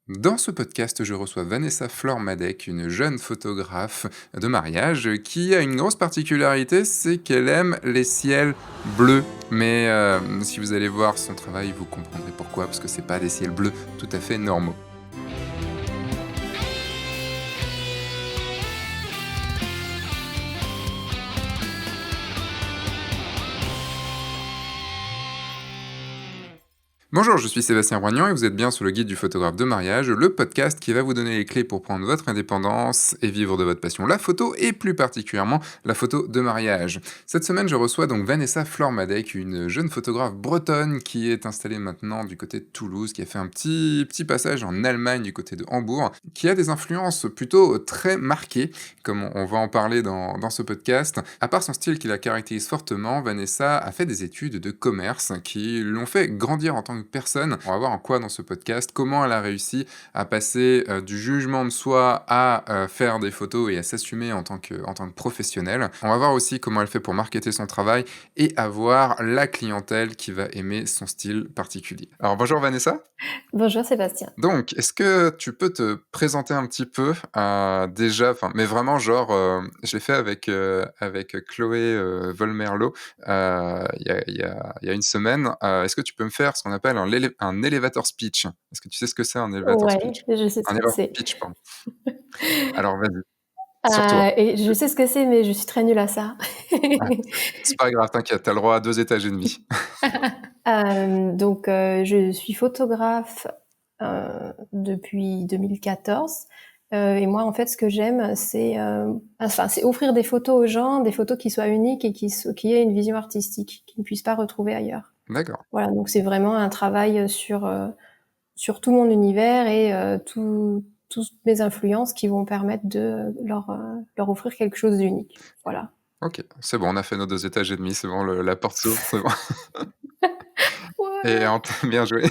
Dans ce podcast, je reçois Vanessa Flormadec, une jeune photographe de mariage qui a une grosse particularité, c'est qu'elle aime les ciels bleus. Mais si vous allez voir son travail, vous comprendrez pourquoi, parce que c'est pas des ciels bleus tout à fait normaux. Bonjour, je suis Sébastien Roignan et vous êtes bien sur le guide du photographe de mariage, le podcast qui va vous donner les clés pour prendre votre indépendance et vivre de votre passion, la photo et plus particulièrement la photo de mariage. Cette semaine, je reçois donc Vanessa Flormadec, une jeune photographe bretonne qui est installée maintenant du côté de Toulouse, qui a fait un petit passage en Allemagne du côté de Hambourg, qui a des influences plutôt très marquées, comme on va en parler dans ce podcast. À part son style qui la caractérise fortement, Vanessa a fait des études de commerce qui l'ont fait grandir en tant que personne. On va voir en quoi dans ce podcast, comment elle a réussi à passer du jugement de soi à faire des photos et à s'assumer en tant que professionnelle. On va voir aussi comment elle fait pour marketer son travail et avoir la clientèle qui va aimer son style particulier. Alors bonjour Vanessa. Bonjour Sébastien. Donc, est-ce que tu peux te présenter un petit peu, déjà, enfin, mais vraiment genre, je l'ai fait avec Chloé, Volmerlo, il y a une semaine. Est-ce que tu peux me faire ce qu'on appelle un elevator speech? Est-ce que tu sais ce que c'est un elevator Ouais, speech? je sais ce Un que elevator c'est. pitch, pardon. Alors vas-y, sur toi. Et je sais ce que c'est, mais je suis très nulle à ça. Ah, c'est pas grave, t'inquiète, tu as le droit à 2 étages et demi. Je suis photographe, depuis 2014, et moi, en fait, ce que j'aime, c'est offrir des photos aux gens, des photos qui soient uniques et qui aient une vision artistique, qu'ils ne puissent pas retrouver ailleurs. D'accord. Voilà, donc c'est vraiment un travail sur tout mon univers et toutes mes influences qui vont permettre de leur offrir quelque chose d'unique. Voilà. OK, c'est bon, on a fait nos 2 étages et demi, c'est bon, le la porte s'ouvre, c'est bon. Et Ouais. en t bien joué.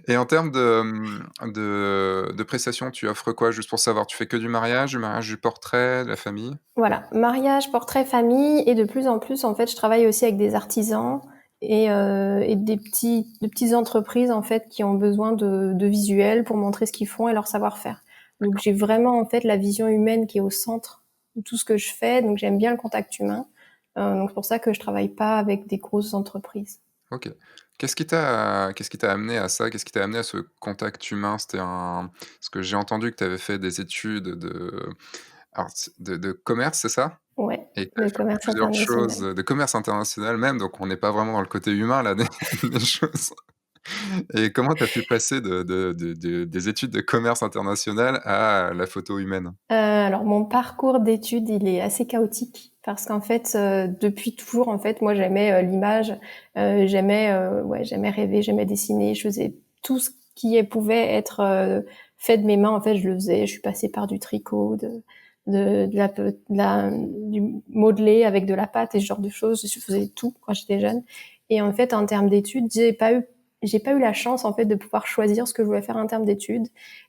Et en termes de, de prestations, tu offres quoi? Juste pour savoir, tu fais que du mariage, du portrait, de la famille? Voilà, mariage, portrait, famille et de plus en plus, en fait, je travaille aussi avec des artisans et des petites entreprises, en fait, qui ont besoin de visuels pour montrer ce qu'ils font et leur savoir-faire. Donc D'accord, j'ai vraiment, en fait, la vision humaine qui est au centre de tout ce que je fais, donc j'aime bien le contact humain. Donc c'est pour ça que je travaille pas avec des grosses entreprises. OK. Qu'est-ce qui t'a amené à ça? Qu'est-ce qui t'a amené à ce contact humain? C'était un Parce que j'ai entendu que tu avais fait des études de commerce, c'est ça? Ouais, Et que tu le avais fait commerce plusieurs choses, international. de commerce international même, donc on n'est pas vraiment dans le côté humain là des choses. Et comment tu as pu passer des études de commerce international à la photo humaine? Alors mon parcours d'études, il est assez chaotique parce qu'en fait, depuis toujours, en fait, moi j'aimais, l'image, j'aimais rêver, j'aimais dessiner, je faisais tout ce qui pouvait être, fait de mes mains, en fait, je le faisais. Je suis passée par du tricot, du modelé avec de la pâte et ce genre de choses. Je faisais tout quand j'étais jeune et en fait, en termes d'études, j'ai pas eu la chance, en fait, de pouvoir choisir ce que je voulais faire en termes d'études.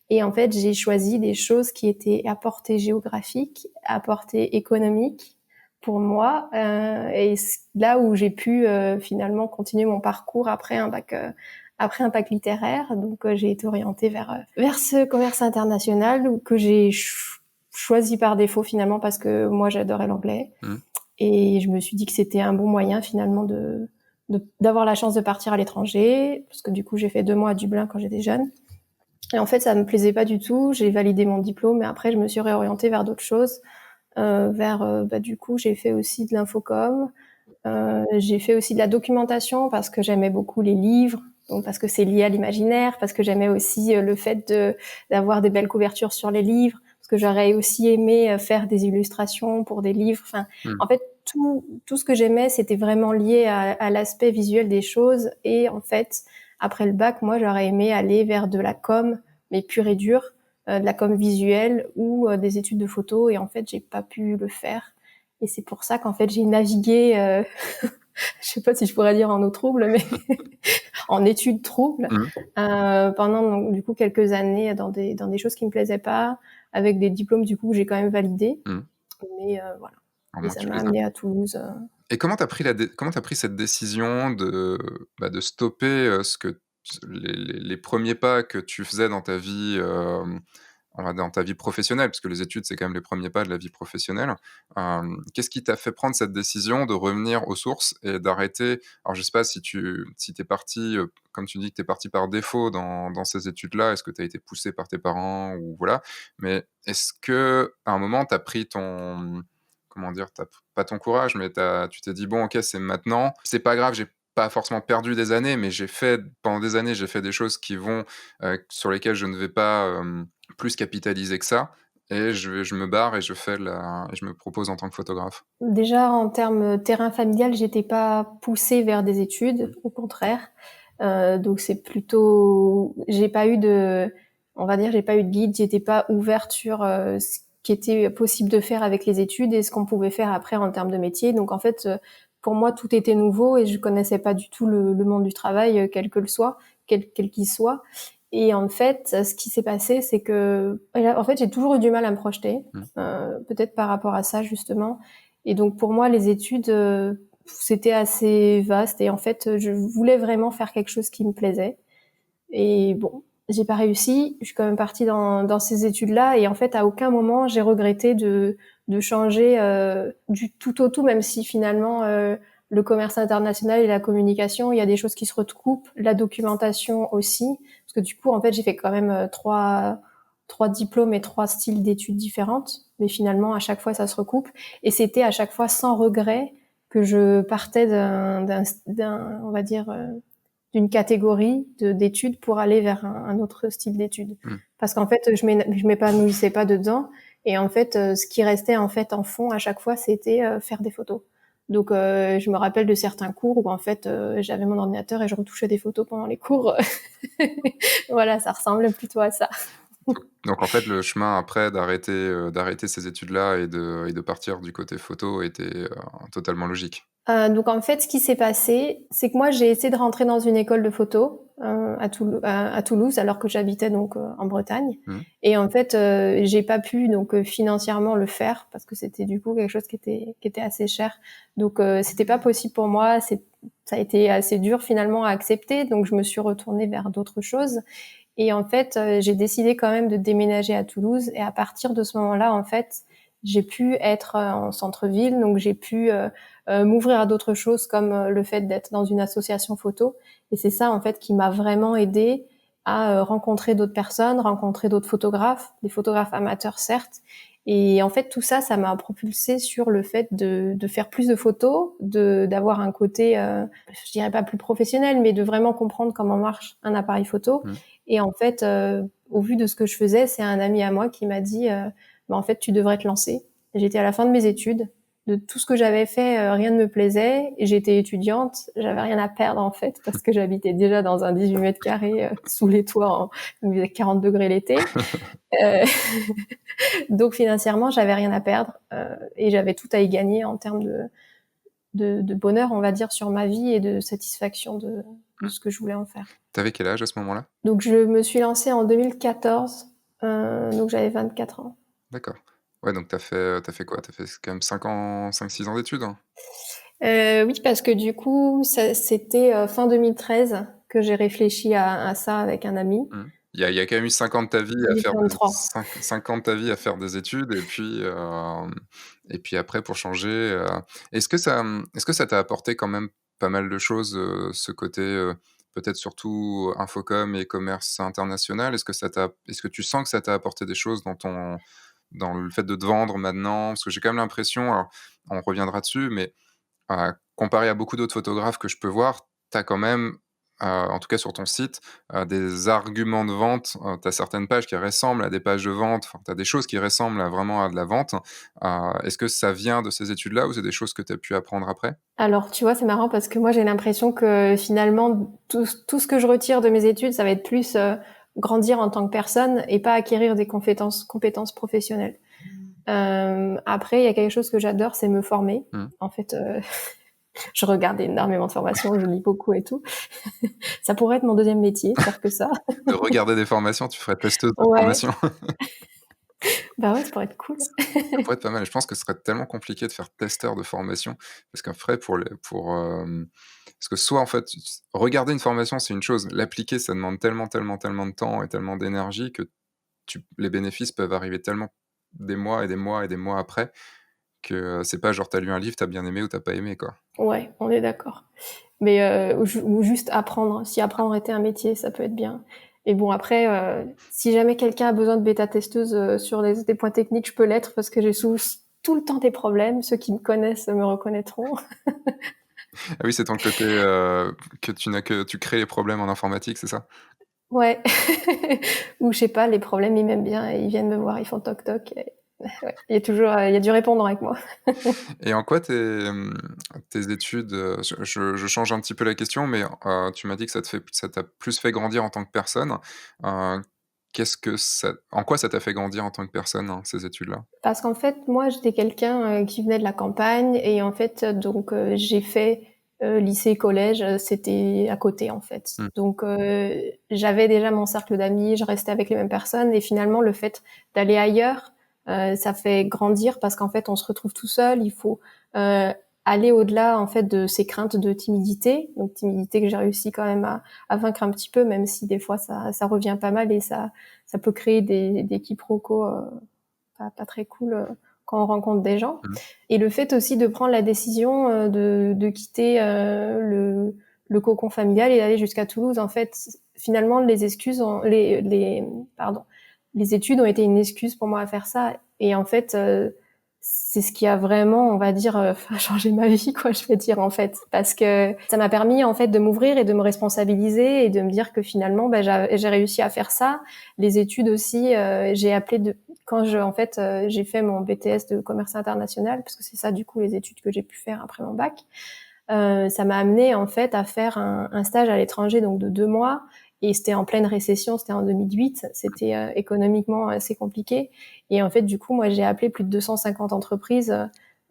Et en fait, j'ai choisi des choses qui étaient à portée géographique, à portée économique pour moi, là où j'ai pu finalement continuer mon parcours après un bac littéraire. Donc j'ai été orientée vers ce commerce international que j'ai choisi par défaut finalement parce que moi j'adorais l'anglais Mmh. et je me suis dit que c'était un bon moyen finalement d'avoir la chance de partir à l'étranger parce que du coup j'ai fait 2 mois à Dublin quand j'étais jeune. Et en fait, ça me plaisait pas du tout. J'ai validé mon diplôme, mais après, je me suis réorientée vers d'autres choses. Du coup, j'ai fait aussi de l'infocom. J'ai fait aussi de la documentation parce que j'aimais beaucoup les livres, donc parce que c'est lié à l'imaginaire, parce que j'aimais aussi le fait d'avoir des belles couvertures sur les livres, parce que j'aurais aussi aimé faire des illustrations pour des livres. Enfin, Mmh. en fait, tout ce que j'aimais, c'était vraiment lié à l'aspect visuel des choses. Et en fait, après le bac, moi, j'aurais aimé aller vers de la com, mais pure et dure, de la com visuelle ou des études de photo. Et en fait, j'ai pas pu le faire. Et c'est pour ça qu'en fait, j'ai navigué, je sais pas si je pourrais dire en eau trouble, mais en études troubles, Mmh. pendant donc, du coup quelques années dans des choses qui me plaisaient pas, avec des diplômes du coup que j'ai quand même validés. Mmh. Mais voilà. Au Et moins ça tu m'a les as. amené à Toulouse. Et comment tu as pris cette décision de stopper, ce que les premiers pas que tu faisais dans ta vie, on va dans ta vie professionnelle, parce que les études, c'est quand même les premiers pas de la vie professionnelle. Qu'est-ce qui t'a fait prendre cette décision de revenir aux sources et d'arrêter alors je sais pas si tu es parti, comme tu dis que tu es parti par défaut dans ces études-là, est-ce que tu as été poussé par tes parents ou voilà? Mais est-ce qu'à un moment tu as pris ton comment dire? Tu pas ton courage, mais tu t'es dit: «Bon OK, c'est maintenant, c'est pas grave, j'ai pas forcément perdu des années, mais j'ai fait pendant des années, j'ai fait des choses qui vont, sur lesquelles je ne vais pas, plus capitaliser que ça et je me barre et je me propose en tant que photographe». Déjà, en termes terrain familial, j'étais pas poussée vers des études, au contraire. Donc c'est plutôt, j'ai pas eu de, on va dire, j'ai pas eu de guide, j'étais pas ouverte sur ce qui était possible de faire avec les études et ce qu'on pouvait faire après en termes de métier. Donc en fait, pour moi, tout était nouveau et je connaissais pas du tout le monde du travail, quel que le soit, quel qu'il soit. Et en fait, ce qui s'est passé, c'est que, en fait, j'ai toujours eu du mal à me projeter, Mmh. peut-être par rapport à ça justement. Et donc pour moi, les études, c'était assez vaste et en fait, je voulais vraiment faire quelque chose qui me plaisait. Et bon, j'ai pas réussi. Je suis quand même partie dans ces études-là et en fait, à aucun moment j'ai regretté de changer du tout au tout, même si finalement le commerce international et la communication, il y a des choses qui se recoupent, la documentation aussi, parce que du coup, en fait, j'ai fait quand même trois diplômes et trois styles d'études différentes, mais finalement, à chaque fois, ça se recoupe et c'était à chaque fois sans regret que je partais on va dire, d'une catégorie d'études pour aller vers un autre style d'études. Mmh. Parce qu'en fait, je m'épanouissais pas dedans. Et en fait, ce qui restait en fait en fond à chaque fois, c'était faire des photos. Donc, je me rappelle de certains cours où en fait, j'avais mon ordinateur et je retouchais des photos pendant les cours. Voilà, ça ressemble plutôt à ça. Donc en fait, le chemin après d'arrêter ces études-là et de partir du côté photo était, totalement logique. Donc en fait, ce qui s'est passé, c'est que moi j'ai essayé de rentrer dans une école de photo à Toulouse, alors que j'habitais donc en Bretagne. Mmh. Et en fait, j'ai pas pu donc financièrement le faire parce que c'était du coup quelque chose qui était assez cher. Donc c'était pas possible pour moi. Ça a été assez dur finalement à accepter. Donc je me suis retournée vers d'autres choses. Et en fait, j'ai décidé quand même de déménager à Toulouse. Et à partir de ce moment-là, en fait, j'ai pu être en centre-ville, donc j'ai pu m'ouvrir à d'autres choses comme le fait d'être dans une association photo. Et c'est ça, en fait, qui m'a vraiment aidée à rencontrer d'autres personnes, rencontrer d'autres photographes, des photographes amateurs, certes. Et en fait, tout ça, ça m'a propulsé sur le fait de faire plus de photos, d'avoir un côté, je dirais pas plus professionnel, mais de vraiment comprendre comment marche un appareil photo. Mmh. Et en fait, au vu de ce que je faisais, c'est un ami à moi qui m'a dit, bah, en fait, tu devrais te lancer. J'étais à la fin de mes études. De tout ce que j'avais fait, rien ne me plaisait. Et j'étais étudiante. J'avais rien à perdre, en fait, parce que j'habitais déjà dans un 18 mètres carrés, sous les toits, il faisait 40 degrés l'été. Euh, donc, financièrement, j'avais rien à perdre. Et j'avais tout à y gagner en termes de bonheur, on va dire, sur ma vie et de satisfaction de ce que je voulais en faire. Tu avais quel âge à ce moment-là? Donc je me suis lancée en 2014, donc j'avais 24 ans. D'accord. Ouais, donc tu fait quoi? Tu fait quand même 5 ans, 5-6 ans d'études? Oui, parce que du coup, c'était fin 2013 que j'ai réfléchi à ça avec un ami. Mmh. Il y a quand même eu 5 ans de ta vie à J'ai faire des 23. 5 ans de ta vie à faire des études et puis après pour changer, est-ce que ça t'a apporté quand même pas mal de choses, ce côté, peut-être surtout infocom et commerce international? Est-ce que tu sens que ça t'a apporté des choses dans le fait de te vendre maintenant? Parce que j'ai quand même l'impression, alors on reviendra dessus, mais comparé à beaucoup d'autres photographes que je peux voir, tu as quand même, en tout cas sur ton site, des arguments de vente. Tu as certaines pages qui ressemblent à des pages de vente, enfin, tu as des choses qui ressemblent à vraiment à de la vente. Est-ce que ça vient de ces études-là ou c'est des choses que tu as pu apprendre après? Alors, tu vois, c'est marrant parce que moi, j'ai l'impression que finalement, tout ce que je retire de mes études, ça va être plus grandir en tant que personne et pas acquérir des compétences professionnelles. Après, il y a quelque chose que j'adore, c'est me former. Mmh. En fait, je regarde énormément de formations, je lis beaucoup et tout. Ça pourrait être mon deuxième métier, faire que ça. De regarder des formations, tu ferais testeuse de Ouais, formation? Bah ouais, ça pourrait être cool. Ça pourrait être pas mal. Je pense que ce serait tellement compliqué de faire testeur de formation parce qu'après parce que soit en fait, regarder une formation, c'est une chose, l'appliquer, ça demande tellement, tellement, tellement de temps et tellement d'énergie que les bénéfices peuvent arriver tellement des mois et des mois et des mois après que, c'est pas genre tu as lu un livre, tu as bien aimé ou tu as pas aimé, quoi. Ouais, on est d'accord. Mais ou juste apprendre. Si apprendre était un métier, ça peut être bien. Et bon, après, si jamais quelqu'un a besoin de bêta-testeuse sur des points techniques, je peux l'être parce que j'ai tout le temps des problèmes. Ceux qui me connaissent me reconnaîtront. Ah oui, c'est ton côté, que tu crées les problèmes en informatique, c'est ça? Ouais. Ou je sais pas, les problèmes, ils m'aiment bien et ils viennent me voir, ils font toc toc. Et... Ouais. Il y a toujours, il y a du répondant avec moi. Et en quoi tes études, je change un petit peu la question, mais, tu m'as dit que ça t'a plus fait grandir en tant que personne. Heu, qu'est-ce que ça en quoi ça t'a fait grandir en tant que personne, hein, ces études-là? Parce qu'en fait, moi, j'étais quelqu'un qui venait de la campagne et en fait, donc j'ai fait lycée, collège, c'était à côté en fait. Mmh. Donc j'avais déjà mon cercle d'amis, je restais avec les mêmes personnes et finalement le fait d'aller ailleurs, ça fait grandir parce qu'en fait, on se retrouve tout seul. Il faut euh, aller au-delà en fait de ces craintes de timidité, donc timidité que j'ai réussi quand même à vaincre un petit peu, même si des fois ça revient pas mal et ça peut créer des quiproquos pas très cool quand on rencontre des gens. Mmh. Et le fait aussi de prendre la décision de quitter le cocon familial et d'aller jusqu'à Toulouse, en fait, finalement, pardon, les études ont été une excuse pour moi à faire ça. Et en fait, c'est ce qui a vraiment, on va dire, changé ma vie, quoi, je vais dire, en fait. Parce que ça m'a permis, en fait, de m'ouvrir et de me responsabiliser et de me dire que finalement, ben, j'ai réussi à faire ça. Les études aussi, j'ai appelé quand en fait, j'ai fait mon BTS de commerce international, parce que c'est ça, du coup, les études que j'ai pu faire après mon bac. Ça m'a amené en fait à faire un stage à l'étranger donc de 2 mois et c'était en pleine récession, c'était en 2008, c'était économiquement assez compliqué et en fait du coup moi j'ai appelé plus de 250 entreprises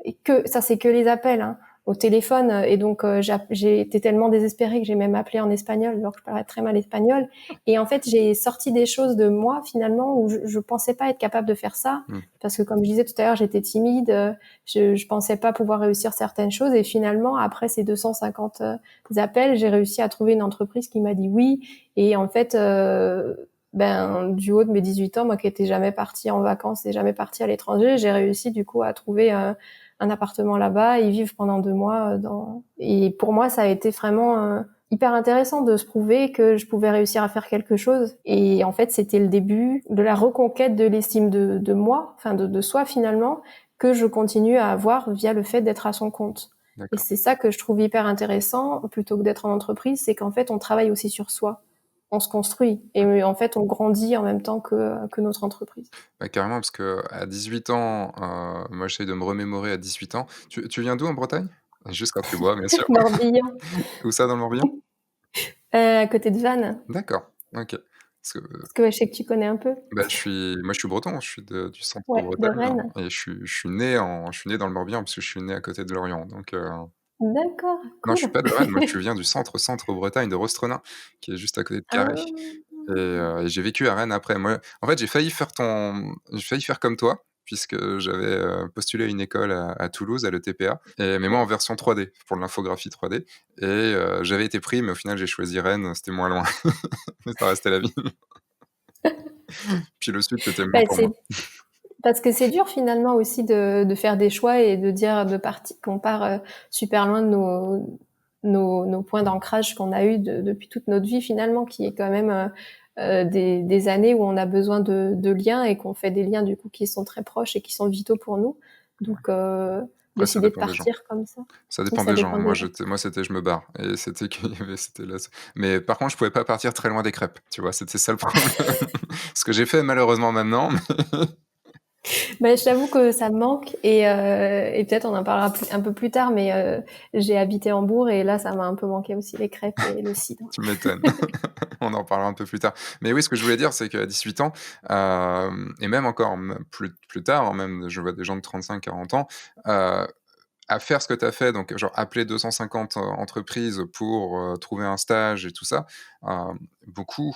et que ça c'est que les appels hein, au téléphone et donc j'ai été tellement désespérée que j'ai même appelé en espagnol alors que je parlais très mal espagnol et en fait j'ai sorti des choses de moi finalement où je pensais pas être capable de faire ça Mmh. parce que comme je disais tout à l'heure j'étais timide je pensais pas pouvoir réussir certaines choses et finalement après ces 250 appels j'ai réussi à trouver une entreprise qui m'a dit oui et en fait ben du haut de mes 18 ans moi qui étais jamais partie en vacances et jamais partie à l'étranger j'ai réussi du coup à trouver un appartement là-bas et vivre pendant 2 mois et pour moi ça a été vraiment hyper intéressant de se prouver que je pouvais réussir à faire quelque chose et en fait c'était le début de la reconquête de l'estime de moi enfin de soi finalement que je continue à avoir via le fait d'être à son compte. Et D'accord. c'est ça que je trouve hyper intéressant, plutôt que d'être en entreprise, c'est qu'en fait, on travaille aussi sur soi. On se construit. Et en fait, on grandit en même temps que notre entreprise. Bah, carrément parce qu'à 18 ans, moi j'essaie de me remémorer à 18 ans. Tu viens d'où en Bretagne? Juste quand tu bois, bien sûr. Morbihan, Où ça dans le Morbihan? à côté de Vannes. D'accord, OK. Parce que, Parce que ouais, je sais que tu connais un peu. bah, je suis breton, je suis du centre Ouais, de Bretagne Rennes. et je suis né dans le Morbihan parce que je suis né à côté de Lorient donc D'accord, non, je cool. suis pas de Rennes, moi je viens du centre Bretagne de Rostronin, qui est juste à côté de Carhaix Ah, et j'ai vécu à Rennes après. Moi, en fait, j'ai failli faire comme toi puisque j'avais, postulé à une école à Toulouse, à l'ETPA mais moi en ouais. version 3D, pour de l'infographie 3D et j'avais été pris mais au final j'ai choisi Rennes, c'était moins loin mais ça restait la vie. Puis le sud, c'était mieux Bah, pour moi. parce que c'est dur finalement aussi de faire des choix et de dire de partir qu'on part super loin de nos points d'ancrage qu'on a eu depuis toute notre vie finalement, qui est quand même des années où on a besoin de liens et qu'on fait des liens du coup qui sont très proches et qui sont vitaux pour nous. Donc Après ça décider de dépend des gens. partir comme ça, Ça oui, dépend ça des gens. dépend des Moi, gens. c'était je me barre et c'était qu'il y avait c'était là mais par contre, je pouvais pas partir très loin des crêpes, tu vois? C'était ça le problème. Ce que j'ai fait malheureusement maintenant, mais Ben, je t'avoue que ça me manque et peut-être on en parlera un peu plus tard, mais j'ai habité à Hambourg et là ça m'a un peu manqué aussi les crêpes et le cidre. tu m'étonnes. On en parlera un peu plus tard. Mais oui, ce que je voulais dire, c'est qu'à 18 ans, et même encore plus tard, hein, même je vois des gens de 35-40 ans, heu à faire ce que tu as fait, donc genre appeler 250 entreprises pour, trouver un stage et tout ça, beaucoup,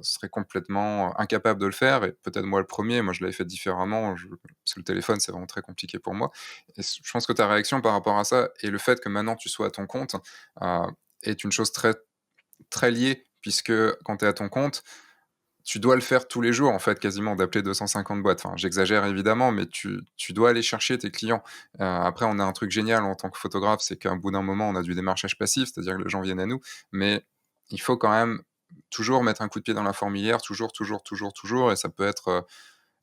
seraient complètement incapables de le faire et peut-être moi le premier. Moi je l'avais fait différemment, parce que le téléphone, c'est vraiment très compliqué pour moi et je pense que ta réaction par rapport à ça et le fait que maintenant tu sois à ton compte, heu, est une chose très, très liée puisque quand tu es à ton compte, tu dois le faire tous les jours, en fait, quasiment, d'appeler 250 boîtes. Enfin, j'exagère évidemment, mais tu dois aller chercher tes clients. Après, on a un truc génial en tant que photographe, c'est qu'à un bout d'un moment, on a du démarchage passif, c'est-à-dire que les gens viennent à nous, mais il faut quand même toujours mettre un coup de pied dans la fourmilière, toujours, toujours, toujours, toujours et ça peut être,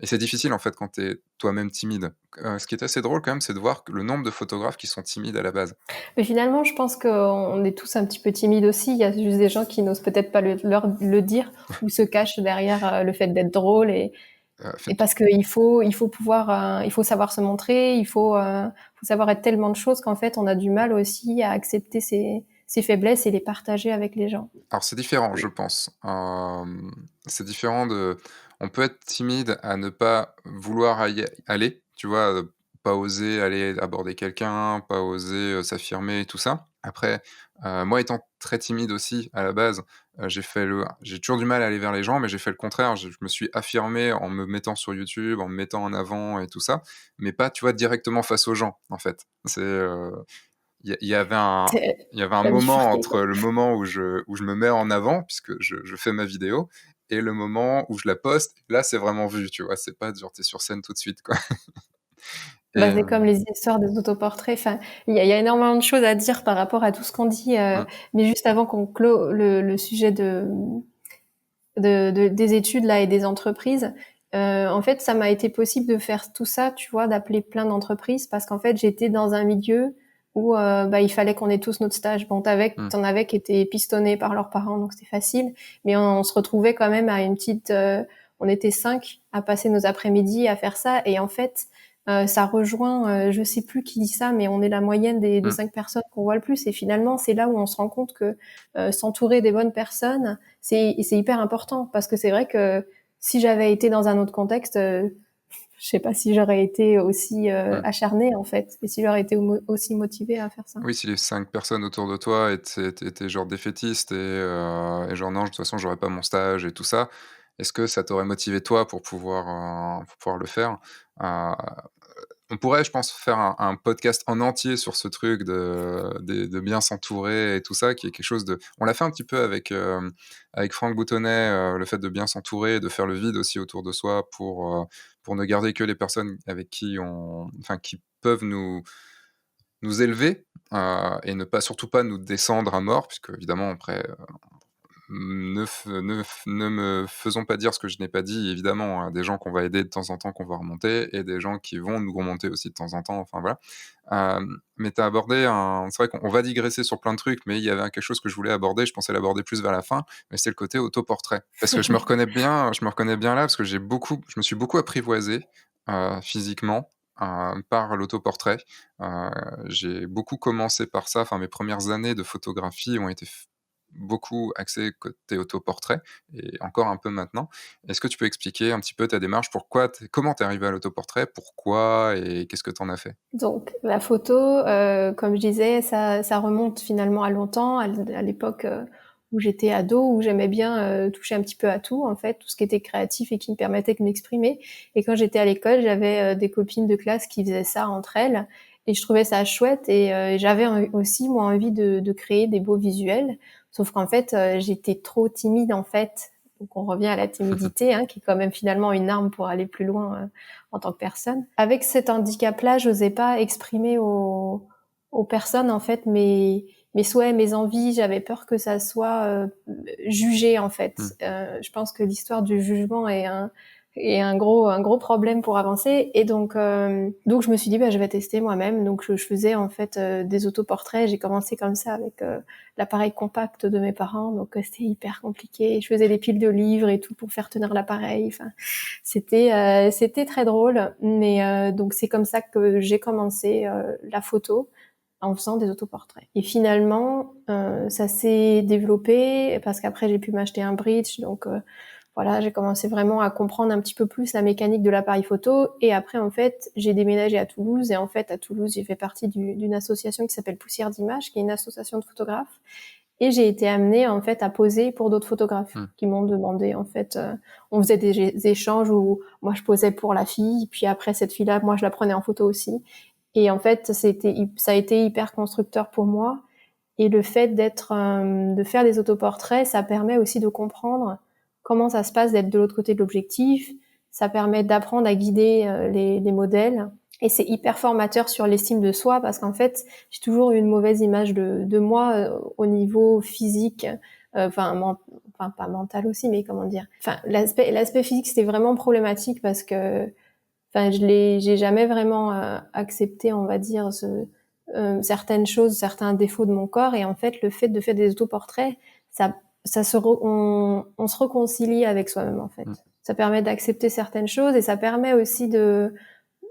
et c'est difficile, en fait, quand tu es toi-même timide. Ce qui est assez drôle quand même, c'est de voir que le nombre de photographes qui sont timides à la base. Mais finalement, je pense qu'on est tous un petit peu timides aussi. Il y a juste des gens qui n'osent peut-être pas le dire ou se cachent derrière le fait d'être drôle et Fait parce il faut pouvoir, il faut savoir se montrer, faut savoir être tellement de choses qu'en fait, on a du mal aussi à accepter ses faiblesses et les partager avec les gens. Alors c'est différent, je pense. C'est différent de on peut être timide à ne pas vouloir y aller, tu vois? Pas oser aller aborder quelqu'un, pas oser, s'affirmer et tout ça. Après, moi étant très timide aussi à la base, j'ai toujours du mal à aller vers les gens, mais j'ai fait le contraire. Je me suis affirmé en me mettant sur YouTube, en me mettant en avant et tout ça, mais pas, tu vois, directement face aux gens, en fait. Il y avait un C'est il y avait un tu moment bifurqué, quoi. entre le moment où je me mets en avant, puisque je fais ma vidéo et le moment où je la poste. Là, c'est vraiment vu, tu vois? C'est pas genre tu es sur scène tout de suite, quoi et Bah, c'est comme les histoires des autoportraits. Enfin, il y a énormément de choses à dire par rapport à tout ce qu'on dit. mmh, Mais juste avant qu'on clôt le sujet des études là et des entreprises, en fait, ça m'a été possible de faire tout ça, tu vois, d'appeler plein d'entreprises parce qu'en fait, j'étais dans un milieu où bah, il fallait qu'on ait tous notre stage. Bon, mmh, t'en avais qui étaient pistonnés par leurs parents, donc c'était facile. Mais on se retrouvait quand même à une petite, on était 5 à passer nos après-midi à faire ça. Et en fait, ça rejoint, je sais plus qui dit ça, mais on est la moyenne des mmh. 5 personnes qu'on voit le plus. Et finalement, c'est là où on se rend compte que s'entourer des bonnes personnes, c'est hyper important parce que c'est vrai que si j'avais été dans un autre contexte, je sais pas si j'aurais été aussi Mmh. acharnée en fait, et si j'aurais été aussi motivée à faire ça. Oui, si les 5 personnes autour de toi étaient genre défaitistes et genre: «Non, de toute façon, j'aurai pas mon stage» et tout ça, est-ce que ça t'aurait motivé toi pour pouvoir le faire? Heu On pourrait, je pense, faire un podcast en entier sur ce truc de bien s'entourer et tout ça, qui est quelque chose de on l'a fait un petit peu avec Franck Boutonnet, le fait de bien s'entourer, de faire le vide aussi autour de soi pour ne garder que les personnes avec qui qui peuvent nous élever, et ne pas surtout pas nous descendre à mort puisque évidemment après, ne me faisons pas dire ce que je n'ai pas dit, évidemment, hein. Des gens qu'on va aider de temps en temps, qu'on va remonter et des gens qui vont nous remonter aussi de temps en temps, enfin voilà. Mais tu as abordé un c'est vrai qu'on va digresser sur plein de trucs, mais il y avait quelque chose que je voulais aborder, je pensais l'aborder plus vers la fin, mais c'est le côté autoportrait. Parce que je me reconnais bien là, parce que je me suis beaucoup apprivoisé, physiquement, par l'autoportrait. Heu, j'ai beaucoup commencé par ça, enfin mes premières années de photographie ont été beaucoup axé côté autoportrait et encore un peu maintenant. Est-ce que tu peux expliquer un petit peu ta démarche? Comment tu es arrivé à l'autoportrait? Pourquoi et qu'est-ce que tu en as fait? Donc la photo, comme je disais, ça remonte finalement à longtemps, à l'époque où j'étais ado, où j'aimais bien toucher un petit peu à tout, en fait, tout ce qui était créatif et qui me permettait de m'exprimer. Et quand j'étais à l'école, j'avais des copines de classe qui faisaient ça entre elles, et je trouvais ça chouette. Et j'avais aussi moi envie de créer des beaux visuels, sauf qu'en fait, j'étais trop timide en fait. Donc on revient à la timidité, hein, qui est quand même finalement une arme pour aller plus loin en tant que personne. Avec cet handicap-là, j'osais pas exprimer aux personnes en fait mes souhaits, mes envies. J'avais peur que ça soit jugé en Mmh. fait. Je pense que l'histoire du jugement est un gros problème pour avancer. Et donc je me suis dit bah je vais tester moi-même. Donc je faisais en fait des autoportraits. J'ai commencé comme ça avec l'appareil compact de mes parents. Donc c'était hyper compliqué. Je faisais des piles de livres et tout pour faire tenir l'appareil. Enfin, c'était très drôle, mais donc c'est comme ça que j'ai commencé la photo en faisant des autoportraits. Et finalement, ça s'est développé parce qu'après j'ai pu m'acheter un bridge, donc voilà, j'ai commencé vraiment à comprendre un petit peu plus la mécanique de l'appareil photo. Et après, en fait, j'ai déménagé à Toulouse. Et en fait, à Toulouse, j'ai fait partie d'une association qui s'appelle Poussière d'Images, qui est une association de photographes. Et j'ai été amenée, en fait, à poser pour d'autres photographes qui m'ont demandé, en fait, on faisait des échanges où moi, je posais pour la fille. Puis après, cette fille-là, moi, je la prenais en photo aussi. Et en fait, ça a été hyper constructeur pour moi. Et le fait de faire des autoportraits, ça permet aussi de comprendre comment ça se passe d'être de l'autre côté de l'objectif. Ça permet d'apprendre à guider les modèles. Et c'est hyper formateur sur l'estime de soi parce qu'en fait, j'ai toujours eu une mauvaise image de moi au niveau physique, enfin pas mental aussi, mais comment dire. Enfin, l'aspect physique, c'était vraiment problématique parce que enfin j'ai jamais vraiment accepté, on va dire, certaines choses, certains défauts de mon corps. Et en fait, le fait de faire des autoportraits, on se réconcilie avec soi-même, en fait. Ça permet d'accepter certaines choses et ça permet aussi de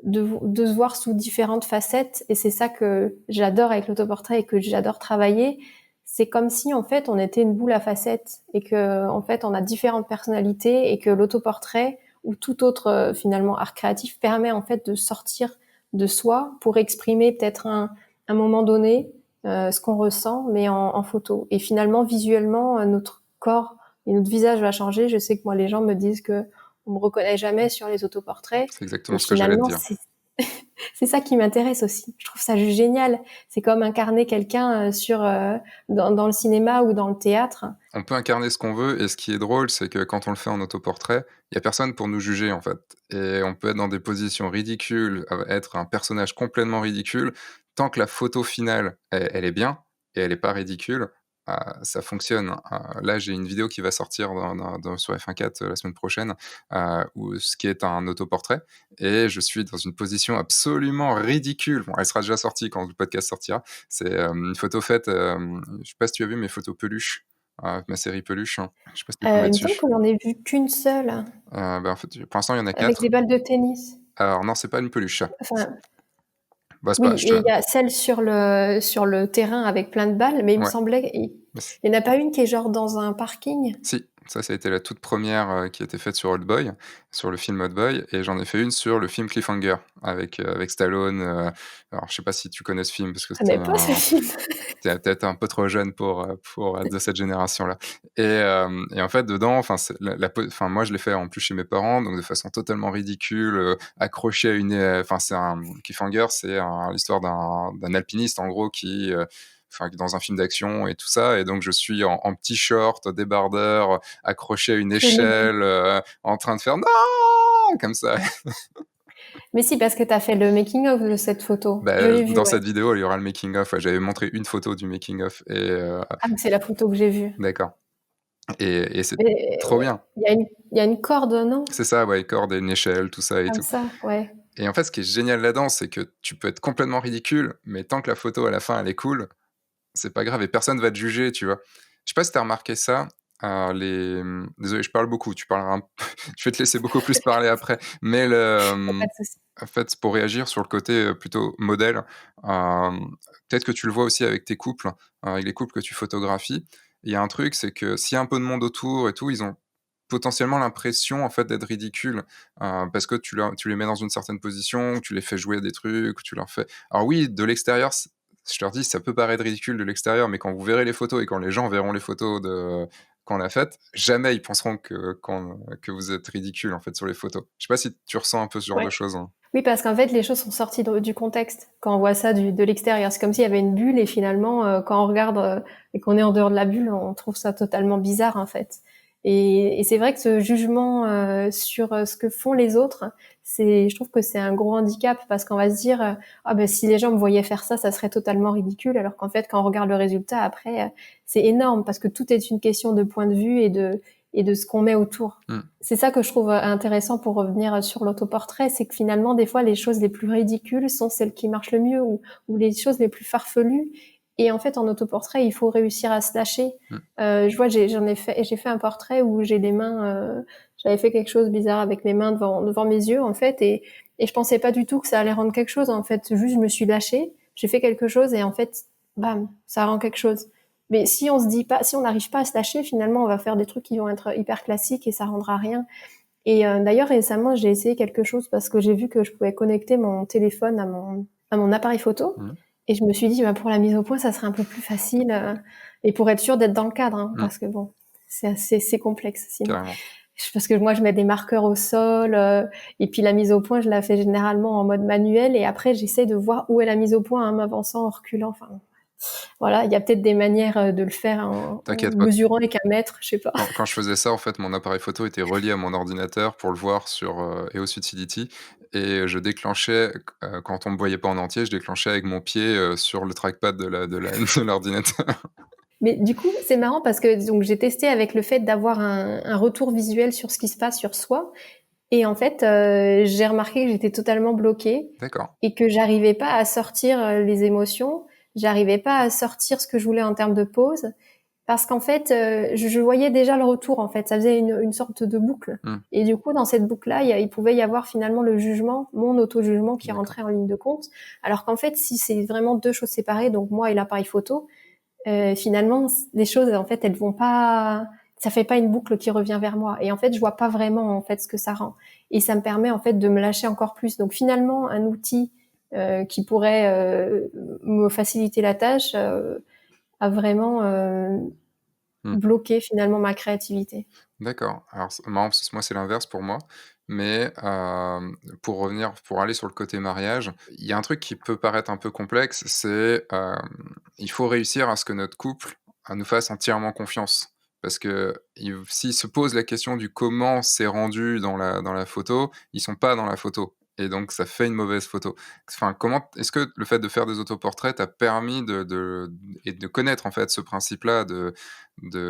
se voir sous différentes facettes. Et c'est ça que j'adore avec l'autoportrait et que j'adore travailler. C'est comme si, en fait, on était une boule à facettes et que, en fait, on a différentes personnalités et que l'autoportrait ou tout autre, finalement, art créatif permet, en fait, de sortir de soi pour exprimer peut-être un moment donné, ce qu'on ressent, mais en photo. Et finalement, visuellement, notre corps et notre visage va changer. Je sais que moi, les gens me disent que on me reconnaît jamais sur les autoportraits. C'est exactement Et ce que j'allais te finalement, dire. c'est ça qui m'intéresse aussi. Je trouve ça juste génial. C'est comme incarner quelqu'un dans le cinéma ou dans le théâtre. On peut incarner ce qu'on veut et ce qui est drôle, c'est que quand on le fait en autoportrait, il y a personne pour nous juger, en fait, et on peut être dans des positions ridicules, être un personnage complètement ridicule. Tant que la photo finale, elle est bien et elle est pas ridicule, ça fonctionne. Là, j'ai une vidéo qui va sortir sur F1.4, la semaine prochaine, où ce qui est un autoportrait et je suis dans une position absolument ridicule. Bon, elle sera déjà sortie quand le podcast sortira. C'est, une photo faite, je sais pas si tu as vu mes photos peluches. Ma série peluche, hein. Je sais pas si tu es tombé Il me semble dessus? que j'en ai vu qu'une seule, Bah, en fait, pour l'instant, il y en a avec 4. des balles de tennis. Alors non, c'est pas une peluche ça. Enfin, Bah, c'est pas oui, je te et il y a celle sur le terrain avec plein de balles, mais il me ouais, semblait, bah, c il y en a pas une qui est genre dans un parking? si, ça a été la toute première qui a été faite sur Old Boy, sur le film Old Boy et j'en ai fait une sur le film Cliffhanger avec Stallone, alors je sais pas si tu connais ce film parce que Je connais pas ce film. tu peut-être un peu trop jeune pour être de cette génération-là et en fait, dedans, enfin, c'est enfin, moi, je l'ai fait, en plus, chez mes parents, donc de façon totalement ridicule, accroché à enfin, c'est un cliffhanger, c'est l'histoire d'un alpiniste, en gros, enfin, dans un film d'action et tout ça et donc je suis en petit short, débardeur, accroché à une Très mignon. échelle, en train de faire: «Non!» comme ça. Mais si, parce que tu as fait le making of de cette photo. Je Bah, l'ai vu, dans ouais. cette vidéo, il y aura le making of, ouais, j'avais montré une photo du making of Ah, mais c'est la photo que j'ai vue. d'accord. Et c'est Mais trop ouais, bien. il y a une corde, non? C'est ça, ouais, corde et une échelle, tout ça et Comme tout. ça, ouais. Et en fait, ce qui est génial là-dedans, c'est que tu peux être complètement ridicule, mais tant que la photo à la fin, elle est cool, c'est pas grave et personne va te juger, tu vois? Je sais pas si tu as remarqué ça, désolé, je parle beaucoup, tu parleras un p je vais te laisser beaucoup plus parler après, mais Y a pas de souci. en fait, pour réagir sur le côté, plutôt modèle, peut-être que tu le vois aussi avec tes couples, avec les couples que tu photographies. Il y a un truc, c'est que s'il y a un peu de monde autour et tout, ils ont potentiellement l'impression, en fait, d'être ridicules, parce que tu les mets dans une certaine position, tu les fais jouer à des trucs, tu leur fais alors oui, de l'extérieur, je leur dis: «Ça peut paraître ridicule de l'extérieur, mais quand vous verrez les photos et quand les gens verront les photos qu'on a faites, jamais ils penseront que vous êtes ridicule, en fait, sur les photos». Je sais pas si tu ressens un peu ce genre de Ouais. choses, hein? Oui, parce qu'en fait, les choses sont sorties du contexte quand on voit ça de l'extérieur. C'est comme s'il y avait une bulle et finalement, quand on regarde et qu'on est en dehors de la bulle, on trouve ça totalement bizarre en fait. Et c'est vrai que ce jugement sur ce que font les autres, je trouve que c'est un gros handicap parce qu'on va se dire, ah ben si les gens me voyaient faire ça, ça serait totalement ridicule. Alors qu'en fait, quand on regarde le résultat après, c'est énorme parce que tout est une question de point de vue et de ce qu'on met autour. Mmh. C'est ça que je trouve intéressant pour revenir sur l'autoportrait, c'est que finalement, des fois, les choses les plus ridicules sont celles qui marchent le mieux ou les choses les plus farfelues. Et en fait, en autoportrait, il faut réussir à se lâcher. Mmh. Je vois, j'ai fait un portrait où j'ai les mains, j'avais fait quelque chose de bizarre avec mes mains devant mes yeux, en fait, et je pensais pas du tout que ça allait rendre quelque chose. En fait, juste, je me suis lâchée, j'ai fait quelque chose et en fait, bam, ça rend quelque chose. Mais si on se dit pas, si on n'arrive pas à se lâcher, finalement, on va faire des trucs qui vont être hyper classiques et ça rendra rien. Et d'ailleurs, récemment, j'ai essayé quelque chose parce que j'ai vu que je pouvais connecter mon téléphone à mon appareil photo. Mmh. Et je me suis dit, bah, pour la mise au point, ça serait un peu plus facile. Et pour être sûr d'être dans le cadre, hein, Mmh. parce que bon, c'est complexe sinon. Carrément. Parce que moi, je mets des marqueurs au sol. Et puis la mise au point, je la fais généralement en mode manuel. Et après, j'essaie de voir où est la mise au point, en m'avançant, en reculant. Enfin, voilà, il y a peut-être des manières de le faire en T'inquiète pas. mesurant avec un mètre, je sais pas. Quand je faisais ça, en fait, mon appareil photo était relié à mon ordinateur pour le voir sur, EOS Udacity et je déclenchais quand on me voyait pas en entier, je déclenchais avec mon pied, sur le trackpad de de l'ordinateur. Mais du coup, c'est marrant parce que donc j'ai testé avec le fait d'avoir un retour visuel sur ce qui se passe sur soi. Et en fait, j'ai remarqué que j'étais totalement bloquée D'accord. et que j'arrivais pas à sortir les émotions, j'arrivais pas à sortir ce que je voulais en termes de pause, parce qu'en fait, je voyais déjà le retour. En fait, ça faisait une sorte de boucle. Mmh. Et du coup, dans cette boucle-là, il pouvait y avoir finalement le jugement, mon auto-jugement qui D'accord. rentrait en ligne de compte. Alors qu'en fait, si c'est vraiment deux choses séparées, donc moi et l'appareil photo, finalement, les choses, en fait, elles vont pas, ça fait pas une boucle qui revient vers moi. Et en fait, je vois pas vraiment, en fait, ce que ça rend. Et ça me permet, en fait, de me lâcher encore plus. Donc, finalement, un outil qui pourrait me faciliter la tâche a vraiment Mmh. bloqué, finalement, ma créativité. D'accord. Alors c'est marrant parce que moi, c'est l'inverse pour moi, mais pour aller sur le côté mariage, il y a un truc qui peut paraître un peu complexe, c'est, il faut réussir à ce que notre couple, nous fasse entièrement confiance. Parce que s'ils se posent la question du comment c'est rendu dans la photo, ils sont pas dans la photo et donc ça fait une mauvaise photo. Enfin, comment est-ce que le fait de faire des autoportraits t'a permis de connaître, en fait, ce principe-là de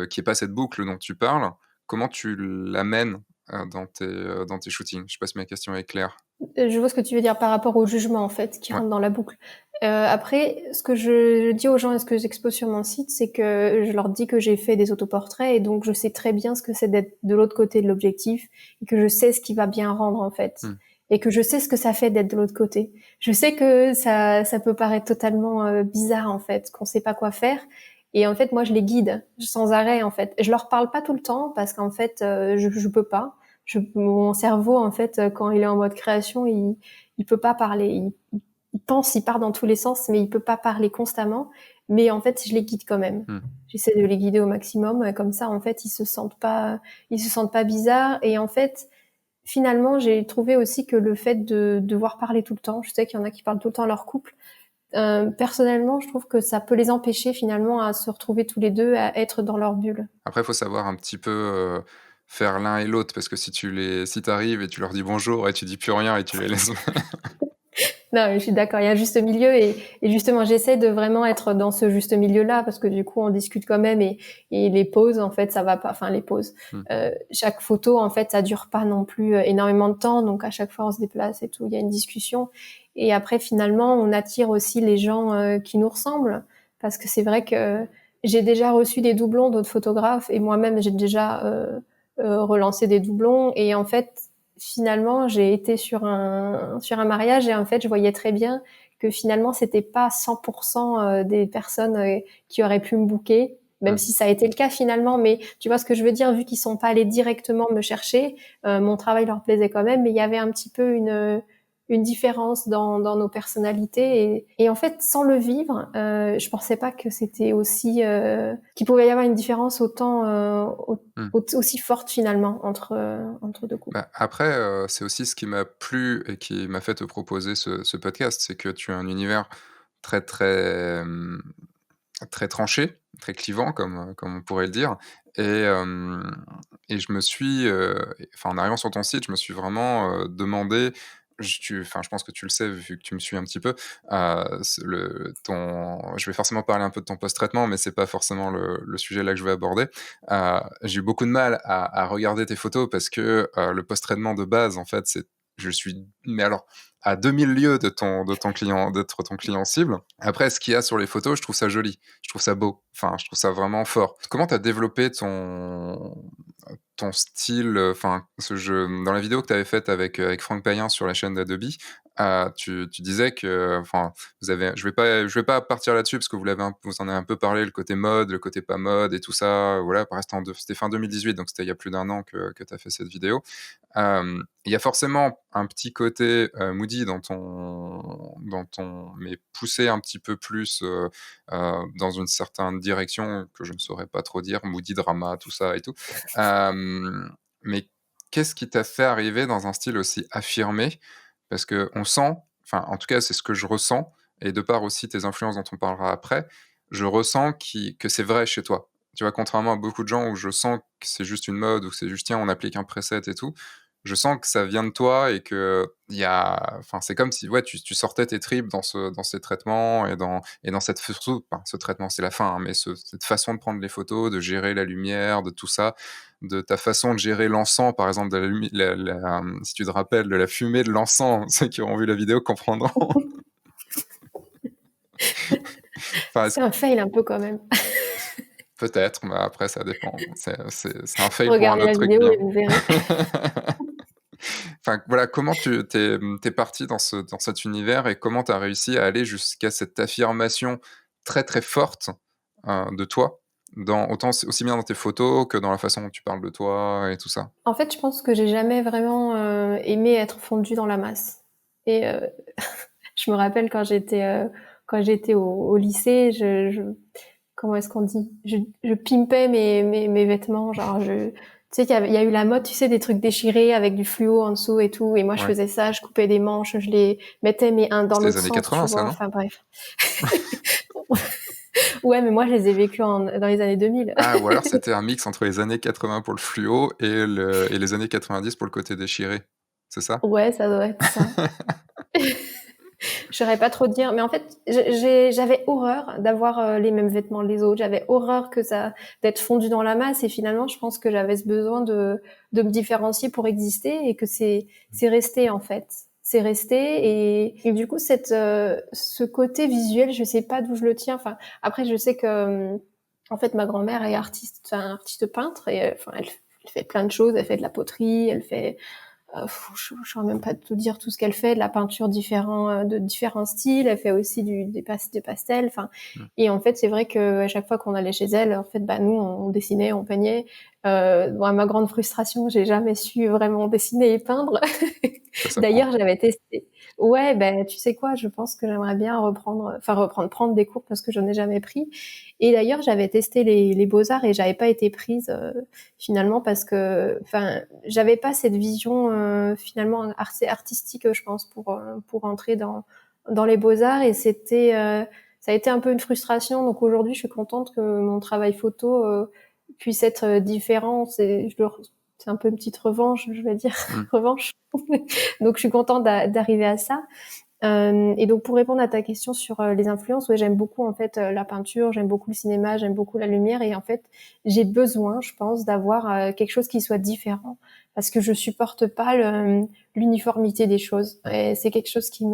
qu'il y ait pas cette boucle dont tu parles? Comment tu l'amènes, dans tes shootings? Je sais pas si ma question est claire? Je vois ce que tu veux dire par rapport au jugement, en fait, qui Ouais. rentre dans la boucle. Après, ce que je dis aux gens et ce que j'expose sur mon site, c'est que je leur dis que j'ai fait des autoportraits et donc je sais très bien ce que c'est d'être de l'autre côté de l'objectif et que je sais ce qui va bien rendre, en fait. Mmh. Et que je sais ce que ça fait d'être de l'autre côté. Je sais que ça peut paraître totalement bizarre, en fait, qu'on sait pas quoi faire. Et en fait, moi, je les guide sans arrêt, en fait. Je leur parle pas tout le temps parce qu'en fait, je peux pas. Mon cerveau, en fait, quand il est en mode création, il peut pas parler. Il pense, il part dans tous les sens, mais il peut pas parler constamment. Mais en fait, je les guide quand même. Mmh. J'essaie de les guider au maximum, comme ça, en fait, ils se sentent pas bizarres. Et en fait, finalement, j'ai trouvé aussi que le fait de devoir parler tout le temps, je sais qu'il y en a qui parlent tout le temps à leur couple. Personnellement, je trouve que ça peut les empêcher finalement à se retrouver tous les deux, à être dans leur bulle. Après, il faut savoir un petit peu, faire l'un et l'autre parce que si tu arrives et tu leur dis bonjour et tu dis plus rien et tu les laisses Non, je suis d'accord, il y a un juste milieu et justement, j'essaie de vraiment être dans ce juste milieu-là parce que du coup, on discute quand même et les pauses, en fait, ça va pas. Enfin, les pauses. mmh, Chaque photo, en fait, ça dure pas non plus énormément de temps, donc à chaque fois, on se déplace et tout. Il y a une discussion et après, finalement, on attire aussi les gens qui nous ressemblent parce que c'est vrai que j'ai déjà reçu des doublons d'autres photographes et moi-même, j'ai déjà relancé des doublons et en fait finalement, j'ai été sur un mariage et en fait, je voyais très bien que finalement, c'était pas 100% des personnes qui auraient pu me booker, même mmh. si ça a été le cas finalement. Mais tu vois ce que je veux dire, vu qu'ils sont pas allés directement me chercher, mon travail leur plaisait quand même, mais il y avait un petit peu une différence dans nos personnalités et en fait, sans le vivre, je pensais pas que c'était aussi qu'il pouvait y avoir une différence autant Mmh. aussi forte finalement entre deux couples. Bah, après, c'est aussi ce qui m'a plu et qui m'a fait te proposer ce podcast, c'est que tu as un univers très, très, très tranché, très clivant comme on pourrait le dire et je me suis, enfin, en arrivant sur ton site, je me suis vraiment, demandé je pense que tu le sais vu que tu me suis un petit peu, ce le ton je vais forcément parler un peu de ton post-traitement, mais c'est pas forcément le sujet là que je vais aborder. J'ai eu beaucoup de mal à regarder tes photos parce que, le post-traitement de base, en fait, c'est je suis mais alors à 2000 lieues de ton client, d'être ton client cible. Après, ce qu'il y a sur les photos, je trouve ça joli, je trouve ça beau, enfin, je trouve ça vraiment fort. Comment tu as développé ton style, enfin, dans la vidéo que tu avais faite avec Franck Payen sur la chaîne d'Adobe, tu disais que, enfin, je vais pas partir là-dessus parce que vous en avez un peu parlé, le côté mode, le côté pas mode et tout ça. Voilà, c'était fin 2018, donc c'était il y a plus d'un an que tu as fait cette vidéo. Il y a forcément un petit côté moody mais poussé un petit peu plus dans une certaine direction que je ne saurais pas trop dire, moody drama, tout ça et tout. Mais qu'est-ce qui t'a fait arriver dans un style aussi affirmé? Parce que on sent, enfin en tout cas c'est ce que je ressens, et de par aussi tes influences dont on parlera après, je ressens que c'est vrai chez toi. Tu vois, contrairement à beaucoup de gens où je sens que c'est juste une mode ou que c'est juste tiens on applique un preset et tout, je sens que ça vient de toi et que il y a, enfin, c'est comme si ouais, tu sortais tes tripes dans ces traitements et dans cette, surtout, enfin, ce traitement, c'est la fin, hein, mais cette façon de prendre les photos, de gérer la lumière, de tout ça, de ta façon de gérer l'encens, par exemple, si tu te rappelles de la fumée de l'encens, ceux qui auront vu la vidéo comprendront. Enfin, C'est un fail un peu quand même. peut-être, mais après, ça dépend. C'est un fail pour un Regardez autre la truc vidéo bien. et vous verrez. Enfin, voilà, comment tu t'es parti dans cet univers et comment tu as réussi à aller jusqu'à cette affirmation très, très forte, de toi, aussi bien dans tes photos que dans la façon dont tu parles de toi et tout ça? En fait, je pense que j'ai jamais vraiment aimé être fondue dans la masse. Et je me rappelle quand j'étais au lycée, comment est-ce qu'on dit, je pimpais mes vêtements, genre tu sais il y a eu la mode, tu sais, des trucs déchirés avec du fluo en dessous et tout, et moi je Ouais. faisais ça, je coupais des manches, je les mettais mais un dans C'est les l'autre années sens, tu 80 ça, vois, non? enfin bref. Ouais, mais moi je les ai vécus dans les années 2000. Ah, ou alors c'était un mix entre les années 80 pour le fluo et les années 90 pour le côté déchiré, c'est ça? Ouais, ça doit être ça. Je saurais pas trop dire, mais en fait, j'avais horreur d'avoir les mêmes vêtements que les autres. J'avais horreur d'être fondue dans la masse. Et finalement, je pense que j'avais ce besoin de me différencier pour exister, et que c'est resté en fait. C'est resté, et du coup, ce côté visuel, je sais pas d'où je le tiens. Enfin, après, je sais que, en fait, ma grand-mère est artiste peintre, et enfin, elle fait plein de choses. Elle fait de la poterie, elle fait je ne saurais même pas te dire tout ce qu'elle fait, de la peinture de différents styles. Elle fait aussi des pastels. Enfin, Mmh, et en fait, c'est vrai que à chaque fois qu'on allait chez elle, en fait, bah nous, on dessinait, on peignait. Bon, à ma grande frustration, j'ai jamais su vraiment dessiner et peindre. ça s'apprend. D'ailleurs, j'avais testé. Ouais, ben tu sais quoi, je pense que j'aimerais bien prendre des cours parce que je n'en ai jamais pris. Et d'ailleurs, j'avais testé les beaux-arts et j'avais pas été prise finalement parce que, enfin, j'avais pas cette vision finalement assez artistique, je pense, pour entrer dans les beaux-arts, et ça a été un peu une frustration. Donc aujourd'hui, je suis contente que mon travail photo puisse être différent. C'est un peu une petite revanche, je vais dire, Mmh. revanche. Donc je suis contente d'arriver à ça. Et donc pour répondre à ta question sur les influences, ouais, j'aime beaucoup en fait la peinture, j'aime beaucoup le cinéma, j'aime beaucoup la lumière, et en fait j'ai besoin, je pense, d'avoir quelque chose qui soit différent, parce que je supporte pas l'uniformité des choses. Et c'est quelque chose qui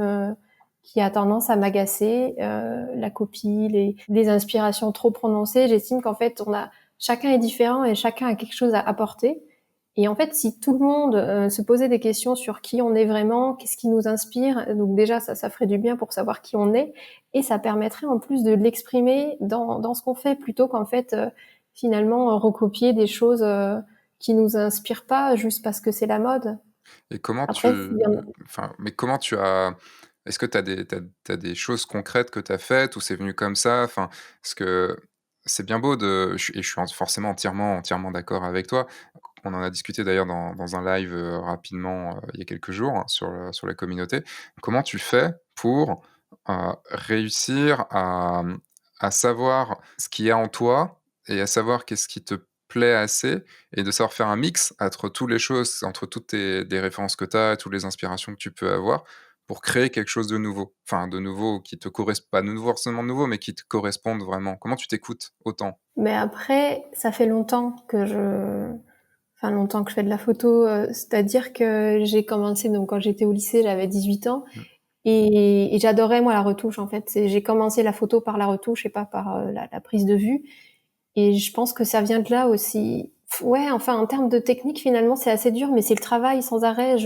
a tendance à m'agacer, la copie, les inspirations trop prononcées. J'estime qu'en fait chacun est différent et chacun a quelque chose à apporter. Et en fait, si tout le monde se posait des questions sur qui on est vraiment, qu'est-ce qui nous inspire, donc déjà ça ferait du bien pour savoir qui on est, et ça permettrait en plus de l'exprimer dans ce qu'on fait, plutôt qu'en fait finalement recopier des choses qui nous inspirent pas juste parce que c'est la mode. Et comment Après, s'il y en a- enfin, mais comment tu as est-ce que tu as t'as des choses concrètes que tu as faites ou c'est venu comme ça? Enfin, parce que c'est bien beau je suis forcément entièrement d'accord avec toi. On en a discuté d'ailleurs dans un live, rapidement, il y a quelques jours, hein, sur la communauté. Comment tu fais pour, réussir à savoir ce qu'il y a en toi et à savoir qu'est-ce qui te plaît assez et de savoir faire un mix entre toutes les choses, entre toutes des références que tu as, toutes les inspirations que tu peux avoir pour créer quelque chose de nouveau? Enfin, de nouveau qui te correspond, pas de nouveau forcément nouveau, mais qui te corresponde vraiment. Comment tu t'écoutes autant? Mais après, ça fait longtemps que enfin longtemps que je fais de la photo, c'est-à-dire que j'ai commencé donc quand j'étais au lycée, j'avais 18 ans Mmh. et j'adorais moi la retouche en fait. J'ai commencé la photo par la retouche et pas par la prise de vue. Et je pense que ça vient de là aussi. Ouais, enfin en termes de technique finalement c'est assez dur, mais c'est le travail sans arrêt.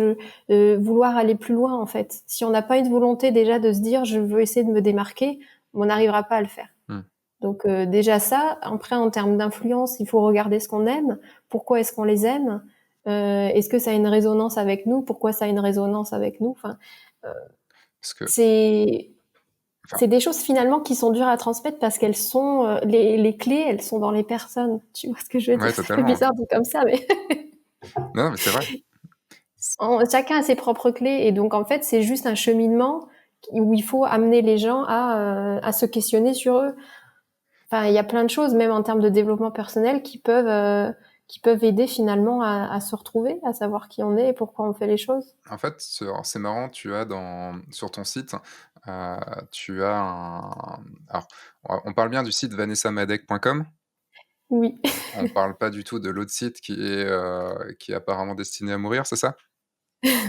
Vouloir aller plus loin en fait. Si on n'a pas une volonté déjà de se dire je veux essayer de me démarquer, on n'arrivera pas à le faire. Mmh. Donc déjà ça. Après en termes d'influence, il faut regarder ce qu'on aime. Pourquoi est-ce qu'on les aime? Est-ce que ça a une résonance avec nous? Pourquoi ça a une résonance avec nous? Enfin, euh, Parce que c'est enfin, c'est des choses finalement qui sont dures à transmettre parce qu'elles sont les clés, elles sont dans les personnes. Tu vois ce que je veux ouais, dire? Ça fait totalement. bizarre dit comme ça, mais Non, mais c'est vrai. C chacun a ses propres clés et donc en fait c'est juste un cheminement où il faut amener les gens à se questionner sur eux. Enfin, il y a plein de choses, même en termes de développement personnel, qui peuvent aider finalement à se retrouver, à savoir qui on est et pourquoi on fait les choses. En fait, alors c'est marrant, tu as sur ton site, heu, tu as alors on parle bien du site vanessamadec.com? Oui, On parle pas du tout de l'autre site qui est apparemment destiné à mourir, c'est ça?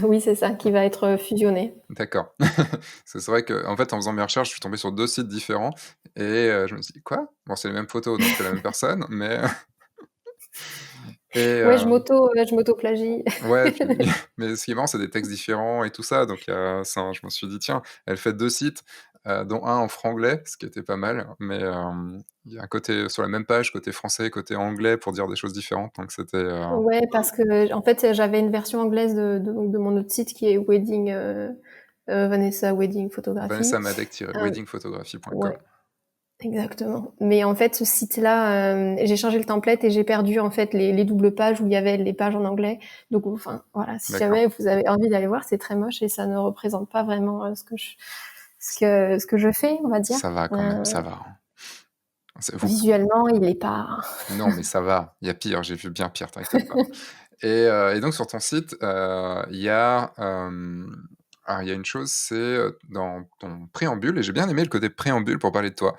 oui, c'est ça, qui va être fusionné. D'accord. Parce que c'est vrai qu'en fait, en faisant mes recherches, je suis tombé sur 2 sites différents et je me suis dit: «Quoi?» Bon, c'est les mêmes photos, donc c'est la même personne, mais et Ouais, je m'auto-plagie. ouais, puis mais ce qui est marrant, c'est des textes différents et tout ça, donc ça je me suis dit: «Tiens, elle fait 2 sites, dont un en franglais», ce qui était pas mal, mais il y a un côté sur la même page, côté français, côté anglais pour dire des choses différentes, donc c'était, Ouais, parce que en fait, j'avais une version anglaise de mon autre site qui est Wedding Vanessa Wedding Photography. vanessamadec-weddingphotography.com. Ouais, exactement. Mais en fait, ce site-là, j'ai changé le template et j'ai perdu en fait les doubles pages où il y avait les pages en anglais. Donc, enfin, voilà, si D'accord. jamais vous avez envie d'aller voir, c'est très moche et ça ne représente pas vraiment ce que je fais, on va dire. Ça va quand même, Euh, ça va, hein. C'est vous Visuellement, il est pas. Non, mais ça va, il y a pire, j'ai vu bien pire, t'inquiète pas. Et donc sur ton site, il y a, alors il y a une chose, c'est, dans ton préambule et j'ai bien aimé le côté préambule pour parler de toi.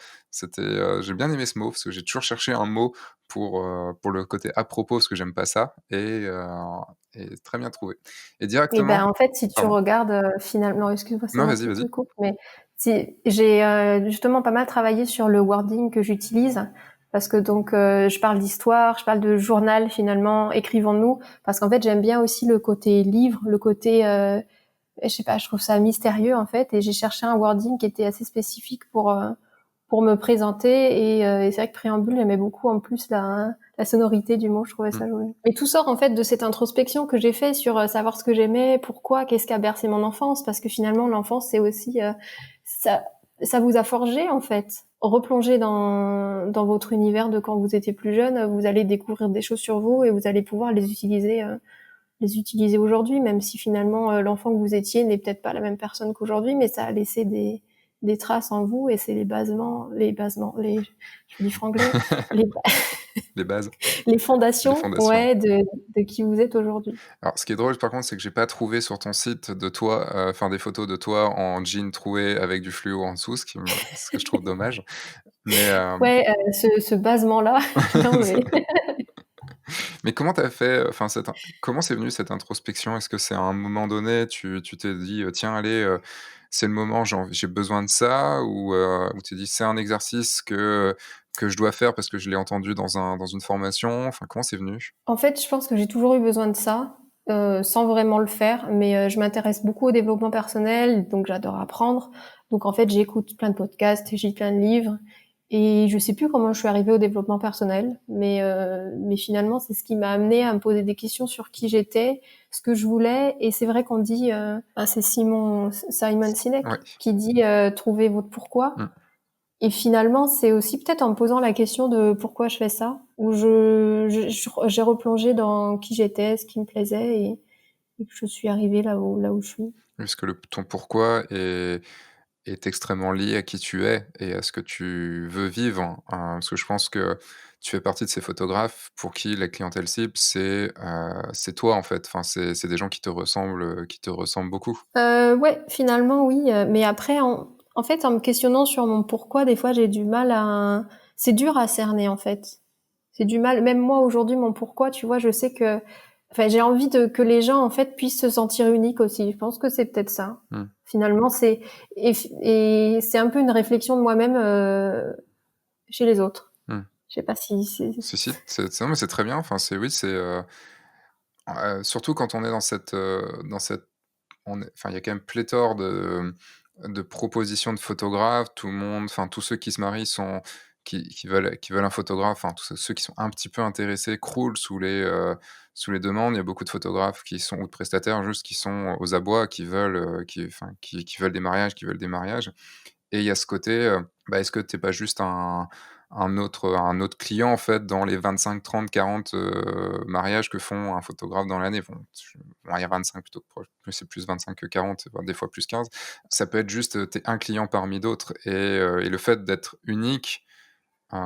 J'ai bien aimé ce mot parce que j'ai toujours cherché un mot pour le côté à propos parce que j'aime pas ça et très bien trouvé. Et Et ben, directement en fait, si tu pardon? regardes, finalement non, excuse-moi, c'est Non, moi vas-y, qui te vas-y. coupe, mais si j'ai, justement pas mal travaillé sur le wording que j'utilise parce que donc, je parle d'histoire, je parle de journal finalement, écrivons-nous, parce qu'en fait, j'aime bien aussi le côté livre, le côté, je sais pas, je trouve ça mystérieux en fait et j'ai cherché un wording qui était assez spécifique pour me présenter et c'est vrai que préambule j'aimais beaucoup en plus la sonorité du mot, je trouvais Mmh. ça joli. Mais tout sort en fait de cette introspection que j'ai fait sur savoir ce que j'aimais, pourquoi, qu'est-ce qui a bercé mon enfance, parce que finalement l'enfance c'est aussi ça ça vous a forgé en fait. Replonger dans votre univers de quand vous étiez plus jeune, vous allez découvrir des choses sur vous et vous allez pouvoir les utiliser aujourd'hui, même si finalement l'enfant que vous étiez n'est peut-être pas la même personne qu'aujourd'hui, mais ça a laissé des traces en vous et c'est je dis franglais, les, Les bases, les les fondations, fondations. ouais, de qui vous êtes aujourd'hui. Alors, ce qui est drôle, par contre, c'est que j'ai pas trouvé sur ton site de toi, enfin des photos de toi en jean troué avec du fluo en dessous, ce que je trouve dommage. Mais, Ouais, ce basement-là, non mais mais comment t'as fait, enfin comment c'est venu cette introspection? Est-ce que c'est à un moment donné, tu t'es dit, «Tiens allez, c'est le moment, j'ai besoin de ça» ou tu t'es dit: «C'est un exercice que je dois faire parce que je l'ai entendu dans une formation»? Enfin, comment c'est venu? en fait, je pense que j'ai toujours eu besoin de ça, sans vraiment le faire, mais je m'intéresse beaucoup au développement personnel, donc j'adore apprendre. Donc en fait, j'écoute plein de podcasts, j'ai plein de livres et je sais plus comment je suis arrivée au développement personnel, mais finalement, c'est ce qui m'a amenée à me poser des questions sur qui j'étais, ce que je voulais et c'est vrai qu'on dit c'est Simon Sinek Ouais. qui dit trouvez votre pourquoi. Mmh. Et finalement, c'est aussi peut-être en me posant la question de pourquoi je fais ça, où j'ai replongé dans qui j'étais, ce qui me plaisait, et que je suis arrivée là où je suis. Puisque ton pourquoi est extrêmement lié à qui tu es et à ce que tu veux vivre, parce que je pense que tu fais partie de ces photographes pour qui la clientèle cible, c'est toi, en fait. Enfin, c'est des gens qui te ressemblent beaucoup. Ouais, finalement oui, mais après en fait, en me questionnant sur mon pourquoi, des fois j'ai du mal à c'est dur à cerner en fait. c'est du mal. Même moi aujourd'hui, mon pourquoi, tu vois, je sais que, enfin, j'ai envie que les gens en fait puissent se sentir uniques aussi. Je pense que c'est peut-être ça. Finalement, et, et c'est un peu une réflexion de moi-même chez les autres. Je sais pas si c'est. Si, non, mais c'est très bien. Enfin, c'est oui, surtout quand on est dans cette enfin, il y a quand même pléthore de propositions de photographes. Tout le monde, enfin, tous ceux qui se marient qui veulent un photographe, enfin, tous ceux qui sont un petit peu intéressés croulent sous les demandes. Il y a beaucoup de photographes qui sont ou de prestataires juste qui sont aux abois, qui veulent des mariages, et il y a ce côté, est-ce que tu es pas juste un autre client, en fait, dans les 25, 30, 40, mariages que font un photographe dans l'année? Bon, on va dire 25 plutôt que c'est plus 25 que 40, voire des fois plus 15. Ça peut être juste, tu es un client parmi d'autres, et le fait d'être unique, heu,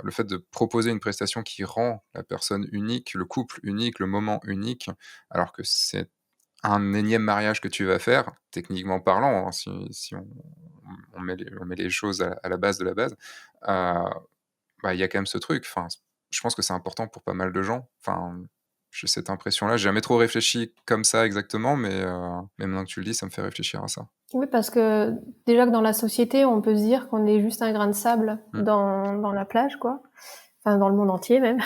le fait de proposer une prestation qui rend la personne unique, le couple unique, le moment unique, alors que c'est un énième mariage que tu vas faire, techniquement parlant, hein, si on met les choses à la base de la base, il y a quand même ce truc. Enfin, je pense que c'est important pour pas mal de gens. Enfin, j'ai cette impression-là. J'ai jamais trop réfléchi comme ça exactement, mais maintenant que tu le dis, ça me fait réfléchir à ça. Oui, parce que déjà que dans la société, on peut se dire qu'on est juste un grain de sable dans la plage, quoi. Enfin, dans le monde entier même.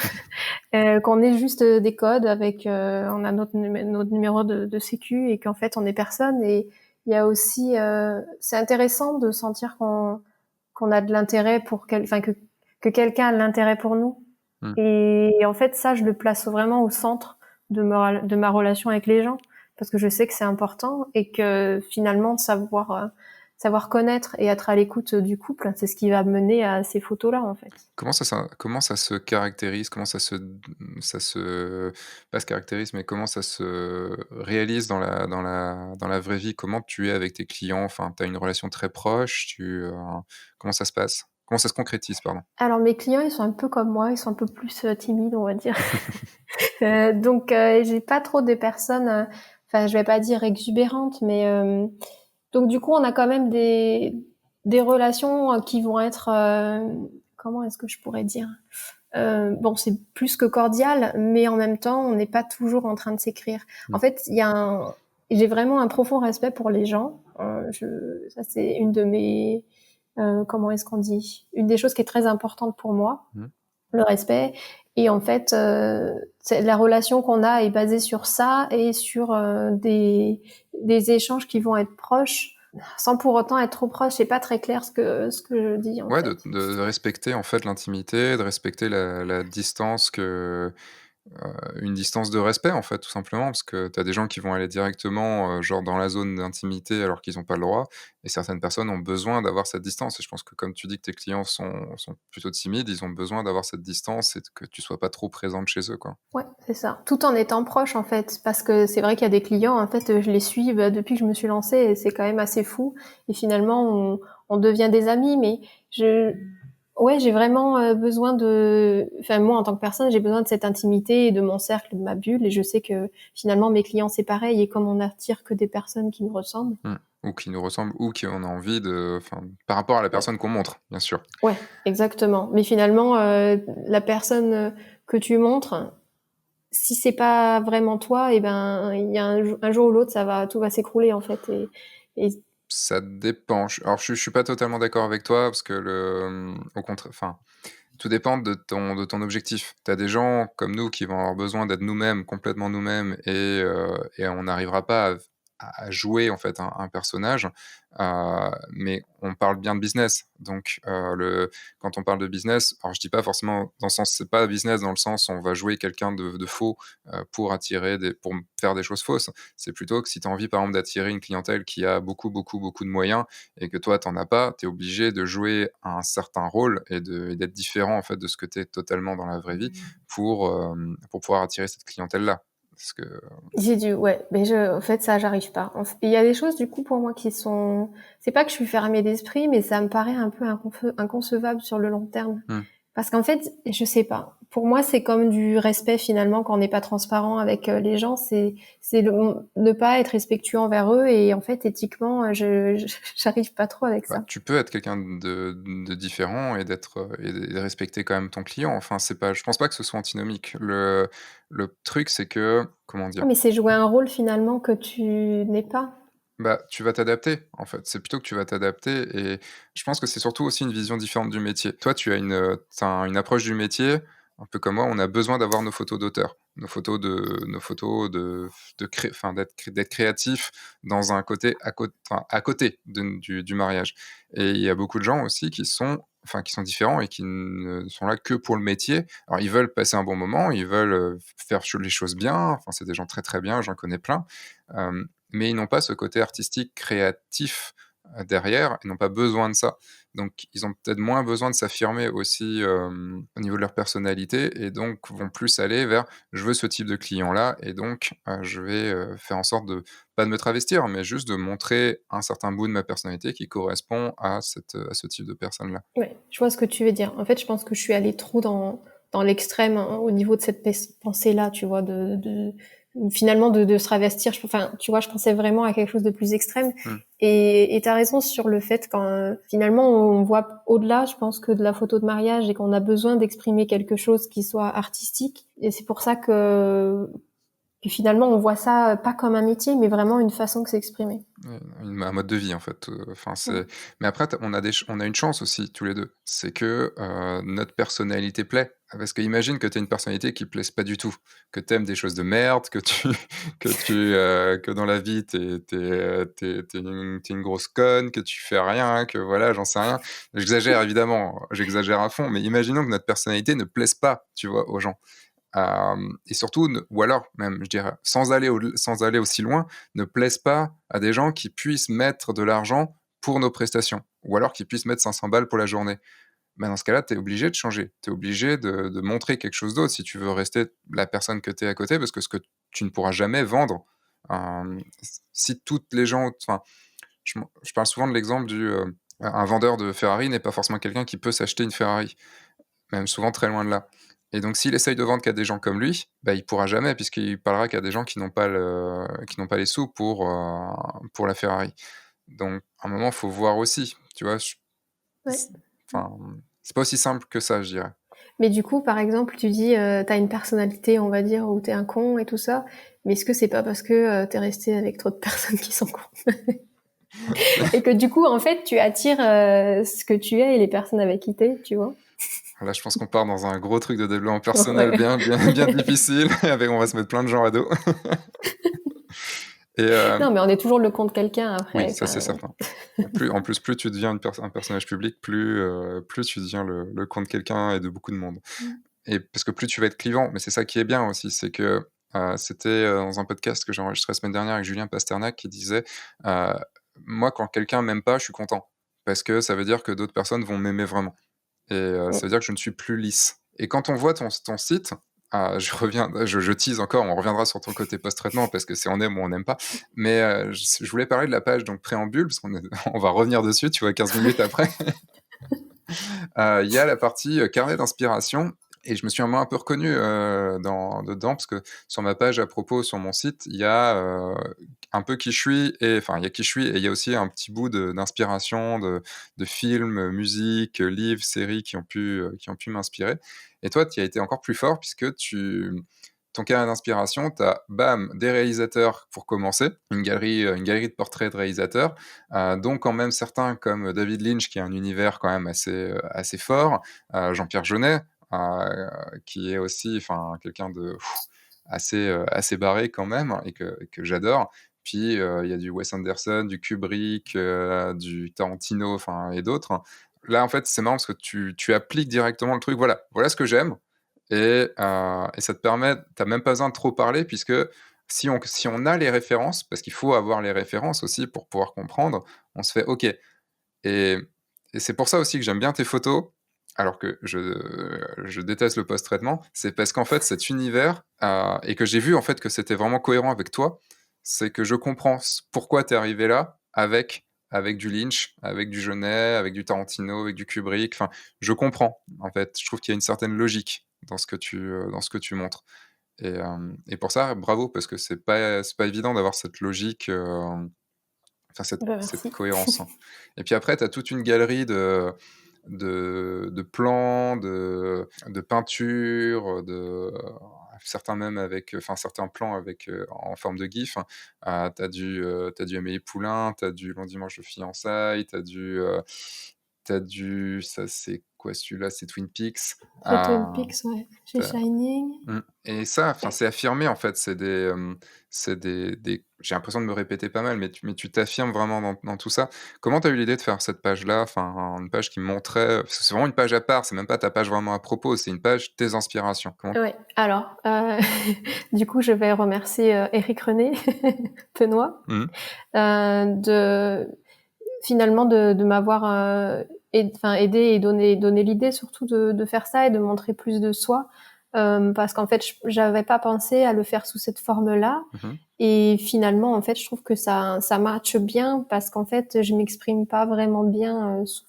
Qu'on est juste des codes avec, on a notre numéro de sécu et qu'en fait on est personne. Et il y a aussi, c'est intéressant de sentir qu'on a de l'intérêt pour enfin que quelqu'un a de l'intérêt pour nous. Mmh. Et en fait, ça, je le place vraiment au centre de ma relation avec les gens, parce que je sais que c'est important et que finalement, savoir connaître et être à l'écoute du couple, c'est ce qui va mener à ces photos-là, en fait. Comment ça se caractérise? Pas se caractérise, mais comment ça se réalise dans la vraie vie? Comment tu es avec tes clients? Enfin, tu as une relation très proche? Comment ça se passe? Comment ça se concrétise, pardon? Alors mes clients, ils sont un peu comme moi, ils sont un peu plus timides, on va dire. Donc j'ai pas trop des personnes, enfin je vais pas dire exubérantes, mais donc du coup on a quand même des relations qui vont être, comment est-ce que je pourrais dire, bon c'est plus que cordial, mais en même temps on n'est pas toujours en train de s'écrire. En fait j'ai vraiment un profond respect pour les gens. Ça c'est une de mes, comment est-ce qu'on dit, une des choses qui est très importante pour moi, Mmh. le respect. Et en fait, la relation qu'on a est basée sur ça et sur des échanges qui vont être proches, sans pour autant être trop proches. C'est pas très clair ce que je dis en Ouais, fait. de respecter, en fait, l'intimité, de respecter la distance une distance de respect, en fait, tout simplement. Parce que tu as des gens qui vont aller directement, genre dans la zone d'intimité alors qu'ils ont pas le droit, et certaines personnes ont besoin d'avoir cette distance, et je pense que comme tu dis que tes clients sont plutôt timides, ils ont besoin d'avoir cette distance et que tu sois pas trop présente chez eux, quoi. Ouais, c'est ça. Tout en étant proche en fait, parce que c'est vrai qu'il y a des clients en fait, je les suis depuis que je me suis lancée et c'est quand même assez fou. Et finalement, on devient des amis, mais ouais, j'ai vraiment besoin enfin moi en tant que personne, j'ai besoin de cette intimité et de mon cercle, de ma bulle. Et je sais que finalement mes clients c'est pareil. Et comme on n'attire que des personnes qui nous ressemblent. Mmh. Ou qui nous ressemblent, ou qui on a envie enfin, par rapport à la Ouais, personne qu'on montre, bien sûr. ouais, exactement. Mais finalement, la personne que tu montres, si c'est pas vraiment toi, et ben il y a un jour ou l'autre, tout va s'écrouler en fait. Et Ça dépend. Alors je suis pas totalement d'accord avec toi parce que au contraire, enfin, tout dépend de ton objectif. Tu as des gens comme nous qui vont avoir besoin d'être nous-mêmes, complètement nous-mêmes, et on n'arrivera pas à jouer en fait un personnage, mais on parle bien de business. Donc quand on parle de business, alors je dis pas forcément dans le sens, c'est pas business dans le sens où on va jouer quelqu'un de faux, pour faire des choses fausses. C'est plutôt que si tu as envie par exemple d'attirer une clientèle qui a beaucoup, beaucoup, beaucoup de moyens et que toi, tu en as pas, tu es obligé de jouer un certain rôle et d'être différent, en fait, de ce que tu es totalement dans la vraie vie pour pouvoir attirer cette clientèle-là. Parce que ouais, mais en fait, ça, j'arrive pas. Il y a des choses, du coup, pour moi, c'est pas que je suis fermée d'esprit, mais ça me paraît un peu inconcevable sur le long terme. mmh, Parce qu'en fait, je sais pas. Pour moi, c'est comme du respect finalement quand on n'est pas transparent avec les gens. C'est ne pas être respectueux envers eux et en fait éthiquement, j'arrive pas trop avec Bah, ça. tu peux être quelqu'un de différent et de respecter quand même ton client. Enfin, c'est pas je pense pas que ce soit antinomique. Le truc, c'est que, comment Ah, dire? mais c'est jouer un rôle finalement que tu n'es pas. Bah, tu vas t'adapter, en fait. C'est plutôt que tu vas t'adapter et je pense que c'est surtout aussi une vision différente du métier. Toi, tu une approche du métier, un peu comme moi, on a besoin d'avoir nos photos d'auteur, nos photos de d'être créatif dans un côté à côté du mariage et il y a beaucoup de gens aussi qui sont différents et qui ne sont là que pour le métier. Alors ils veulent passer un bon moment, ils veulent, faire les choses bien, enfin, c'est des gens très, très bien, j'en connais plein, mais ils n'ont pas ce côté artistique, créatif, derrière, ils n'ont pas besoin de ça. Donc ils ont peut-être moins besoin de s'affirmer aussi, au niveau de leur personnalité et donc vont plus aller vers: «Je veux ce type de client-là et donc je vais, faire en sorte de pas de me travestir, mais juste de montrer un certain bout de ma personnalité qui correspond à ce type de personne-là». Ouais, je vois ce que tu veux dire. En fait, je pense que je suis allée trop dans l'extrême hein, au niveau de cette pensée-là, tu vois, finalement de se travestir. Enfin, tu vois, je pensais vraiment à quelque chose de plus extrême. Mmh. Et t'as raison sur le fait quand finalement on voit au-delà, je pense que de la photo de mariage et qu'on a besoin d'exprimer quelque chose qui soit artistique. Et c'est pour ça que finalement on voit ça pas comme un métier, mais vraiment une façon de s'exprimer. Un mode de vie en fait, enfin Ouais. c'est mais après on a une chance aussi tous les 2, c'est que, notre personnalité plaît. Parce que imagine que tu une personnalité qui plaise pas du tout, que t'aimes des choses de merde, que tu que dans la vie tu une grosse conne, que tu fais rien, que voilà, j'en sais rien. J'exagère évidemment, j'exagère à fond, mais imaginons que notre personnalité ne plaise pas, tu vois, aux gens. Et surtout ou alors même, je dirais, sans aller aussi loin, ne plaisent pas à des gens qui puissent mettre de l'argent pour nos prestations ou alors qui puissent mettre 500 balles pour la journée. Bah, dans ce cas-là, tu es obligé de changer. Tu es obligé de montrer quelque chose d'autre si tu veux rester la personne que tu es à côté parce que ce que tu ne pourras jamais vendre, si toutes les gens enfin, je parle souvent de l'exemple un vendeur de Ferrari n'est pas forcément quelqu'un qui peut s'acheter une Ferrari. Même souvent très loin de là. Et donc s'il essaye de vendre qu'à des gens comme lui, bah, il pourra jamais puisqu'il parlera qu'à des gens qui n'ont pas les sous pour la Ferrari. Donc à un moment, faut voir aussi, tu vois? Ouais. C enfin, c'est pas aussi simple que ça, je dirais. Mais du coup, par exemple, tu dis, tu une personnalité, on va dire, où t'es un con et tout ça, mais est-ce que c'est pas parce que, tu resté avec trop de personnes qui sont cons? Et que du coup, en fait, tu attires, ce que tu es et les personnes avec qui tu tu vois? Là, je pense qu'on part dans un gros truc de développement personnel Ouais. bien, bien, bien difficile avec on va se mettre plein de gens à dos et Non, mais on est toujours le con de quelqu'un oui, après, ça c'est enfin, certain. Plus tu deviens un personnage public, plus tu deviens le compte de quelqu'un et de beaucoup de monde. Et parce que plus tu vas être clivant, mais c'est ça qui est bien aussi, c'est que, c'était, dans un podcast que j'ai enregistré la semaine dernière avec Julien Pasternak qui disait, heu: «Moi quand quelqu'un m'aime pas, je suis content. Parce que ça veut dire que d'autres personnes vont m'aimer vraiment et ça veut dire que je ne suis plus lisse». Et quand on voit ton site, je tease encore, on reviendra sur ton côté post-traitement parce que c'est on aime ou on n'aime pas, mais je voulais parler de la page donc préambule parce qu'on est on va revenir dessus, tu vois? 15 minutes après. Il y a la partie, carnet d'inspiration et je me suis un peu reconnu, dedans parce que sur ma page à propos, sur mon site, il y a, un peu qui je suis et enfin, il y a qui je suis et il y a aussi un petit bout d'inspiration de films, musique, livres, séries qui ont pu m'inspirer et toi, tu y as été encore plus fort puisque ton carnet d'inspiration, tu as, bam, des réalisateurs pour commencer, une galerie de portraits de réalisateurs, dont quand même certains comme David Lynch qui a un univers quand même assez fort, Jean-Pierre Jeunet, qui est aussi enfin quelqu'un de assez barré quand même et que j'adore. Puis, il y a du Wes Anderson, du Kubrick, du Tarantino, enfin et d'autres. Là, en fait, c'est marrant parce que tu appliques directement le truc. Voilà ce que j'aime et ça te permet tu même pas besoin de trop parler puisque si on a les références, parce qu'il faut avoir les références aussi pour pouvoir comprendre, on se fait: «OK». Et et c'est pour ça aussi que j'aime bien tes photos, alors que je déteste le post-traitement. C'est parce qu'en fait, cet univers, et que j'ai vu en fait que c'était vraiment cohérent avec toi, c'est que je comprends pourquoi tu es arrivé là avec du Lynch, avec du Jeunet, avec du Tarantino, avec du Kubrick. Enfin, je comprends en fait. Je trouve qu'il y a une certaine logique dans ce que tu montres et pour ça, bravo parce que c'est pas évident d'avoir cette logique, enfin Bah, cette merci. cohérence, hein. Et puis après, tu as toute une galerie de plans, de peintures, certains même avec, enfin certains plans avec, en forme de GIF, hein. Tu du Amélie Poulain, tu as du Long Dimanche de fiançailles, tu ça c'est quoi celui-là? C'est Twin Peaks. Après Twin Heu, Peaks, ouais. tu Chez Shining. Et ça, enfin, c'est affirmé, en fait, c'est des j'ai l'impression de me répéter pas mal, mais tu t'affirmes vraiment dans tout ça. Comment tu as eu l'idée de faire cette page-là? Enfin, une page qui montrait parce que c'est vraiment une page à part, c'est même pas ta page vraiment à propos, c'est une page tes inspirations. Comment Ouais, alors, du coup, je vais remercier, Éric René Penoy, mmh de finalement de m'avoir, aidé et donné l'idée surtout de faire ça et de montrer plus de soi, parce qu'en fait, j'avais pas pensé à le faire sous cette forme-là mh. et finalement, en fait, je trouve que ça matche bien parce qu'en fait, je m'exprime pas vraiment bien, sous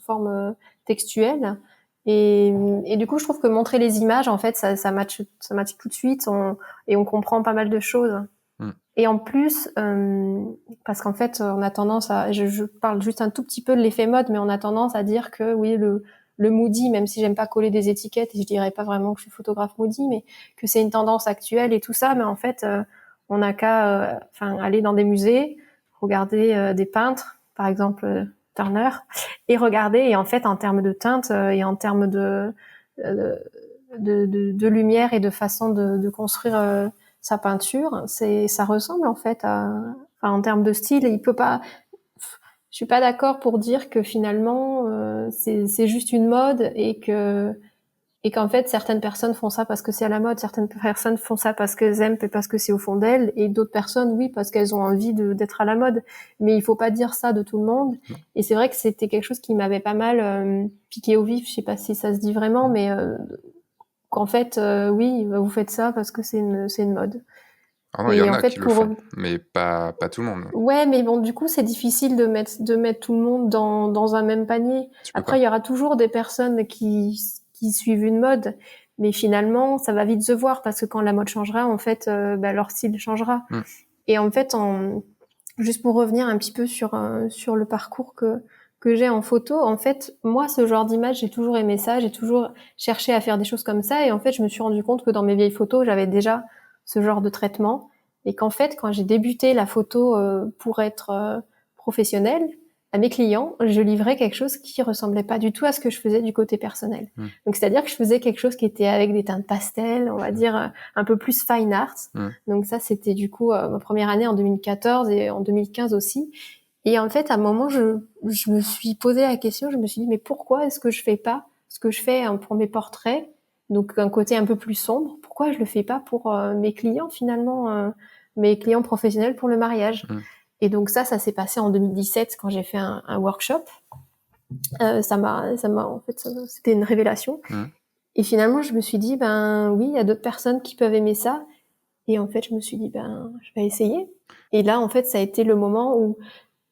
forme, textuelle et du coup, je trouve que montrer les images, en fait, ça matche tout de suite, on comprend pas mal de choses. Mmh. Et en plus, parce qu'en fait, on a tendance à, je parle juste un tout petit peu de l'effet mode, mais on a tendance à dire que oui, le moody, même si j'aime pas coller des étiquettes, et je dirais pas vraiment que je suis photographe moody, mais que c'est une tendance actuelle et tout ça, mais en fait, on n'a qu'à, aller dans des musées, regarder des peintres, par exemple Turner, et regarder, et en fait, en termes de teinte et en termes euh, de lumière et de façon de construire sa peinture, ça ressemble en fait à, en termes de style, il peut pas, je suis pas d'accord pour dire que finalement c'est juste une mode et qu'en fait certaines personnes font ça parce que c'est à la mode, certaines personnes font ça parce qu'elles aiment et parce que c'est au fond d'elles, et d'autres personnes oui parce qu'elles ont envie d'être à la mode, mais il faut pas dire ça de tout le monde. Non. Et c'est vrai que c'était quelque chose qui m'avait pas mal piqué au vif, je sais pas si ça se dit vraiment, Mmh. mais qu'en fait oui vous faites ça parce que c'est une mode. Ah non, il y Et en en a qui fait, le font, mais pas tout le monde. ouais, mais bon, du coup, c'est difficile de mettre tout le monde dans un même panier. Tu peux Après, pas. il y aura toujours des personnes qui suivent une mode, mais finalement, ça va vite se voir parce que quand la mode changera, en fait, leur style changera. Mmh. Et en fait, juste pour revenir un petit peu sur le parcours que j'ai en photo, en fait, moi, ce genre d'image, j'ai toujours aimé ça, j'ai toujours cherché à faire des choses comme ça, et en fait, je me suis rendu compte que dans mes vieilles photos, j'avais déjà ce genre de traitement, et qu'en fait, quand j'ai débuté la photo pour être professionnelle, à mes clients, je livrais quelque chose qui ressemblait pas du tout à ce que je faisais du côté personnel. Mmh. Donc, c'est-à-dire que je faisais quelque chose qui était avec des teintes pastel, on va dire un peu plus fine art. Mmh. Donc ça, c'était du coup ma première année en 2014 et en 2015 aussi. Et en fait, à un moment, je me suis posé la question, je me suis dit, mais pourquoi est-ce que je fais pas ce que je fais pour mes portraits, donc un côté un peu plus sombre, pourquoi je le fais pas pour mes clients finalement, mes clients professionnels pour le mariage. Mmh. Et donc ça s'est passé en 2017 quand j'ai fait un workshop. En fait, c'était une révélation. Mmh. Et finalement, je me suis dit, ben oui, il y a d'autres personnes qui peuvent aimer ça. Et en fait, je me suis dit, ben, je vais essayer. Et là, en fait, ça a été le moment où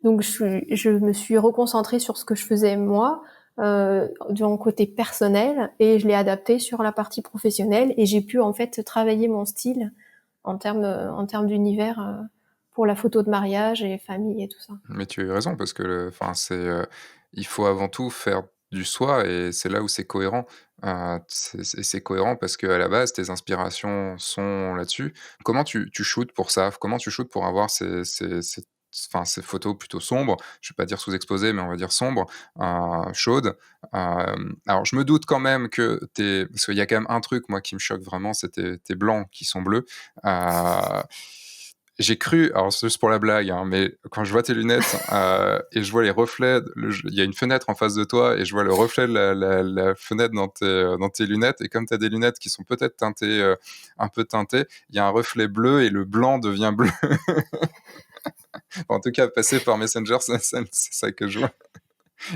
donc je me suis reconcentrée sur ce que je faisais moi, de mon côté personnel, et je l'ai adapté sur la partie professionnelle, et j'ai pu en fait travailler mon style en termes d'univers pour la photo de mariage et famille et tout ça. Mais tu as eu raison parce que enfin, il faut avant tout faire du soi et c'est là où c'est cohérent. C'est cohérent parce qu'à la base, tes inspirations sont là-dessus. Comment tu shootes pour ça? Comment tu shootes pour avoir ces photos plutôt sombres? Je vais pas dire sous-exposées, mais on va dire sombres, chaudes. Alors je me doute quand même que parce qu'il y a quand même un truc, moi, qui me choque vraiment, c'est tes blancs qui sont bleus. Heu J'ai cru, alors c'est juste pour la blague, hein, mais quand je vois tes lunettes, et je vois les reflets, il y a une fenêtre en face de toi et je vois le reflet de la fenêtre dans tes lunettes, et comme tu as des lunettes qui sont peut-être teintées, un peu teintées, il y a un reflet bleu et le blanc devient bleu. En tout cas, passer par Messenger, c'est ça que je vois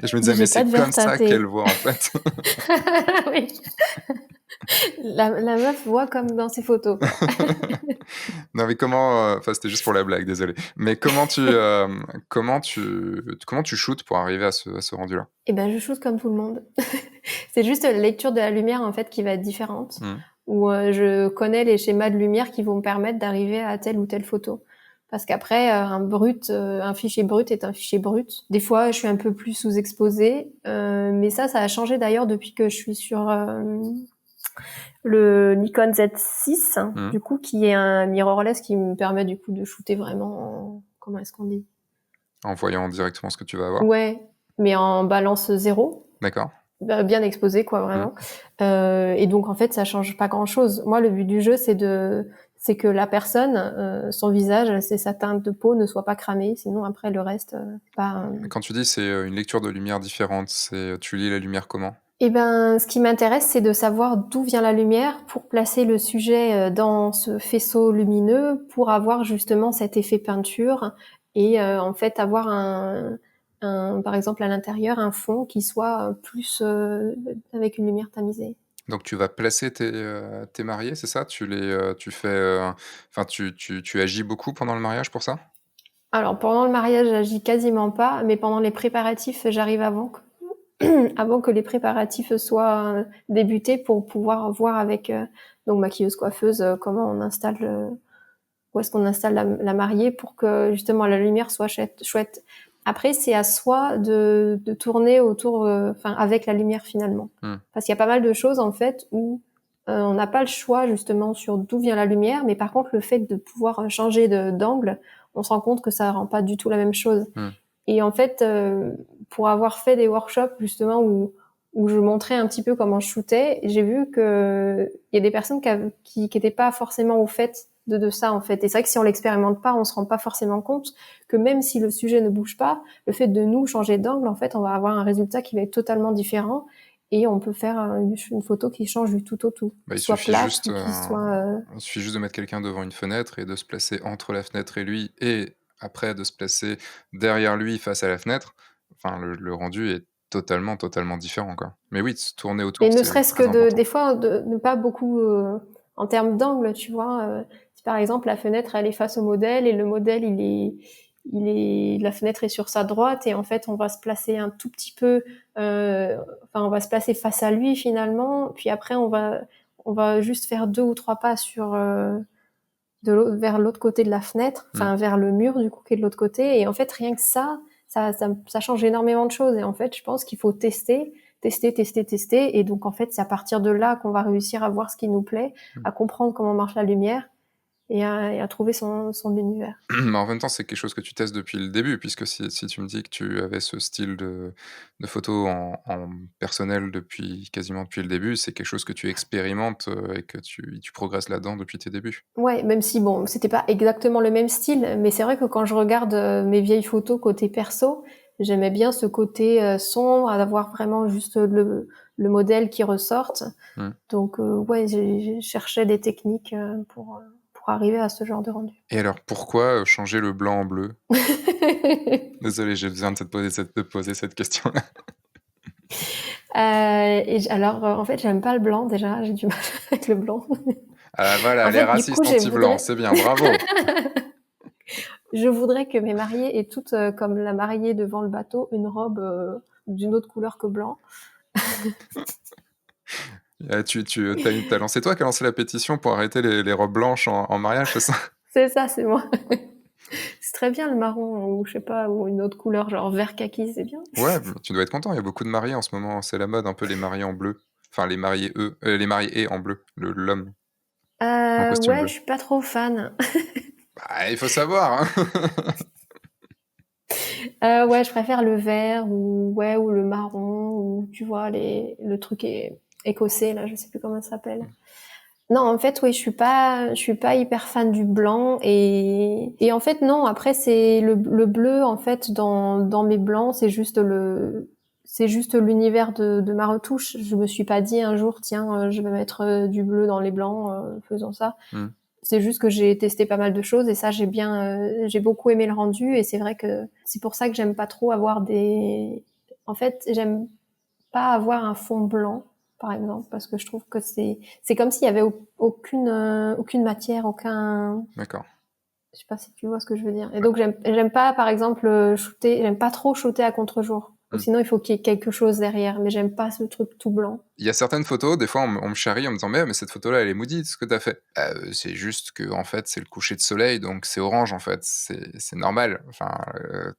et je me disais: «Mais J'ai c'est pas de comme verre ça qu'elle teinté. voit, en fait». Oui. La meuf voit comme dans ses photos, quoi. Non, mais comment, enfin, c'était juste pour la blague, désolé. Mais comment tu shootes pour arriver à ce rendu-là? Et ben, je shoot comme tout le monde. C'est juste la lecture de la lumière, en fait, qui va être différente, Mmh. où je connais les schémas de lumière qui vont me permettre d'arriver à telle ou telle photo. Parce qu'après, un fichier brut est un fichier brut. Des fois, je suis un peu plus sous-exposée, mais ça a changé d'ailleurs depuis que je suis sur le Nikon Z6, Mmh. du coup, qui est un mirrorless qui me permet du coup de shooter vraiment comment est-ce qu'on dit? En voyant directement ce que tu vas avoir? Ouais, mais en balance 0. D'accord. Bien exposé quoi Mmh. vraiment. Et donc en fait ça change pas grand chose. Moi le but du jeu c'est que la personne, son visage, c'est sa teinte de peau ne soit pas cramée, sinon après le reste, bah, Quand tu dis c'est, une lecture de lumière différente, c'est, tu lis la lumière comment? et ben ce qui m'intéresse c'est de savoir d'où vient la lumière pour placer le sujet dans ce faisceau lumineux pour avoir justement cet effet peinture et en fait avoir par exemple à l'intérieur un fond qui soit plus avec une lumière tamisée. Donc tu vas placer tes mariés, c'est ça? Tu fais, enfin tu agis beaucoup pendant le mariage pour ça? Alors pendant le mariage, j'agis quasiment pas, mais pendant les préparatifs, j'arrive avant que avant que les préparatifs soient débutés pour pouvoir voir avec donc maquilleuse, coiffeuse, comment on installe où est-ce qu'on installe la mariée pour que justement la lumière soit chouette. Après, c'est à soi de tourner autour, enfin avec la lumière finalement, Mmh. parce qu'il y a pas mal de choses en fait où on n'a pas le choix justement sur d'où vient la lumière, mais par contre le fait de pouvoir changer d'angle, on se rend compte que ça rend pas du tout la même chose. Mmh. Et en fait, pour avoir fait des workshops justement où je montrais un petit peu comment je shootais, j'ai vu que il y a des personnes qui étaient pas forcément au fait de ça en fait. Et c'est vrai que si on l'expérimente pas, on se rend pas forcément compte que même si le sujet ne bouge pas, le fait de nous changer d'angle, en fait, on va avoir un résultat qui va être totalement différent et on peut faire une photo qui change du tout au tout, Bah, qui soit plate ou qui soit il suffit juste de mettre quelqu'un devant une fenêtre et de se placer entre la fenêtre et lui et après de se placer derrière lui face à la fenêtre. Enfin le rendu est totalement différent, quoi. Mais oui, de se tourner et autour, ne c'est serait-ce que très important. des fois de ne pas beaucoup en termes d'angle, tu vois. Si par exemple la fenêtre elle est face au modèle et le modèle la fenêtre est sur sa droite et en fait on va se placer un tout petit peu, enfin on va se placer face à lui finalement, puis après on va juste faire 2 ou 3 pas sur vers l'autre côté de la fenêtre, Mmh. enfin vers le mur du coup qui est de l'autre côté. Et en fait, rien que ça change énormément de choses. Et en fait, je pense qu'il faut tester. Et donc en fait, c'est à partir de là qu'on va réussir à voir ce qui nous plaît, Mmh. à comprendre comment marche la lumière et à trouver son univers. Mais en même temps, c'est quelque chose que tu testes depuis le début, puisque si tu me dis que tu avais ce style de photo en personnel quasiment depuis le début, c'est quelque chose que tu expérimentes, et que tu progresses là-dedans depuis tes débuts. Ouais, même si bon, c'était pas exactement le même style, mais c'est vrai que quand je regarde mes vieilles photos côté perso, j'aimais bien ce côté sombre, à avoir vraiment juste le modèle qui ressorte. Mmh. Donc ouais, j'ai cherché des techniques pour arriver à ce genre de rendu. Et alors pourquoi, changer le blanc en bleu? Désolé, j'ai besoin de te poser cette question-là. Alors en fait, j'aime pas le blanc déjà, j'ai du mal avec le blanc. Ah voilà, En les fait, du coup, racistes anti-blancs, c'est bien, bravo! je voudrais que mes mariées aient toutes, comme la mariée devant le bateau, une robe d'une autre couleur que blanc. Tu as lancé toi qui as lancé la pétition pour arrêter les robes blanches en mariage, c'est ça? C'est ça, c'est moi. C'est très bien le marron ou je sais pas, ou une autre couleur, genre vert kaki, c'est bien. Ouais, tu dois être content, il y a beaucoup de mariés en ce moment, c'est la mode un peu les mariés en bleu. Enfin les mariés les mariés en bleu, l'homme en costume Ouais, je bleu. suis pas trop fan. Bah, il faut savoir, hein! Ouais, je préfère le vert ou ouais ou le marron ou tu vois le truc écossais là, je sais plus comment ça s'appelle. Non, en fait, oui, je suis pas hyper fan du blanc et en fait non. Après, c'est le bleu en fait dans mes blancs, c'est juste l'univers de ma retouche. Je me suis pas dit un jour tiens, je vais mettre du bleu dans les blancs, faisons ça. Mmh. C'est juste que j'ai testé pas mal de choses et ça j'ai beaucoup aimé le rendu et c'est vrai que c'est pour ça que j'aime pas trop avoir en fait, j'aime pas avoir un fond blanc par exemple, parce que je trouve que c'est comme s'il y avait aucune matière, aucun. D'accord. Je sais pas si tu vois ce que je veux dire. Et donc j'aime pas, par exemple, j'aime pas trop shooter à contre-jour. Ou Mmh. sinon il faut qu'il y ait quelque chose derrière. Mais j'aime pas ce truc tout blanc. Il y a certaines photos, des fois, on me charrie en me disant: «Mais cette photo-là, elle est maudite, ce que tu as fait». C'est juste que en fait, c'est le coucher de soleil, donc c'est orange, en fait. C'est normal. Enfin,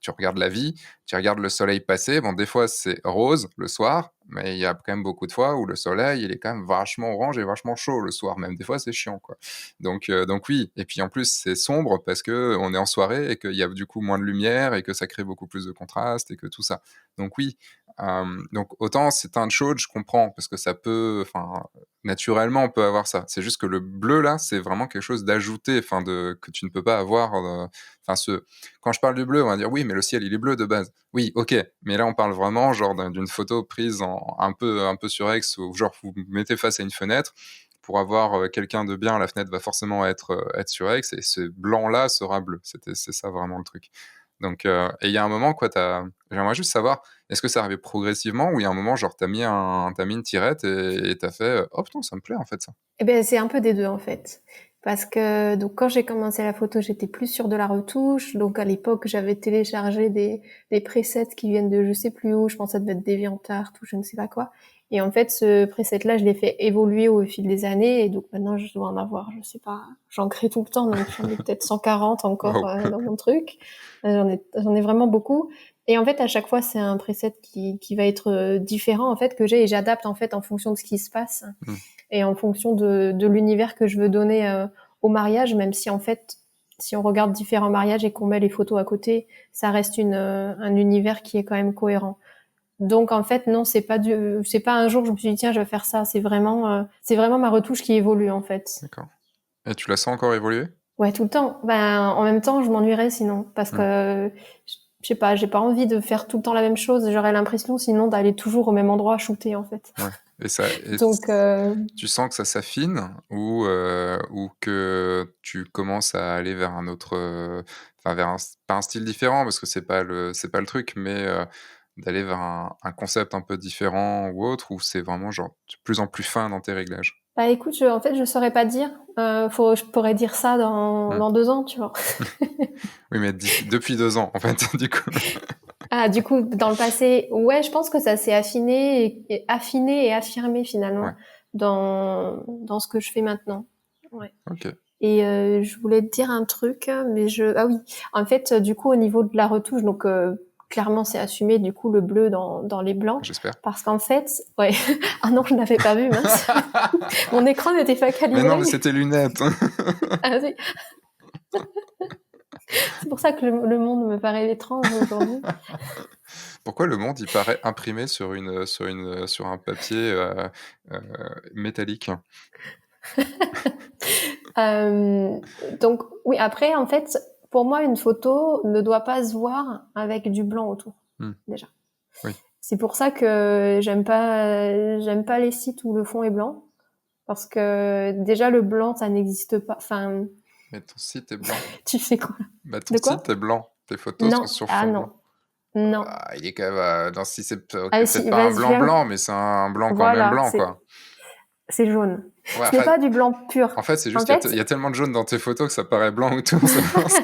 tu regardes la vie, tu regardes le soleil passer. Bon, des fois, c'est rose le soir, mais il y a quand même beaucoup de fois où le soleil, il est quand même vachement orange et vachement chaud le soir. Même des fois, c'est chiant, quoi. Donc oui. Et puis en plus, c'est sombre parce que on est en soirée et qu'il y a du coup moins de lumière et que ça crée beaucoup plus de contraste et que tout ça. Donc oui, donc autant ces teintes chaudes, je comprends parce que ça peut, enfin, naturellement, on peut avoir ça. C'est juste que le bleu là, c'est vraiment quelque chose d'ajouté, enfin de que tu ne peux pas avoir, enfin ce quand je parle du bleu, on va dire: «Oui, mais le ciel, il est bleu de base». Oui, OK, mais là, on parle vraiment genre d'une photo prise en un peu surex ou genre vous vous mettez face à une fenêtre. Pour avoir, quelqu'un de bien, la fenêtre va forcément être surex et ce blanc là sera bleu. C'est ça vraiment le truc. Et il y a un moment quoi, j'aimerais juste savoir, est-ce que c'est arrivé progressivement ou il y a un moment, genre, t'as mis une tirette et tu fait: «Oh putain, ça me plaît en fait ça». Eh ben, c'est un peu des deux en fait. Parce que donc quand j'ai commencé la photo, j'étais plus sûre de la retouche. Donc à l'époque, j'avais téléchargé des presets qui viennent de je sais plus où. Je pense que ça devait être DeviantArt ou je ne sais pas quoi. Et en fait, ce preset-là, je l'ai fait évoluer au fil des années. Et donc maintenant, je dois en avoir, je sais pas, j'en crée tout le temps. Donc j'en ai peut-être 140 encore Waouh! dans mon truc. J'en ai vraiment beaucoup. Et en fait, à chaque fois, c'est un preset qui va être différent en fait que j'ai et j'adapte en fait en fonction de ce qui se passe Mmh, et en fonction de l'univers que je veux donner au mariage, même si en fait, si on regarde différents mariages et qu'on met les photos à côté, ça reste un univers qui est quand même cohérent. Donc en fait, non, c'est pas un jour je me suis dit tiens, je vais faire ça. C'est vraiment ma retouche qui évolue en fait. d'accord. Et tu la sens encore évoluer? Ouais, tout le temps. Ben, en même temps, je m'ennuierais sinon, parce Mmh, que je sais pas, j'ai pas envie de faire tout le temps la même chose. J'aurais l'impression sinon d'aller toujours au même endroit shooter en fait. ouais. Et Donc tu sens que ça s'affine ou que tu commences à aller vers un autre, enfin vers pas un style différent parce que c'est pas le truc, mais d'aller vers un concept un peu différent ou autre, ou c'est vraiment genre de plus en plus fin dans tes réglages? bah écoute, en fait, je saurais pas te dire. Je pourrais dire ça Mmh. dans 2 ans, tu vois. Oui, mais depuis 2 ans, en fait, du coup. Ah, du coup, dans le passé, ouais, je pense que ça s'est affiné et affirmé Ouais, finalement dans ce que je fais maintenant. Ouais. OK. Et je voulais te dire un truc, mais ah oui, en fait, du coup, au niveau de la retouche, donc clairement, c'est assumé, du coup, le bleu dans les blancs, J'espère. parce qu'en fait, ouais, ah non, je n'avais pas vu, mince, mon écran n'était pas Mais non, mais calibré. c'était lunettes. Ah, oui. C'est pour ça que le monde me paraît étrange aujourd'hui. Pourquoi le monde, il paraît imprimé sur un papier, heu, métallique? Euh, donc oui, après, en fait, pour moi, une photo ne doit pas se voir avec du blanc autour, Mmh, déjà. oui. C'est pour ça que j'aime pas les sites où le fond est blanc, parce que déjà le blanc, ça n'existe pas. Enfin, Mais ton site est blanc. tu fais quoi? Bah, ton De site quoi? est blanc. Tes photos sont Non, sur ah fond non, blanc. non. Ah, il est quand même, non, si c'est OK, Ah peut-être si, pas un vas-y, blanc viens. blanc, mais c'est un blanc quand même Voilà, blanc, quoi. c'est jaune. Ouais, Ce n'est enfin pas du blanc pur. en fait, c'est En juste fait, il y a tellement de jaune dans tes photos que ça paraît blanc autour, c'est pour ça.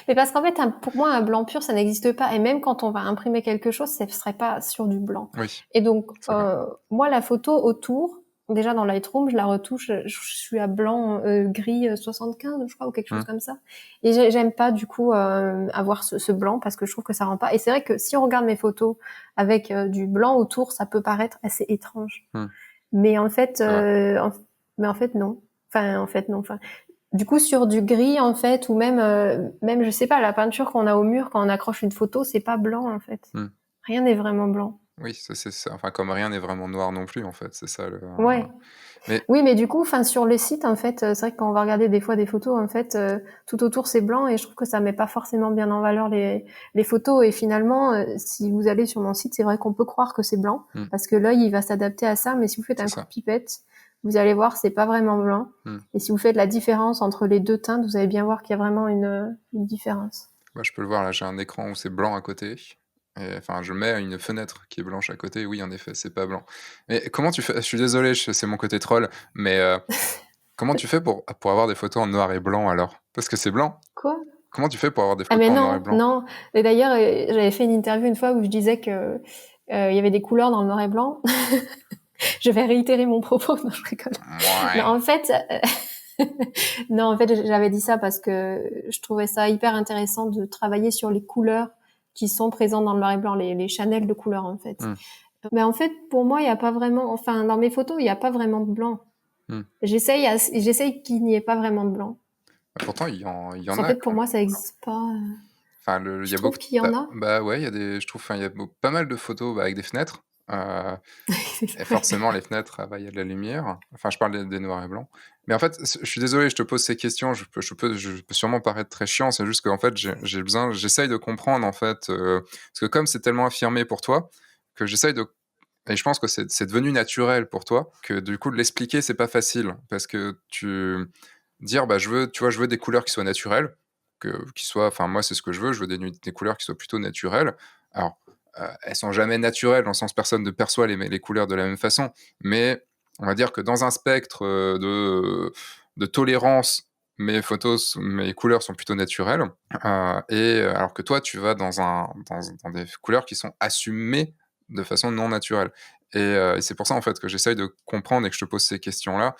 mais parce qu'en fait, pour moi, un blanc pur, ça n'existe pas. Et même quand on va imprimer quelque chose, ce ne serait pas sur du blanc. Oui, Et donc, c'est vrai. moi, la photo autour, déjà dans Lightroom, je la retouche, je suis à blanc, gris 75, je crois, ou quelque chose Mmh. comme ça. Et j'aime pas, du coup, avoir ce blanc parce que je trouve que ça rend pas. Et c'est vrai que si on regarde mes photos avec du blanc autour, ça peut paraître assez étrange. Mmh. Mais en fait, C'est vrai. mais en fait, non. Enfin, en fait, non. Enfin, du coup, sur du gris, en fait, ou même, je sais pas, la peinture qu'on a au mur quand on accroche une photo, c'est pas blanc, en fait. Mmh. Rien n'est vraiment blanc. Oui, ça c'est ça. Enfin, comme rien n'est vraiment noir non plus, en fait, c'est ça le Ouais. mais Oui, mais du coup, enfin, sur le site, en fait, c'est vrai que quand on va regarder des fois des photos, en fait, tout autour c'est blanc et je trouve que ça met pas forcément bien en valeur les photos. Et finalement, si vous allez sur mon site, c'est vrai qu'on peut croire que c'est blanc mmh, parce que l'œil il va s'adapter à ça. Mais si vous faites c'est un coup de ça. pipette, vous allez voir, c'est pas vraiment blanc. Mmh. Et si vous faites la différence entre les deux teintes, vous allez bien voir qu'il y a vraiment une différence. Bah, je peux le voir là, j'ai un écran où c'est blanc à côté Et enfin, je mets une fenêtre qui est blanche à côté, oui, en effet, c'est pas blanc. Mais comment tu fais? Je suis désolé, c'est mon côté troll, mais comment tu fais pour avoir des photos en noir et blanc alors? Parce que c'est blanc. Quoi? Comment tu fais pour avoir des Ah mais photos en noir et non, blanc? non. Et d'ailleurs, j'avais fait une interview une fois où je disais que il y avait des couleurs dans le noir et blanc. Je vais réitérer mon propos. Non, je rigole. Non, Ouais. en fait, non, en fait, j'avais dit ça parce que je trouvais ça hyper intéressant de travailler sur les couleurs qui sont présentes dans le noir et blanc, les channels de couleurs, en fait. Mmh, Mais en fait, pour moi, il n'y a pas vraiment, enfin, dans mes photos, il n'y a pas vraiment de blanc. mmh. J'essaye qu'il n'y ait pas vraiment de blanc. Bah, pourtant, il y en Parce qu'en a fait, pour quand moi, ça existe pas. enfin, il y Tu a trouves beaucoup qu'il y en a? bah, ouais, il y a des je trouve, enfin, il y a pas mal de photos, bah, avec des fenêtres, et Ouais. forcément les fenêtres, ah, bah, il y a de la lumière. Enfin, je parle des noirs et blancs. Mais en fait, je suis désolé, je te pose ces questions, je peux sûrement paraître très chiant, c'est juste qu'en fait, j'essaye de comprendre, en fait, parce que comme c'est tellement affirmé pour toi, que j'essaye de et je pense que c'est devenu naturel pour toi, que du coup de l'expliquer, c'est pas facile. Parce que dire: «Bah, je veux des couleurs qui soient naturelles, qui soient» enfin moi c'est ce que je veux des couleurs qui soient plutôt naturelles. Alors, elles sont jamais naturelles dans le sens personne ne perçoit les couleurs de la même façon, mais on va dire que dans un spectre, de tolérance, mes couleurs sont plutôt naturelles, alors que toi tu vas dans des couleurs qui sont assumées de façon non naturelle. Et c'est pour ça, en fait, que j'essaye de comprendre et que je te pose ces questions-là,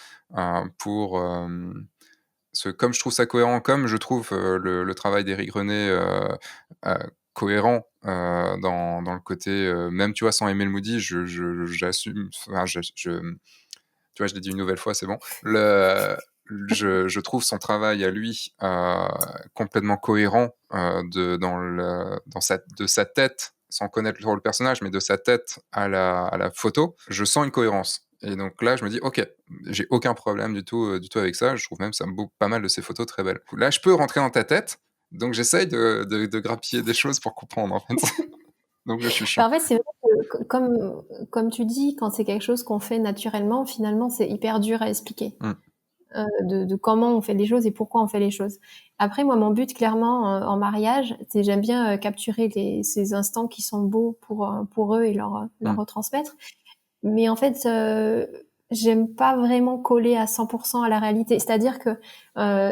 pour, parce que comme je trouve ça cohérent, comme je trouve, le travail d'Éric René, heu, cohérent, dans le côté, même, tu vois, sans Emile Moody, j'assume, enfin, tu vois, je l'ai dit une nouvelle fois, c'est bon. Je trouve son travail à lui, complètement cohérent, de sa tête, sans connaître le personnage, mais de sa tête à la photo. Je sens une cohérence et donc là, je me dis: «OK, j'ai aucun problème du tout avec ça». Je trouve même ça pas mal de ses photos très belles. Là, je peux rentrer dans ta tête, donc j'essaye de grappiller des choses pour comprendre, en fait. Donc je suis chiant. Bah, en fait, c'est vrai que comme tu dis, quand c'est quelque chose qu'on fait naturellement, finalement, c'est hyper dur à expliquer, Mmh, de comment on fait les choses et pourquoi on fait les choses. Après, moi, mon but, clairement, en mariage, c'est j'aime bien capturer ces instants qui sont beaux pour eux et leur mmh, retransmettre. Mais en fait, j'aime pas vraiment coller à 100% à la réalité. C'est-à-dire que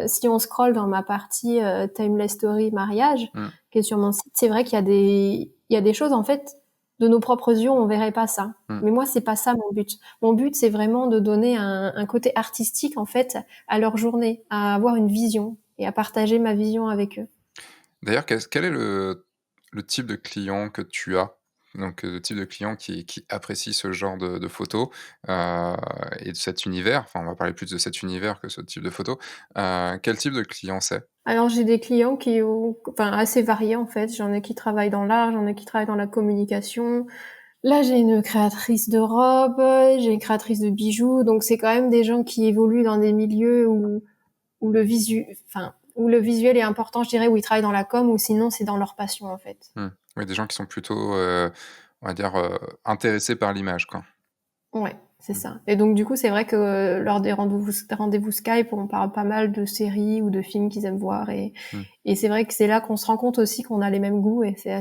si on scrolle dans ma partie Timeless Story mariage, mmh. qui est sur mon site, c'est vrai qu'il y a il y a des choses en fait de nos propres yeux, on verrait pas ça. Mmh. Mais moi, c'est pas ça mon but. Mon but, c'est vraiment de donner un côté artistique en fait à leur journée, à avoir une vision et à partager ma vision avec eux. D'ailleurs, quel est le type de client que tu as? Donc, le type de client qui apprécie ce genre de photos, heu et de cet univers, enfin, on va parler plus de cet univers que ce type de photo. Quel type de client c'est? Alors j'ai des clients qui ont, enfin assez variés en fait. J'en ai qui travaillent dans l'art, j'en ai qui travaillent dans la communication. Là j'ai une créatrice de robes, j'ai une créatrice de bijoux. Donc c'est quand même des gens qui évoluent dans des milieux où le visuel est important, je dirais, où ils travaillent dans la com, ou sinon c'est dans leur passion en fait. Mmh. Oui, des gens qui sont plutôt, on va dire, intéressés par l'image, quoi. Ouais, c'est Mmh. ça. Et donc du coup c'est vrai que lors des rendez-vous Skype, on parle pas mal de séries ou de films qu'ils aiment voir Mmh. et c'est vrai que c'est là qu'on se rend compte aussi qu'on a les mêmes goûts et c'est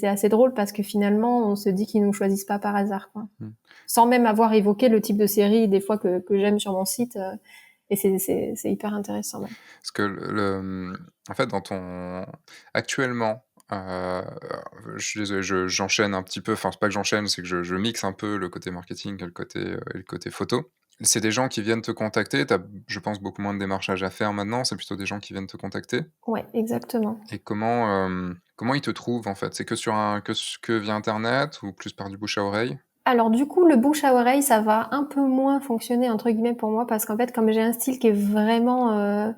assez drôle parce que finalement, on se dit qu'ils nous choisissent pas par hasard, quoi. Mmh. Sans même avoir évoqué le type de série des fois que j'aime sur mon site, et c'est hyper intéressant, ouais. Parce que en fait, actuellement, je suis désolé, j'enchaîne un petit peu, enfin, c'est pas que j'enchaîne, c'est que je mixe un peu le côté marketing et le côté photo. C'est des gens qui viennent te contacter, tu as, je pense, beaucoup moins de démarchage à faire maintenant, c'est plutôt des gens qui viennent te contacter? Ouais, exactement. Et comment ils te trouvent, en fait? C'est que que via internet ou plus par du bouche à oreille? Alors du coup, le bouche à oreille, ça va un peu moins fonctionner entre guillemets pour moi parce qu'en fait, comme j'ai un style qui est vraiment,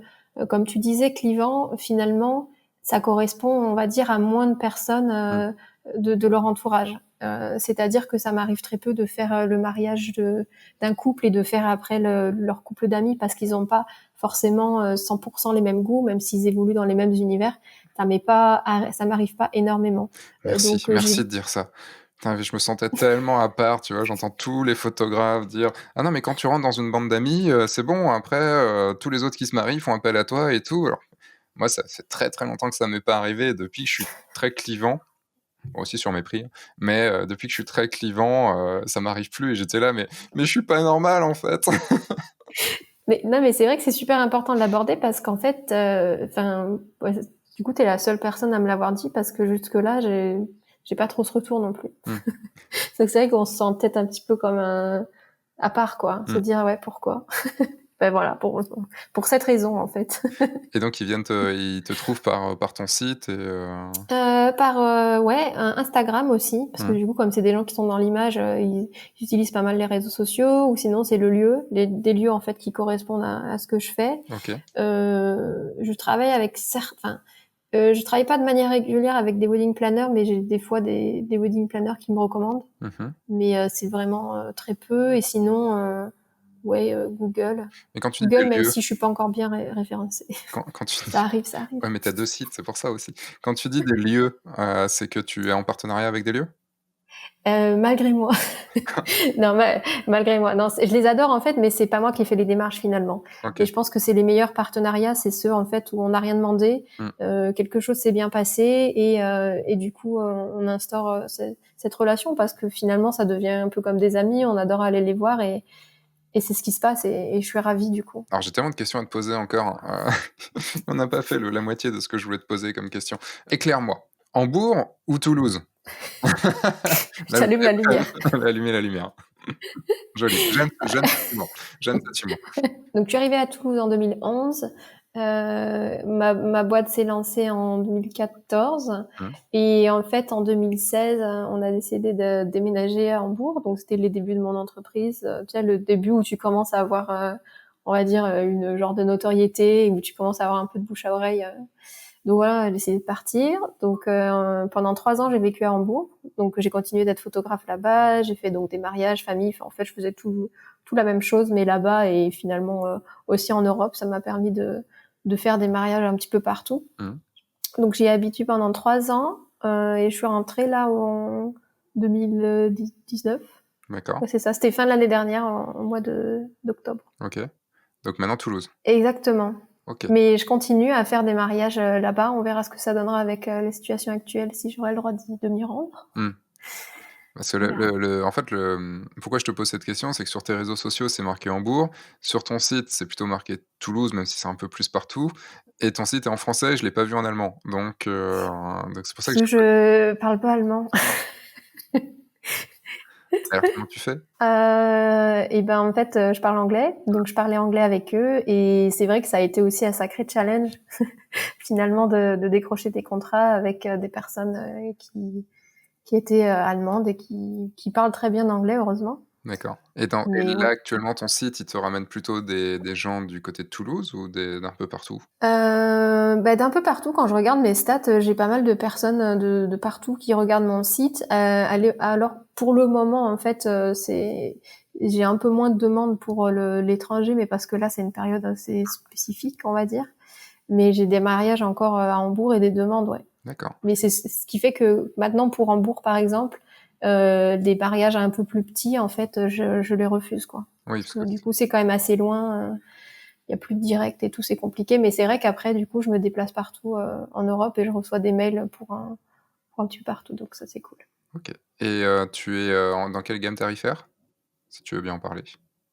comme tu disais, clivant, finalement, ça correspond, on va dire, à moins de personnes Mmh. de leur entourage. C'est-à-dire que ça m'arrive très peu de faire le mariage d'un couple et de faire après leur couple d'amis parce qu'ils n'ont pas forcément 100% les mêmes goûts, même s'ils évoluent dans les mêmes univers. Ça m'arrive pas énormément. Merci, Donc j'ai merci de dire ça. Putain, mais je me sentais tellement à part, tu vois? J'entends tous les photographes dire: «Ah non, mais quand tu rentres dans une bande d'amis, c'est bon, après, tous les autres qui se marient font appel à toi et tout». Alors, moi, ça fait très, très longtemps que ça m'est pas arrivé. Depuis que je suis très clivant, aussi sur mes prix, mais depuis que je suis très clivant, ça m'arrive plus et j'étais là: «Mais je suis pas normal, en fait!» Mais non, mais c'est vrai que c'est super important de l'aborder parce qu'en fait, enfin, ouais, du coup, tu es la seule personne à me l'avoir dit parce que jusque-là, j'ai pas trop ce retour non plus. Mmh. Donc c'est vrai qu'on se sent peut-être un petit peu comme à part, quoi. Se Mmh. dire, ouais, pourquoi? Ben voilà, pour cette raison, en fait. Et donc ils te trouvent par ton site et Par ouais, Instagram aussi, parce que mmh, du coup, comme c'est des gens qui sont dans l'image, ils utilisent pas mal les réseaux sociaux, ou sinon c'est le lieu, des lieux en fait qui correspondent à ce que je fais. OK. Je travaille avec certains. Je travaille pas de manière régulière avec des wedding planners, mais j'ai des fois des wedding planners qui me recommandent. Mmh. Mais c'est vraiment très peu. Et sinon, ouais, Google. Mais quand tu dis Google, des même lieux, si je suis pas encore bien référencée. quand tu Ça arrive, ça arrive. ouais, mais tu as 2 sites, c'est pour ça aussi. Quand tu dis des lieux, c'est que tu es en partenariat avec des lieux? Malgré moi. Non, malgré moi. Non, je les adore en fait, mais c'est pas moi qui fais les démarches finalement. OK. Et je pense que c'est les meilleurs partenariats, c'est ceux en fait où on n'a rien demandé, Mmh. quelque chose s'est bien passé et du coup on instaure cette relation parce que finalement ça devient un peu comme des amis. On adore aller les voir et c'est ce qui se passe et je suis ravie du coup. Alors j'ai tellement de questions à te poser encore, on n'a pas fait la moitié de ce que je voulais te poser comme question. Éclaire-moi, Hambourg ou Toulouse? Là, J'allume la lumière. allumer la lumière. Joli. J'aime cet humour, j'aime cet humour. Donc, je suis arrivée à Toulouse en 2011. Ma boîte s'est lancée en 2014. Mmh. Et en fait, en 2016, on a décidé de déménager à Hambourg. Donc, c'était les débuts de mon entreprise. Tu sais, le début où tu commences à avoir, on va dire, une genre de notoriété, où tu commences à avoir un peu de bouche à oreille. Donc voilà, j'ai décidé de partir. Donc pendant 3 ans, j'ai vécu à Hambourg. Donc j'ai continué d'être photographe là-bas. J'ai fait donc des mariages, famille. Enfin, en fait, je faisais tout la même chose, mais là-bas et finalement aussi en Europe. Ça m'a permis de faire des mariages un petit peu partout. Mmh. Donc j'y ai habité pendant 3 ans et je suis rentrée là en 2019. D'accord, Ouais, c'est ça. C'était fin de l'année dernière, au mois d'octobre. OK. Donc maintenant Toulouse. Exactement. OK. Mais je continue à faire des mariages là-bas. On verra ce que ça donnera avec les situations actuelles, si j'aurai le droit de m'y rendre. Mmh. Parce que On verra. en fait, pourquoi je te pose cette question, c'est que sur tes réseaux sociaux, c'est marqué Hambourg. Sur ton site, c'est plutôt marqué Toulouse, même si c'est un peu plus partout et ton site est en français, je l'ai pas vu en allemand. Donc c'est pour ça que Parce que j'ai je parle pas allemand. alors comment tu fais? Et ben en fait, je parle anglais, donc je parlais anglais avec eux et c'est vrai que ça a été aussi un sacré challenge finalement de décrocher des contrats avec des personnes qui étaient allemandes et qui parlent très bien anglais, heureusement. D'accord et Mais là, ouais. actuellement, ton site, il te ramène plutôt des gens du côté de Toulouse ou d'un peu partout? Bah, d'un peu partout, quand je regarde mes stats, j'ai pas mal de personnes de partout qui regardent mon site. Alors, pour le moment, en fait, j'ai un peu moins de demandes pour l'étranger, mais parce que là, c'est une période assez spécifique, on va dire. Mais j'ai des mariages encore à Hambourg et des demandes, ouais. D'accord. Mais c'est ce qui fait que maintenant, pour Hambourg, par exemple, des mariages un peu plus petits, en fait, je les refuse, quoi. Oui, Parce parce que que du coup, c'est quand même assez loin. Il y a plus de direct et tout, c'est compliqué. Mais c'est vrai qu'après, du coup, je me déplace partout en Europe et je reçois des mails pour un petit peu partout. Donc ça, c'est cool. OK et tu es, dans quelle gamme tarifaire? Si tu veux bien en parler.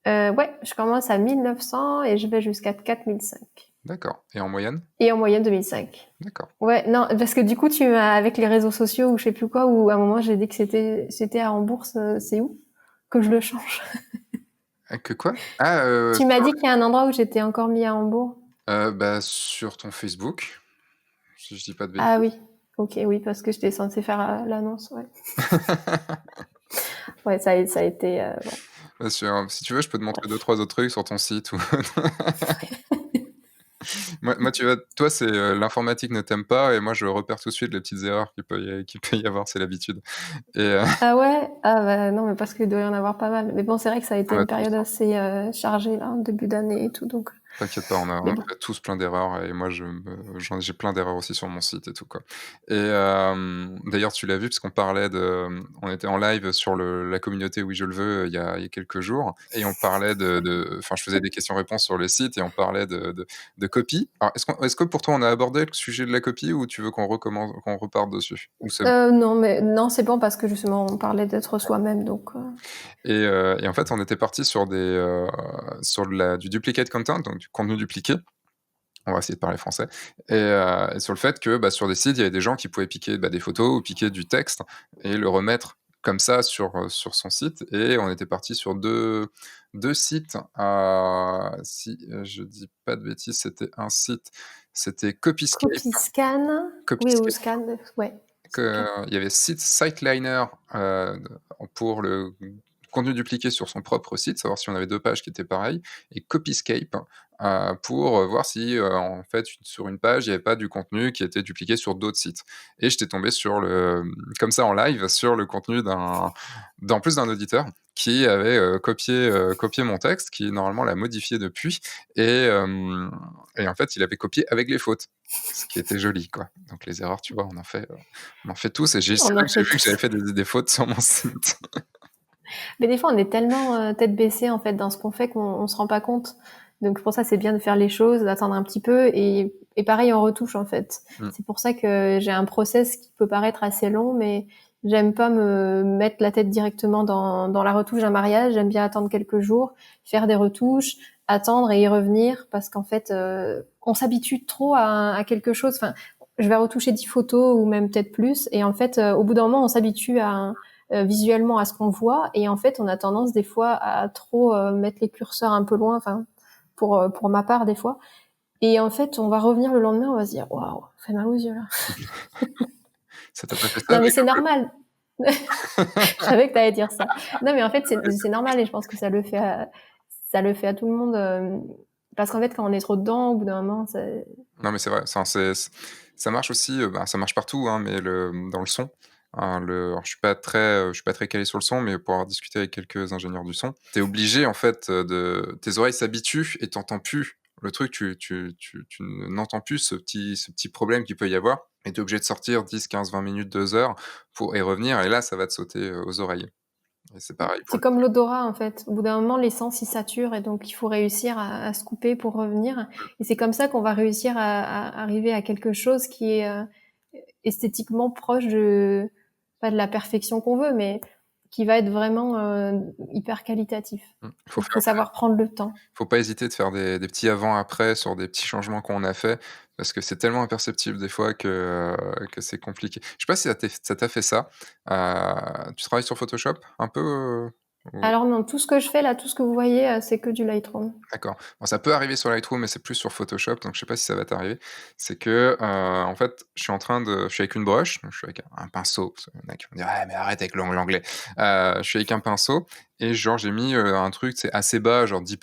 Ouais, je commence à 1900 et je vais jusqu'à 4005. D'accord et en moyenne? Et en moyenne 2005. D'accord. Ouais, non, parce que du coup, avec les réseaux sociaux ou je sais plus quoi, où à un moment j'ai dit que c'était à Hambourg, c'est où que je le change? Que quoi? Ah, Tu m'as dit qu'il y a un endroit où j'étais encore mis à Hambourg. bah, sur ton Facebook, si je dis pas de Ah bêtises. oui. Ok, oui, parce que j'étais censée faire l'annonce, ouais. Ouais, ça a été, ouais. Bah, si tu veux, je peux te montrer deux Bref. trois autres trucs sur ton site ou moi, tu vois, toi, c'est, l'informatique ne t'aime pas et moi, je repère tout de suite les petites erreurs qu'il peut y avoir, c'est l'habitude et Ah ouais? Ah bah non, mais parce qu'il doit y en avoir pas mal. Mais bon, c'est vrai que ça a été on a une tous période assez chargée là, en début d'année et tout, donc. T'inquiète pas, on Mais a bon. fait tous plein d'erreurs et moi j'ai plein d'erreurs aussi sur mon site et tout, quoi. Et d'ailleurs tu l'as vu parce qu'on parlait on était en live sur la communauté Oui je le veux, il y a quelques jours et on parlait enfin je faisais des questions-réponses sur le site et on parlait de copie. Alors est-ce que pour toi on a abordé le sujet de la copie ou tu veux qu'on recommence qu'on reparte dessus? Ou c'est bon? Non, mais non, c'est bon parce que justement, on parlait d'être soi-même, donc Et en fait on était parti sur du duplicate content, donc du contenu dupliqué. On va essayer de parler français et sur le fait que, bah, sur des sites, il y avait des gens qui pouvaient piquer, bah, des photos ou piquer du texte et le remettre comme ça sur son site et on était parti sur deux sites, si, je dis pas de bêtises, c'était copy scan, oui, ou Copyscape, scan, ouais, scan. il y avait Siteliner, pour le contenu dupliqué sur son propre site, savoir si on avait 2 pages qui étaient pareilles et Copyscape, pour, voir si, en fait, sur une page, il y avait pas du contenu qui était dupliqué sur d'autres sites et j'étais tombé comme ça en live, sur le contenu d'en plus d'un auditeur qui avait, copié mon texte, qui normalement l'a modifié depuis et en fait, il avait copié avec les fautes, ce qui était joli, quoi. Donc les erreurs, tu vois, on en fait tous et c'est On là en que j'ai fait vu que j'avais tous. fait des fautes sur mon site. Mais des fois, on est tellement tête baissée en fait dans ce qu'on fait qu'on se rend pas compte. Donc pour ça, c'est bien de faire les choses, d'attendre un petit peu et pareil en retouche en fait. Mmh. C'est pour ça que j'ai un process qui peut paraître assez long, mais j'aime pas me mettre la tête directement dans la retouche d'un mariage. J'aime bien attendre quelques jours, faire des retouches, attendre et y revenir parce qu'en fait, on s'habitue trop à quelque chose. Enfin, je vais retoucher 10 photos ou même peut-être plus, et en fait, au bout d'un moment, on s'habitue visuellement à ce qu'on voit, et en fait on a tendance des fois à trop mettre les curseurs un peu loin, enfin pour ma part des fois, et en fait on va revenir le lendemain, on va se dire waouh, ça fait mal aux yeux là. Ça t'a pas fait ça Non mais avec c'est un peu? normal. Je savais que t'allais dire ça. Non mais en fait c'est normal, et je pense que ça le fait à tout le monde, parce qu'en fait quand on est trop dedans, au bout d'un moment Non, mais c'est vrai, ça marche aussi, bah, ça marche partout, hein, mais dans le son, alors je suis pas très calé sur le son, mais pour avoir discuté avec quelques ingénieurs du son, tu es obligé en fait, tes oreilles s'habituent et tu entends plus le truc, tu n'entends plus ce petit problème qu'il peut y avoir et tu es obligé de sortir 10, 15, 20 minutes, 2 heures et revenir et là, ça va te sauter, aux oreilles et c'est pareil pour c'est le comme l'odorat en fait. Au bout d'un moment, les sens ils saturent, et donc il faut réussir à se couper pour revenir. Et c'est comme ça qu'on va réussir à arriver à quelque chose qui est esthétiquement proche de, pas de la perfection qu'on veut, mais qui va être vraiment hyper qualitatif. Il faut Donc, faut faire savoir prendre le temps. Faut pas hésiter de faire des petits avant-après sur des petits changements qu'on a fait, parce que c'est tellement imperceptible des fois que c'est compliqué. Je sais pas si ça t'a fait ça? Tu travailles sur Photoshop un peu, ou Alors non, tout ce que je fais là, tout ce que vous voyez, c'est que du Lightroom. d'accord. Bon, ça peut arriver sur Lightroom, mais c'est plus sur Photoshop, donc je sais pas si ça va t'arriver. C'est que, en fait, je suis avec une broche, donc je suis avec un pinceau, parce qu'il y en a qui vont dire: «Ouais, mais arrête avec l'anglais». Je suis avec un pinceau et genre j'ai mis, un truc, c'est assez bas, genre 10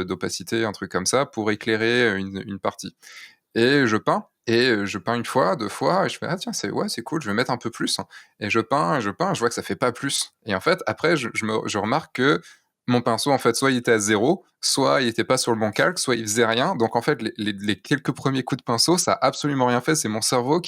d'opacité, un truc comme ça, pour éclairer, une partie et je peins une fois, 2 fois et je fais: «Ah tiens, c'est cool, je vais mettre un peu plus» et je vois que ça fait pas plus et en fait, après je remarque que mon pinceau, en fait, soit il était à zéro, soit il était pas sur le bon calque, soit il faisait rien. Donc en fait, les quelques premiers coups de pinceau, ça a absolument rien fait. C'est mon cerveau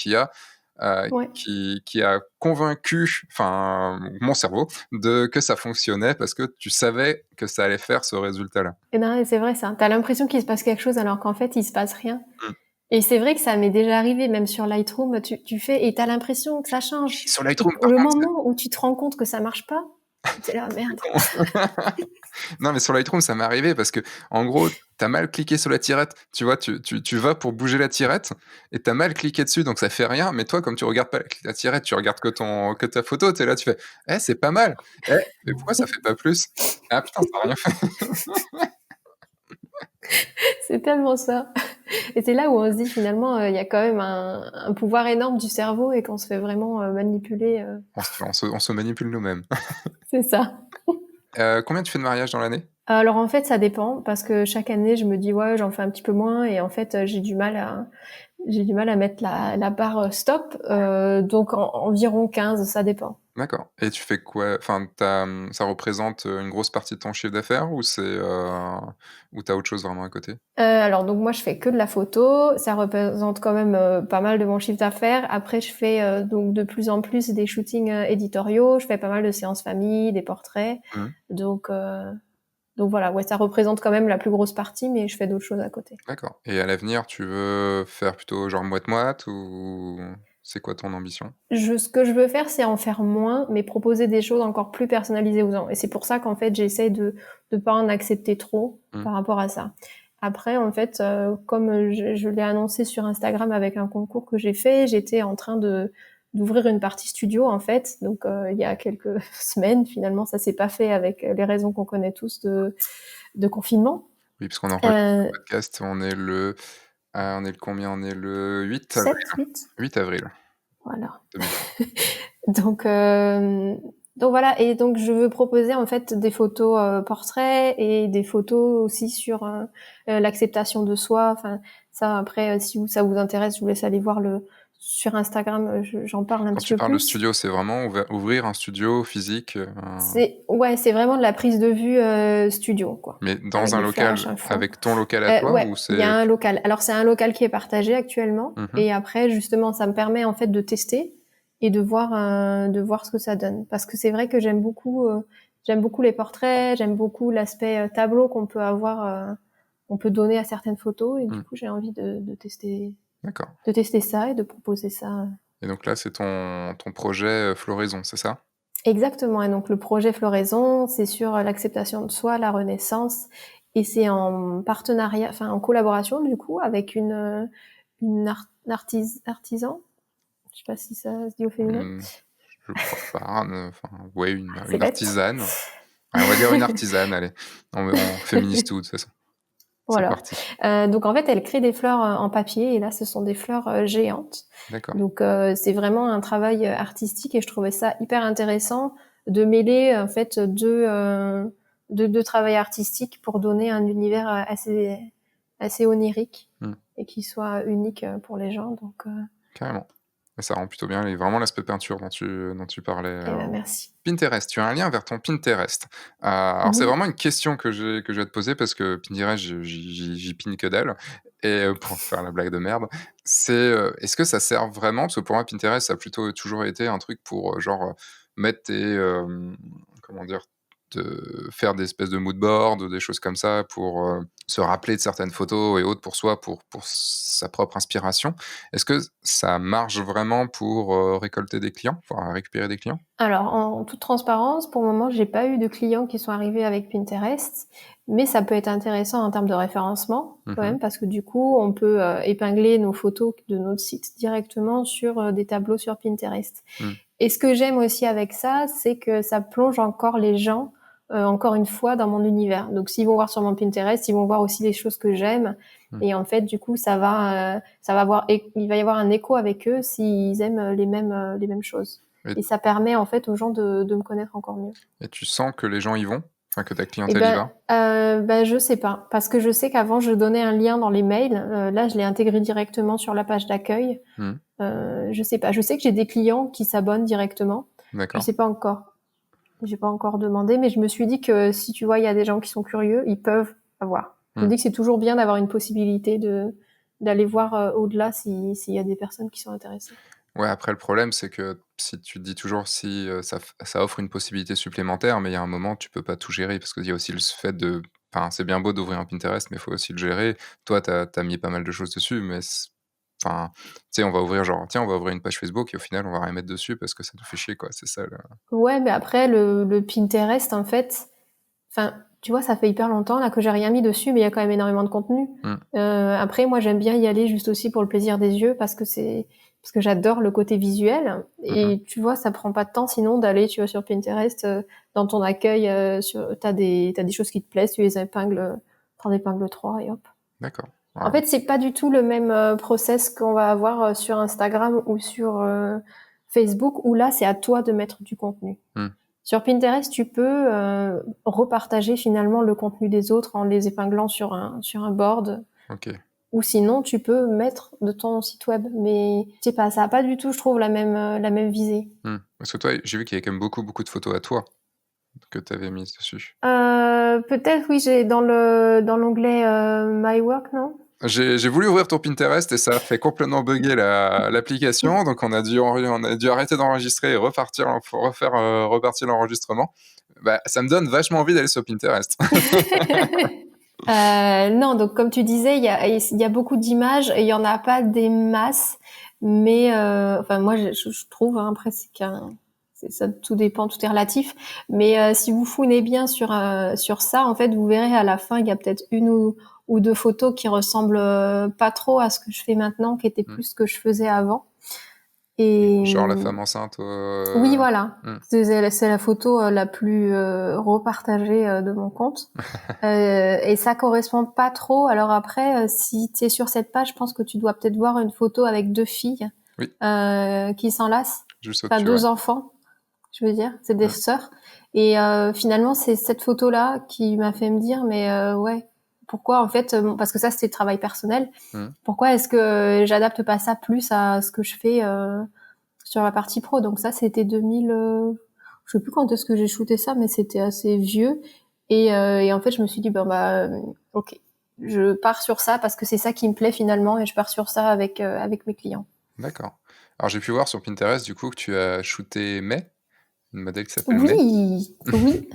Ouais. qui a convaincu, enfin, mon cerveau de que ça fonctionnait parce que tu savais que ça allait faire ce résultat-là. Et non, et c'est vrai ça. T'as l'impression qu'il se passe quelque chose alors qu'en fait, il se passe rien. Mmh. Et c'est vrai que ça m'est déjà arrivé, même sur Lightroom, tu fais et t'as l'impression que ça change. Et sur Et Lightroom, par le contre, moment où tu te rends compte que ça marche pas, t'es là, c'est merde. con. Non, mais sur Lightroom, ça m'est arrivé parce que, en gros, tu as mal cliqué sur la tirette. Tu vois, tu vas pour bouger la tirette et tu as mal cliqué dessus, donc ça fait rien. Mais toi, comme tu regardes pas la tirette, tu regardes que ta photo, tu es là, tu fais: «Eh, c'est pas mal. Eh, mais pourquoi ça fait pas plus? Ah putain, ça a rien fait». C'est tellement ça. Et c'est là où on se dit finalement, il y a quand même un pouvoir énorme du cerveau, et qu'on se fait vraiment manipuler. On se manipule nous-mêmes. C'est ça. Combien tu fais de mariages dans l'année? Alors en fait, ça dépend parce que chaque année, je me dis ouais, j'en fais un petit peu moins, et en fait, j'ai du mal à mettre la barre stop. Donc environ 15, ça dépend. D'accord, et tu fais quoi? Enfin, ça représente, une grosse partie de ton chiffre d'affaires ou tu as autre chose vraiment à côté? Alors donc moi je fais que de la photo, ça représente quand même, pas mal de mon chiffre d'affaires. Après je fais, donc de plus en plus des shootings, éditoriaux, je fais pas mal de séances famille, des portraits. Mmh. Donc heu, donc voilà, ouais, ça représente quand même la plus grosse partie, mais je fais d'autres choses à côté. D'accord, et à l'avenir, tu veux faire plutôt genre moite-moite ou c'est quoi ton ambition? Ce que je veux faire, c'est en faire moins, mais proposer des choses encore plus personnalisées aux gens. Et c'est pour ça qu'en fait, j'essaie de pas en accepter trop Mmh. par rapport à ça. Après, en fait, comme je l'ai annoncé sur Instagram avec un concours que j'ai fait, j'étais en train de d'ouvrir une partie studio en fait. Donc il y a quelques semaines, finalement, ça s'est pas fait avec les raisons qu'on connaît tous de confinement. Oui, parce qu'on enregistre Euh, le podcast, on est le combien? On est le 8 avril. 7, 8, 8 avril voilà. 2020. Donc, donc voilà, et donc je veux proposer en fait des photos portraits et des photos aussi sur l'acceptation de soi. Enfin, ça après, si ça vous intéresse, je vous laisse aller voir le sur Instagram. J'en parle un Quand petit tu peu parles de plus. studio, c'est vraiment ouvrir un studio physique, C'est vraiment de la prise de vue studio quoi, mais dans avec un des flashs, local, un fond. avec ton local à toi Ouais, ou il y a c'est un local. Alors c'est un local qui est partagé actuellement, mmh. et après justement ça me permet en fait de tester et de voir ce que ça donne. Parce que c'est vrai que j'aime beaucoup les portraits, j'aime beaucoup l'aspect tableau qu'on peut avoir, on peut donner à certaines photos, et du Mmh. coup j'ai envie D'accord, de tester ça et de proposer ça. et donc là, c'est ton projet, floraison, c'est ça? Exactement. Et donc le projet Floraison, c'est sur l'acceptation de soi, la renaissance, et c'est en partenariat, enfin en collaboration du coup avec artisan. Je sais pas si ça se dit au féminin. Mmh, je crois pas, enfin, ouais, C'est une bête. artisane. Ouais, on va dire une artisane, allez. On féminise tout de toute façon. C'est Voilà. parti. Donc en fait, elle crée des fleurs en papier, et là, ce sont des fleurs géantes. D'accord. Donc c'est vraiment un travail artistique, et je trouvais ça hyper intéressant de mêler en fait deux travail artistique pour donner un univers assez onirique Mmh, et qui soit unique pour les gens. Donc carrément. Et ça rend plutôt bien et vraiment l'aspect peinture dont tu parlais, eh ben, merci. Pinterest, tu as un lien vers ton Pinterest. Alors c'est Mhm. vraiment une question que je vais te poser parce que Pinterest, j'y pine que dalle et pour faire la blague de merde, est-ce que ça sert vraiment? Parce que pour moi, Pinterest, ça a plutôt toujours été un truc pour, genre, mettre comment dire? De faire des espèces de mood boards, des choses comme ça pour, se rappeler de certaines photos et autres pour soi, pour sa propre inspiration. Est-ce que ça marche vraiment pour, récolter des clients? Enfin, récupérer des clients? Alors, en toute transparence, pour le moment, j'ai pas eu de clients qui sont arrivés avec Pinterest, mais ça peut être intéressant en termes de référencement quand Mmh. même, parce que du coup, on peut épingler nos photos de notre site directement sur des tableaux sur Pinterest. Mmh. Et ce que j'aime aussi avec ça, c'est que ça plonge encore les gens, encore une fois, dans mon univers. Donc, s'ils vont voir sur mon Pinterest, ils vont voir aussi les choses que j'aime. Mmh. Et en fait, du coup, ça va avoir, il va y avoir un écho avec eux s'ils aiment les mêmes choses. Et Et ça permet en fait aux gens de me connaître encore mieux. et tu sens que les gens y vont? Enfin, que ta Et clientèle y va? je sais pas, parce que je sais qu'avant je donnais un lien dans les mails. Là, je l'ai intégré directement sur la page d'accueil. Mmh. Je sais pas. Je sais que j'ai des clients qui s'abonnent directement. Je D'accord. sais pas encore. J'ai pas encore demandé, mais je me suis dit que si tu vois, il y a des gens qui sont curieux, ils peuvent avoir. Je me Mmh. dis que c'est toujours bien d'avoir une possibilité d'aller voir au-delà s'il y a des personnes qui sont intéressées. Ouais, après le problème, c'est que si tu te dis toujours si, ça offre une possibilité supplémentaire, mais il y a un moment, tu peux pas tout gérer parce qu'il y a aussi le fait de enfin, c'est bien beau d'ouvrir un Pinterest, mais il faut aussi le gérer. Toi, tu as mis pas mal de choses dessus, mais enfin, tu sais, on va ouvrir genre: «Tiens, on va ouvrir une page Facebook» et au final, on va rien mettre dessus parce que ça nous fait chier, quoi. C'est ça le Ouais, mais après le Pinterest, en fait, enfin, tu vois, ça fait hyper longtemps là que j'ai rien mis dessus, mais il y a quand même énormément de contenu. mmh, Après, moi, j'aime bien y aller juste aussi pour le plaisir des yeux, parce que j'adore le côté visuel. mmh. Et tu vois, ça prend pas de temps sinon d'aller, tu vois, sur Pinterest, dans ton accueil, t'as des choses qui te plaisent, tu les épingles, t'en épingles trois et hop. D'accord. En Ouais. fait, c'est pas du tout le même process qu'on va avoir sur Instagram ou sur Facebook, où là, c'est à toi de mettre du contenu. Mmh. Sur Pinterest, tu peux repartager finalement le contenu des autres en les épinglant sur un board. OK. ou sinon tu peux mettre de ton site web. Mais je sais pas, ça a pas du tout, je trouve, la même visée. Parce que toi, j'ai vu qu'il y avait quand même beaucoup, beaucoup de photos à toi que tu avais mises dessus. Peut-être oui, j'ai dans l'onglet My Work, non? J'ai voulu ouvrir ton Pinterest et ça a fait complètement bugger l'application, donc on a dû arrêter d'enregistrer et repartir l'enregistrement. Bah, ça me donne vachement envie d'aller sur Pinterest. Non, donc comme tu disais, il y a beaucoup d'images et il y en a pas des masses, mais enfin moi je trouve, hein, après ça tout dépend, tout est relatif, mais si vous fouinez bien sur ça, en fait, vous verrez à la fin, il y a peut-être une ou deux photos qui ressemblent pas trop à ce que je fais maintenant, qui étaient plus ce que je faisais avant. Et Genre la femme enceinte. oui, voilà. Hmm. C'est la photo la plus repartagée de mon compte. Et ça correspond pas trop. Alors après, si tu es sur cette page, je pense que tu dois peut-être voir une photo avec deux filles Oui. Qui s'enlacent. Juste Enfin, au-dessus, deux ouais. enfants, je veux dire. C'est des sœurs. Et finalement, c'est cette photo-là qui m'a fait me dire, mais ouais, pourquoi en fait, parce que ça, c'était le travail personnel. Pourquoi est-ce que j'adapte pas ça plus à ce que je fais sur la partie pro? Donc ça, c'était 2000... je sais plus quand est-ce que j'ai shooté ça, mais c'était assez vieux. Et en fait, je me suis dit, ok, je pars sur ça parce que c'est ça qui me plaît finalement, et je pars sur ça avec mes clients. D'accord. Alors j'ai pu voir sur Pinterest du coup que tu as shooté May, une modèle qui s'appelle May, Oui, oui.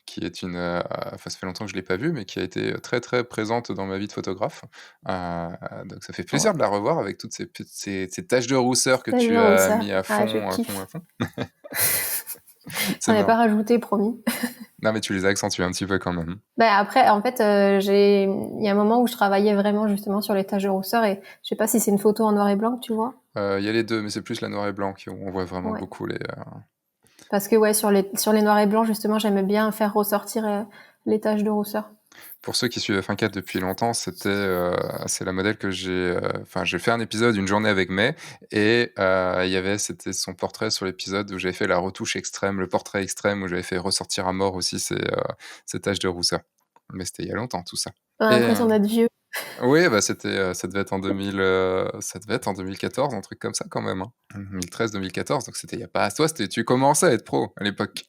qui est enfin ça fait longtemps que je l'ai pas vue, mais qui a été très très présente dans ma vie de photographe. Donc ça fait plaisir Ouais. de la revoir avec toutes ces taches de rousseur que tu Tellement as ça. mis à Ah, je fond, à fond, à kiffe. fond. C'est J'en ai marrant. pas rajouté, promis. Non mais tu les as accentués un petit peu quand même. Après, en fait, il y a un moment où je travaillais vraiment justement sur les taches de rousseur, et je sais pas si c'est une photo en noir et blanc que tu vois. Il y a les deux, mais c'est plus la noir et blanc où on voit vraiment Ouais. beaucoup les. Parce que ouais, sur les noirs et blancs, justement, j'aimais bien faire ressortir les taches de rousseur. Pour ceux qui suivent F1.4 depuis longtemps, c'est la modèle que enfin, j'ai fait un épisode, une journée avec May, et c'était son portrait sur l'épisode où j'avais fait la retouche extrême, le portrait extrême, où j'avais fait ressortir à mort aussi ces taches de rousseur. Mais c'était il y a longtemps tout ça. On a Et l'impression d'être vieux. oui, bah ça devait être en 2000, ça devait être en 2014, un truc comme ça quand même, hein. 2013-2014, donc c'était il y a pas. Toi, tu commençais à être pro à l'époque.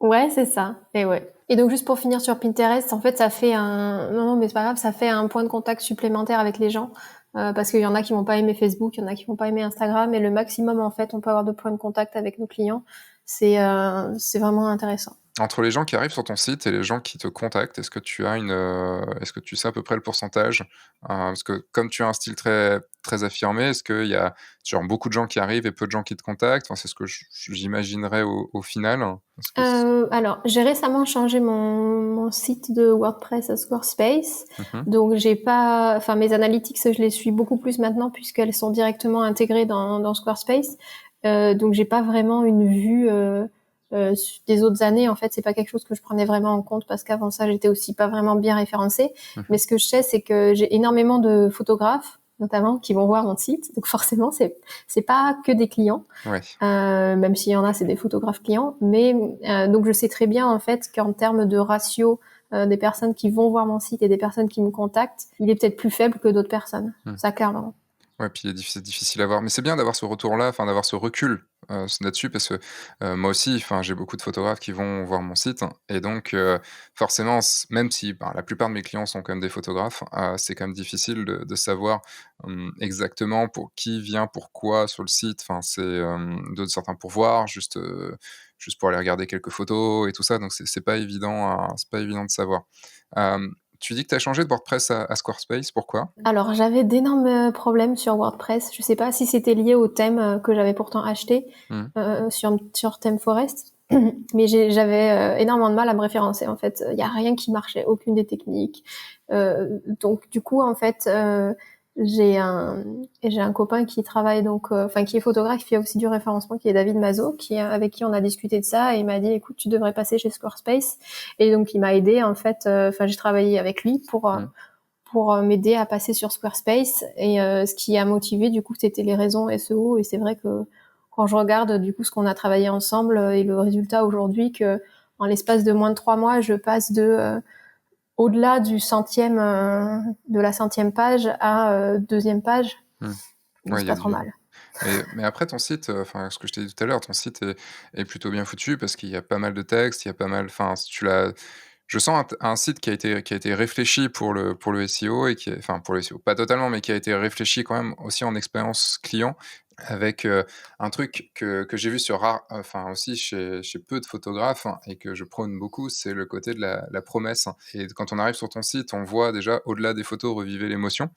Ouais, c'est ça. Et ouais. Et donc juste pour finir sur Pinterest, en fait, ça fait non, mais c'est pas grave, ça fait un point de contact supplémentaire avec les gens, parce qu'il y en a qui vont pas aimer Facebook, il y en a qui vont pas aimer Instagram, et le maximum, en fait, on peut avoir de points de contact avec nos clients. C'est vraiment intéressant. Entre les gens qui arrivent sur ton site et les gens qui te contactent, est-ce que tu sais à peu près le pourcentage? Parce que comme tu as un style très très affirmé, est-ce qu'il y a genre beaucoup de gens qui arrivent et peu de gens qui te contactent? Enfin, c'est ce que j'imaginerais au final. Est-ce que c Alors, j'ai récemment changé mon site de WordPress à Squarespace. Mmh. Donc, enfin, mes analytics, je les suis beaucoup plus maintenant puisqu'elles sont directement intégrées dans Squarespace. Donc, j'ai pas vraiment une vue des autres années. En fait, c'est pas quelque chose que je prenais vraiment en compte parce qu'avant ça, j'étais aussi pas vraiment bien référencée. Mais ce que je sais, c'est que j'ai énormément de photographes, notamment, qui vont voir mon site. Donc, forcément, c'est pas que des clients. Ouais. Même s'il y en a, c'est des photographes clients. Mais donc je sais très bien en fait qu'en termes de ratio des personnes qui vont voir mon site et des personnes qui me contactent, il est peut-être plus faible que d'autres personnes. Ça, clairement. Ouais, puis c'est difficile à voir. Mais c'est bien d'avoir ce retour-là, enfin d'avoir ce recul là-dessus, parce que moi aussi, enfin, j'ai beaucoup de photographes qui vont voir mon site, hein, et donc forcément, même si ben, la plupart de mes clients sont quand même des photographes, c'est quand même difficile de savoir exactement pour qui vient, pourquoi sur le site. Enfin, de certains pourvoirs, juste pour aller regarder quelques photos et tout ça. Donc c'est pas évident, c'est pas évident de savoir. Euh, Tu dis que tu as changé de WordPress à Squarespace, pourquoi? Alors j'avais d'énormes problèmes sur WordPress. Je sais pas si c'était lié au thème que j'avais pourtant acheté Hmm. sur Theme Forest. Mais j'avais énormément de mal à me référencer en fait. Il y a rien qui marchait, aucune des techniques. Donc du coup en fait, j'ai un copain qui travaille donc, enfin qui est photographe, qui fait aussi du référencement, qui est David Mazo, avec qui on a discuté de ça, et il m'a dit écoute, tu devrais passer chez Squarespace. Et donc il m'a aidé en fait. Enfin j'ai travaillé avec lui pour m'aider à passer sur Squarespace. Et ce qui a motivé du coup, c'était les raisons SEO. Et c'est vrai que quand je regarde du coup ce qu'on a travaillé ensemble et le résultat aujourd'hui, que en l'espace de moins de 3 mois, je passe de au-delà du centième, de la centième page à deuxième page, Ouais, c'est il y a pas trop du mal. mais après ton site, enfin, ce que je t'ai dit tout à l'heure, ton site est plutôt bien foutu parce qu'il y a pas mal de textes, il y a pas mal enfin, si tu l'as je sens un site qui a été réfléchi pour le SEO et qui est enfin, pour le SEO, pas totalement, mais qui a été réfléchi quand même aussi en expérience client avec, un truc que j'ai vu sur enfin, aussi chez peu de photographes, hein, et que je prône beaucoup, c'est le côté de la promesse, hein. Et quand on arrive sur ton site, on voit déjà au-delà des photos reviver l'émotion.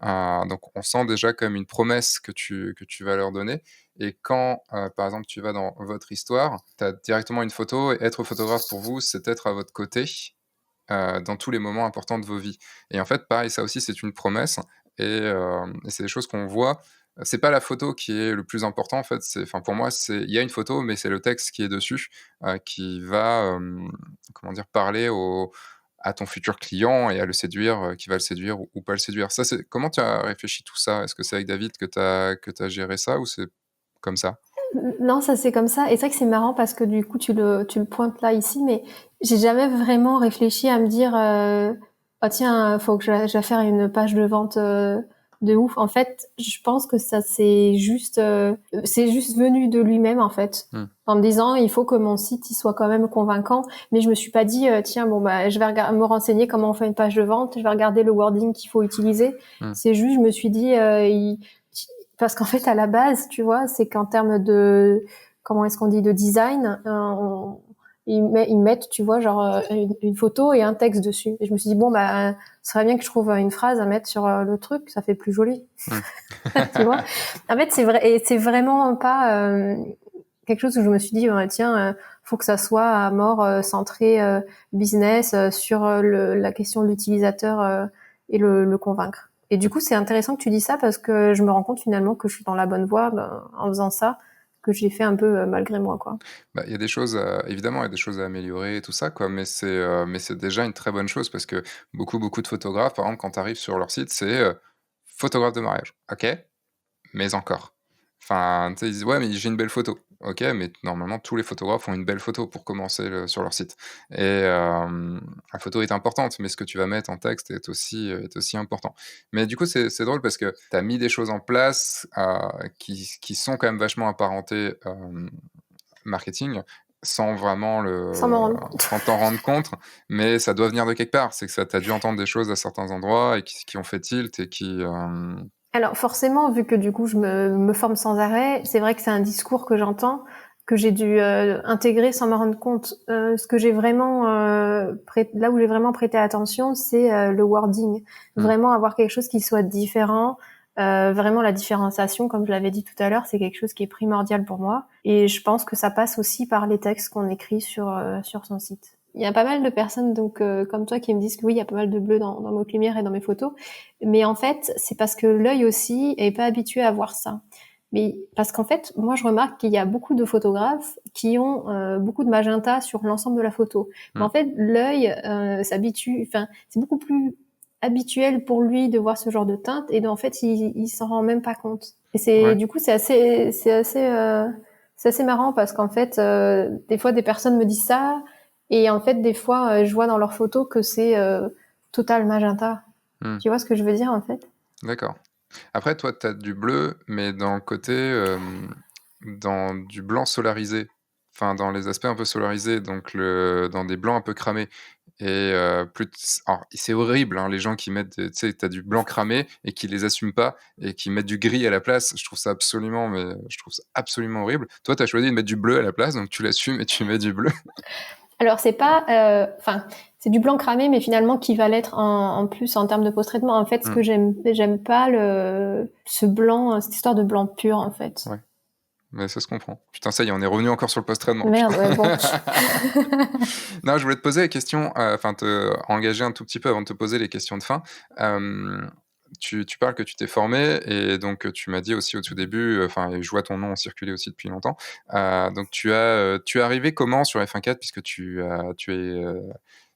Donc on sent déjà comme une promesse que tu vas leur donner et quand, par exemple, tu vas dans votre histoire, tu as directement une photo et être photographe pour vous, c'est être à votre côté, dans tous les moments importants de vos vies et en fait, pareil, ça aussi, c'est une promesse et c'est des choses qu'on voit. C'est pas la photo qui est le plus important, en fait, c'est enfin, pour moi, c'est il y a une photo, mais c'est le texte qui est dessus, qui va, comment dire? Parler au à ton futur client et à le séduire, qui va le séduire ou pas le séduire. Ça, c'est comment tu as réfléchi tout ça? Est-ce que c'est avec David que tu as géré ça ou c'est comme ça? Non, ça c'est comme ça. Et c'est vrai que c'est marrant parce que du coup tu le pointes là ici, mais j'ai jamais vraiment réfléchi à me dire oh tiens, faut que j'aille faire une page de vente de ouf. En fait, je pense que ça c'est juste venu de lui-même en fait. Mmh. En me disant il faut que mon site il soit quand même convaincant, mais je me suis pas dit tiens bon bah je vais me renseigner comment on fait une page de vente, je vais regarder le wording qu'il faut utiliser. Mmh. C'est juste je me suis dit parce qu'en fait, à la base, tu vois, c'est qu'en termes de, comment est-ce qu'on dit, de design, ils mettent, tu vois, genre une photo et un texte dessus. Et je me suis dit bon bah, ce serait bien que je trouve une phrase à mettre sur le truc, ça fait plus joli, Mmh. tu vois. En fait, c'est vrai et c'est vraiment pas quelque chose où je me suis dit tiens, faut que ça soit à mort centré business sur la question de l'utilisateur et le convaincre. Et du coup, c'est intéressant que tu dis ça parce que je me rends compte finalement que je suis dans la bonne voie en faisant ça, que j'ai fait un peu malgré moi, quoi. Bah, il y a des choses, évidemment, il y a des choses à améliorer et tout ça, quoi, mais c'est déjà une très bonne chose parce que beaucoup de photographes, par exemple, quand tu arrives sur leur site, c'est, «photographe de mariage». OK, mais encore. Enfin, tu sais, ils disent: «Ouais, mais j'ai une belle photo». OK, mais normalement, tous les photographes ont une belle photo pour commencer sur leur site et la photo est importante, mais ce que tu vas mettre en texte est aussi important. Mais du coup, c'est drôle parce que tu as mis des choses en place, qui sont quand même vachement apparentées, marketing, sans vraiment Sans m'en rendre compte. sans t'en rendre compte, mais ça doit venir de quelque part. C'est que ça tu dû entendre des choses à certains endroits et qui ont fait tilt et Alors forcément, vu que du coup je me forme sans arrêt, c'est vrai que c'est un discours que j'entends, que j'ai dû intégrer sans me rendre compte. Ce que j'ai vraiment là où j'ai vraiment prêté attention, c'est le wording. mmh, Vraiment avoir quelque chose qui soit différent. Vraiment la différenciation, comme je l'avais dit tout à l'heure, c'est quelque chose qui est primordial pour moi. Et je pense que ça passe aussi par les textes qu'on écrit sur son site. Il y a pas mal de personnes donc comme toi qui me disent que oui, il y a pas mal de bleu dans notre lumière et dans mes photos. Mais en fait, c'est parce que l'œil aussi est pas habitué à voir ça. Mais parce qu'en fait, moi, je remarque qu'il y a beaucoup de photographes qui ont beaucoup de magenta sur l'ensemble de la photo. Mais mmh, en fait, l'œil s'habitue. Enfin, c'est beaucoup plus habituel pour lui de voir ce genre de teinte et en fait, il s'en rend même pas compte. Et c'est ouais. du coup, c'est assez marrant parce qu'en fait, des fois, des personnes me disent ça et en fait, des fois, je vois dans leurs photos que c'est total magenta. Mmh. Tu vois ce que je veux dire, en fait? D'accord. Après, toi, tu as du bleu, mais dans le côté, dans du blanc solarisé. Enfin, dans les aspects un peu solarisés, donc dans des blancs un peu cramés et plus t alors c'est horrible, hein, les gens qui mettent tu sais, tu as du blanc cramé et qui les assument pas et qui mettent du gris à la place. Je trouve ça absolument horrible. Toi, tu as choisi de mettre du bleu à la place, donc tu l'assumes et tu mets du bleu. Alors, c'est pas, enfin, c'est du blanc cramé, mais finalement qui va l'être en plus en termes de post-traitement. En fait, ce Mmh, que j'aime pas ce blanc, cette histoire de blanc pur, en fait. ouais, mais ça se comprend. Putain, ça y est, on est revenu encore sur le post-traitement, Merde, putain. ouais, bon. Non, je voulais te poser la question, enfin te engager un tout petit peu avant de te poser les questions de fin. Tu parles que tu t'es formé et donc tu m'as dit aussi au tout début, enfin et je vois ton nom circuler aussi depuis longtemps. Donc tu es arrivé comment sur F1.4 puisque tu es,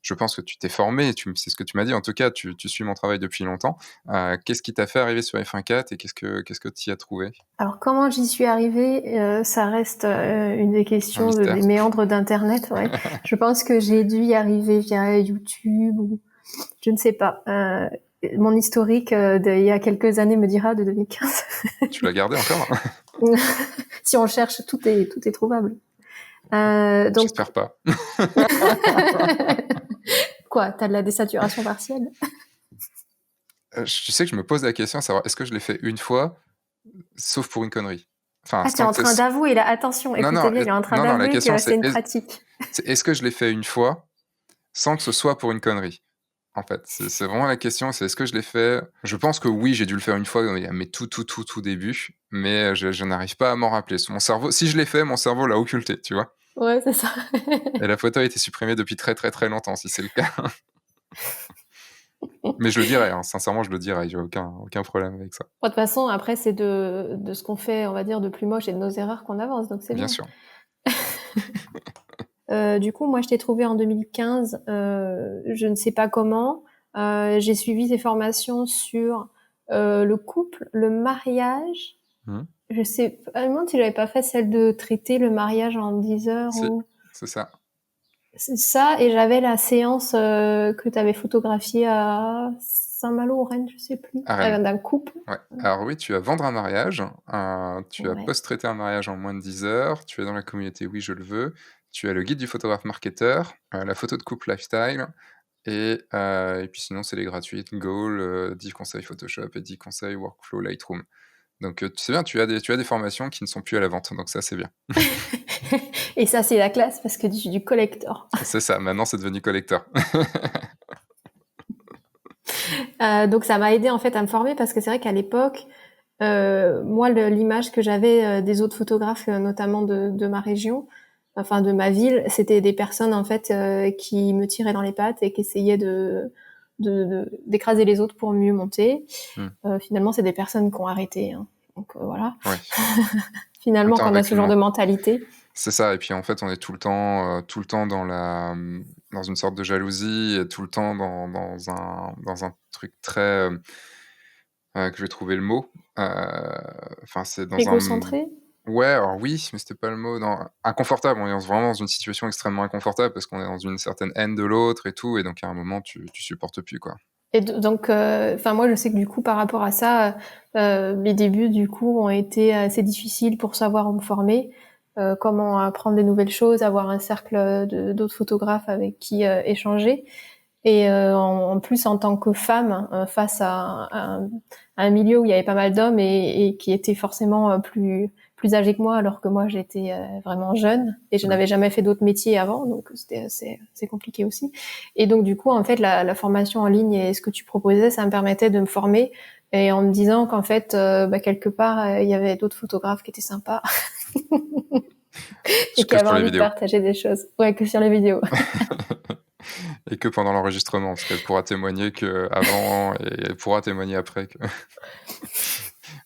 je pense que tu t'es formé, c'est ce que tu m'as dit en tout cas, tu suis mon travail depuis longtemps. Qu'est-ce qui t'a fait arriver sur F1.4 et qu'est-ce que tu y as trouvé? Alors, comment j'y suis arrivée, ça reste une des Un questions mystère? des méandres d'Internet, ouais. Je pense que j'ai dû y arriver via YouTube ou Je ne sais pas. Mon historique d'il y a quelques années me dira de 2015. Tu l'as gardé encore? Si on cherche, tout est trouvable. Donc, J'espère pas. quoi, t'as de la désaturation partielle? Tu sais que je me pose la question, savoir est-ce que je l'ai fait une fois, sauf pour une connerie? Enfin, Ah, tu es sans en que train d'avouer là, attention, non, écoutez non, bien, il est en train non, non, la d'avouer question que c'est c'est une pratique. est-ce que je l'ai fait une fois, sans que ce soit pour une connerie? En fait, c'est vraiment la question, c'est est-ce que je l'ai fait? Je pense que oui, j'ai dû le faire une fois, il y a mes tout début, mais je n'arrive pas à m'en rappeler. Mon cerveau si je l'ai fait, mon cerveau l'a occulté, tu vois? Ouais, c'est ça. Et la photo a été supprimée depuis très, très, très longtemps, si c'est le cas. Mais je le dirai, hein, sincèrement, je le dirai, j'ai aucun problème avec ça. De toute façon, après, c'est de ce qu'on fait, on va dire, de plus moche et de nos erreurs qu'on avance, donc c'est Bien bien. sûr. Du coup, moi, je t'ai trouvé en 2015, je ne sais pas comment. J'ai suivi des formations sur le couple, le mariage. Mmh. Je sais, je me demande si j'avais pas fait celle de traiter le mariage en 10 heures Si, ou c'est ça. c'est ça. Et j'avais la séance que tu avais photographiée à Saint-Malo ou Rennes, je sais plus, À Rennes. d'un couple. Ouais. Alors oui, tu as vendre un mariage, tu as Ouais. post-traité un mariage en moins de 10 heures, tu es dans la communauté «Oui, je le veux», tu as le guide du photographe marketeur, la photo de couple lifestyle et puis sinon c'est les gratuites Goal, 10 conseils Photoshop et 10 conseils workflow Lightroom. Donc tu sais bien, tu as des formations qui ne sont plus à la vente, donc ça c'est bien. Et ça, c'est la classe parce que du collector. C'est ça, maintenant c'est devenu collector. Donc ça m'a aidé en fait à me former parce que c'est vrai qu'à l'époque, moi l'image que j'avais des autres photographes, notamment de ma région, enfin de ma ville, c'était des personnes en fait qui me tiraient dans les pattes et qui essayaient d'écraser les autres pour mieux monter. Mmh. Finalement, c'est des personnes qui ont arrêté. Hein. Donc voilà. Ouais. En même Finalement, temps quand on a avec ce le genre men de mentalité. c'est ça et puis en fait on est tout le temps dans une sorte de jalousie et tout le temps dans un truc très, que je vais trouver le mot, enfin c'est dans un Égocentré. ouais, alors oui, mais c'était pas le mot, non, inconfortable, on est vraiment dans une situation extrêmement inconfortable parce qu'on est dans une certaine haine de l'autre et tout et donc à un moment tu supportes plus, quoi. Et donc, enfin moi je sais que du coup par rapport à ça, mes débuts du coup ont été assez difficiles pour savoir où me former, comment apprendre des nouvelles choses, avoir un cercle d'autres photographes avec qui échanger. Et en plus en tant que femme face à un milieu où il y avait pas mal d'hommes et qui étaient forcément plus âgés que moi alors que moi j'étais vraiment jeune et je Mmh. n'avais jamais fait d'autres métiers avant donc c'était assez compliqué aussi. Et donc du coup en fait la formation en ligne et ce que tu proposais ça me permettait de me former et en me disant qu'en fait quelque part il y avait d'autres photographes qui étaient sympas et qui Que avaient sur les envie de vidéos partager des choses ouais que sur les vidéos. et que pendant l'enregistrement parce qu'elle pourra témoigner qu'avant et elle pourra témoigner après que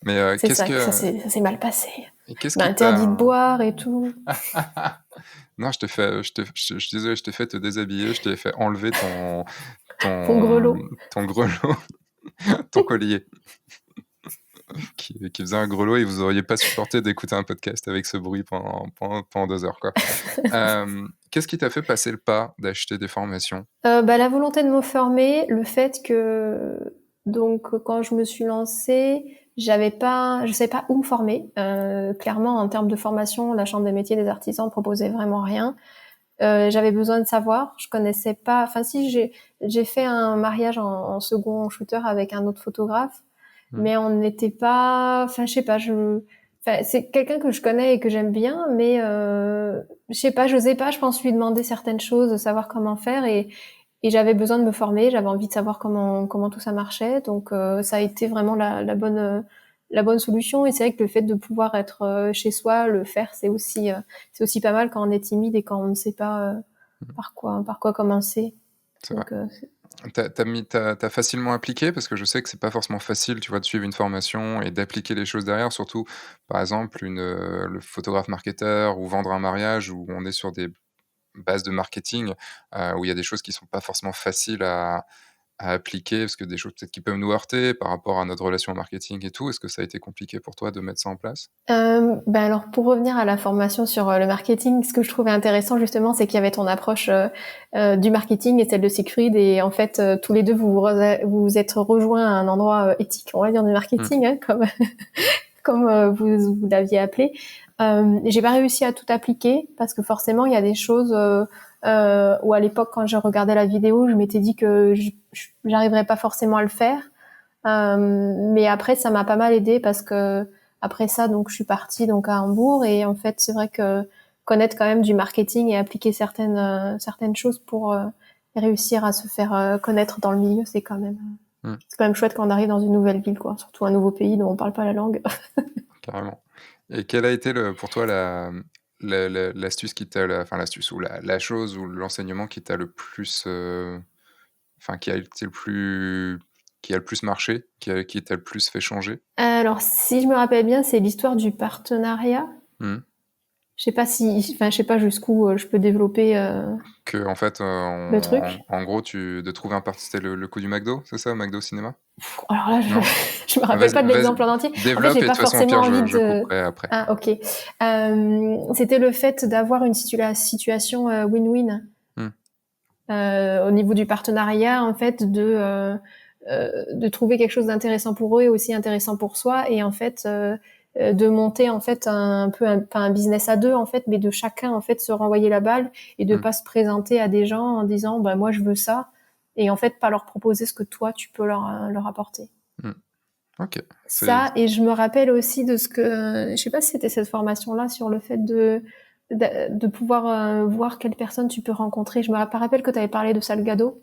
mais C'est ça que ça s'est mal passé. qu'est-ce On m'a qui interdit de t'a boire et tout. non, je suis désolé, je t'ai fait te déshabiller, je t'ai fait enlever Mon ton grelot. ton grelot, ton collier qui faisait un grelot et vous auriez pas supporté d'écouter un podcast avec ce bruit pendant 2 heures, quoi. Qu'est-ce qui t'a fait passer le pas d'acheter des formations? La volonté de me former, le fait que donc quand je me suis lancée, je savais pas où me former. Clairement, en termes de formation, la Chambre des métiers des artisans proposait vraiment rien. J'avais besoin de savoir. Je connaissais pas. Enfin, si j'ai fait un mariage en second shooter avec un autre photographe, Mmh. mais on n'était pas. Enfin, je sais pas. Enfin, c'est quelqu'un que je connais et que j'aime bien, mais je sais pas. J'osais pas. Je pense lui demander certaines choses, de savoir comment faire et j'avais besoin de me former. J'avais envie de savoir comment tout ça marchait. Donc, ça a été vraiment la bonne solution. Et c'est vrai que le fait de pouvoir être chez soi, le faire, c'est aussi pas mal quand on est timide et quand on ne sait pas Mmh. par quoi commencer. C'est vrai. Donc, Tu as facilement appliqué? Parce que je sais que c'est pas forcément facile, tu vois, de suivre une formation et d'appliquer les choses derrière, surtout, par exemple, le photographe marketeur ou vendre un mariage où on est sur des bases de marketing, où il y a des choses qui sont pas forcément faciles à appliquer? Parce que des choses peut-être qui peuvent nous heurter par rapport à notre relation au marketing et tout. Est-ce que ça a été compliqué pour toi de mettre ça en place? Ben alors pour revenir à la formation sur le marketing, ce que je trouvais intéressant justement, c'est qu'il y avait ton approche du marketing et celle de Siegfried, et en fait tous les deux vous êtes rejoints à un endroit éthique, on va dire, du Mmh. marketing, hein, comme comme vous l'aviez appelé. J'ai pas réussi à tout appliquer parce que forcément il y a des choses où à l'époque quand je regardais la vidéo, je m'étais dit que j'arriverais pas forcément à le faire. Mais après ça m'a pas mal aidé parce que après ça donc je suis partie donc à Hambourg, et en fait c'est vrai que connaître quand même du marketing et appliquer certaines choses pour réussir à se faire connaître dans le milieu, Mmh. c'est quand même chouette quand on arrive dans une nouvelle ville, quoi, surtout un nouveau pays dont on parle pas la langue. Carrément. Et quelle a été pour toi l'astuce qui t'a, enfin l'astuce ou la chose ou l'enseignement qui t'a le plus, enfin qui a été qui a le plus marché, qui t'a le plus fait changer? Alors, si je me rappelle bien, c'est l'histoire du partenariat. Mmh. Je sais pas jusqu'où je peux développer Que en fait, le truc. en gros, de trouver un c'était le coup du McDo, c'est ça? McDo Cinéma? Alors là, Non? je me Ah, rappelle pas de l'exemple en entier. En fait, développe j'ai et de pas toute façon, au forcément pire, envie je de. couperai après. Ah, ok. C'était le fait d'avoir une situation win-win Mmh. au niveau du partenariat, en fait, de trouver quelque chose d'intéressant pour eux et aussi intéressant pour soi, et en fait de monter en fait pas un business à deux en fait, mais de chacun en fait se renvoyer la balle et de Mmh. pas se présenter à des gens en disant bah moi je veux ça, et en fait pas leur proposer ce que toi tu peux leur apporter. Mmh. OK. C'est Ça, et je me rappelle aussi de ce que je sais pas si c'était cette formation là sur le fait de pouvoir voir quelle personne tu peux rencontrer. Je me rappelle que tu avais parlé de Salgado.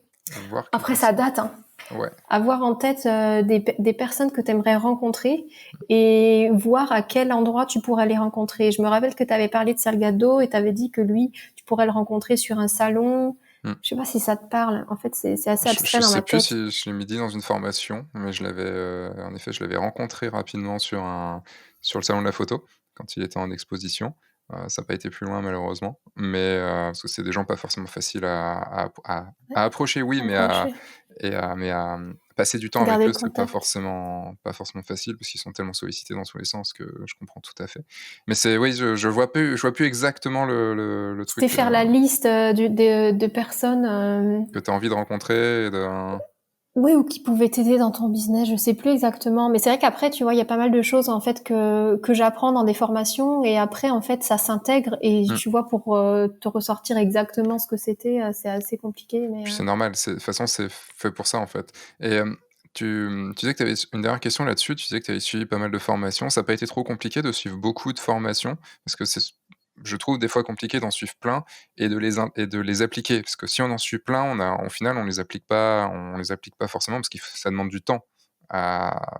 voir quelle Après, ça personne. date, hein. Ouais. Avoir en tête des personnes que tu aimerais rencontrer et voir à quel endroit tu pourrais les rencontrer. Je me rappelle que tu avais parlé de Salgado et tu avais dit que lui, tu pourrais le rencontrer sur un salon. Mmh. Je sais pas si ça te parle. En fait, c'est assez Je abstrait dans sais ma plus tête. si je l'ai mis dit dans une formation, mais en effet, je l'avais rencontré rapidement sur le salon de la photo, quand il était en exposition. Ça a pas été plus loin malheureusement, mais parce que c'est des gens pas forcément faciles à approcher, oui, mais Approcher, passer du temps avec garder eux, le c'est contact. pas forcément facile parce qu'ils sont tellement sollicités dans tous les sens que je comprends tout à fait. Mais c'est oui, je vois plus exactement le C'était truc, faire la liste de personnes. que tu as envie de rencontrer et de Oui, ou qui pouvaient t'aider dans ton business, je sais plus exactement. Mais c'est vrai qu'après, tu vois, il y a pas mal de choses en fait que j'apprends dans des formations, et après en fait ça s'intègre, et mmh. tu vois, pour te ressortir exactement ce que c'était, c'est assez compliqué. Mais Puis c'est normal, de toute façon, c'est fait pour ça, en fait. Et tu disais que tu avais une dernière question là-dessus, tu disais que tu avais suivi pas mal de formations. Ça n'a pas été trop compliqué de suivre beaucoup de formations? Parce que je trouve des fois compliqué d'en suivre plein et de les appliquer. Parce que si on en suit plein, au final, on les applique pas forcément parce que ça demande du temps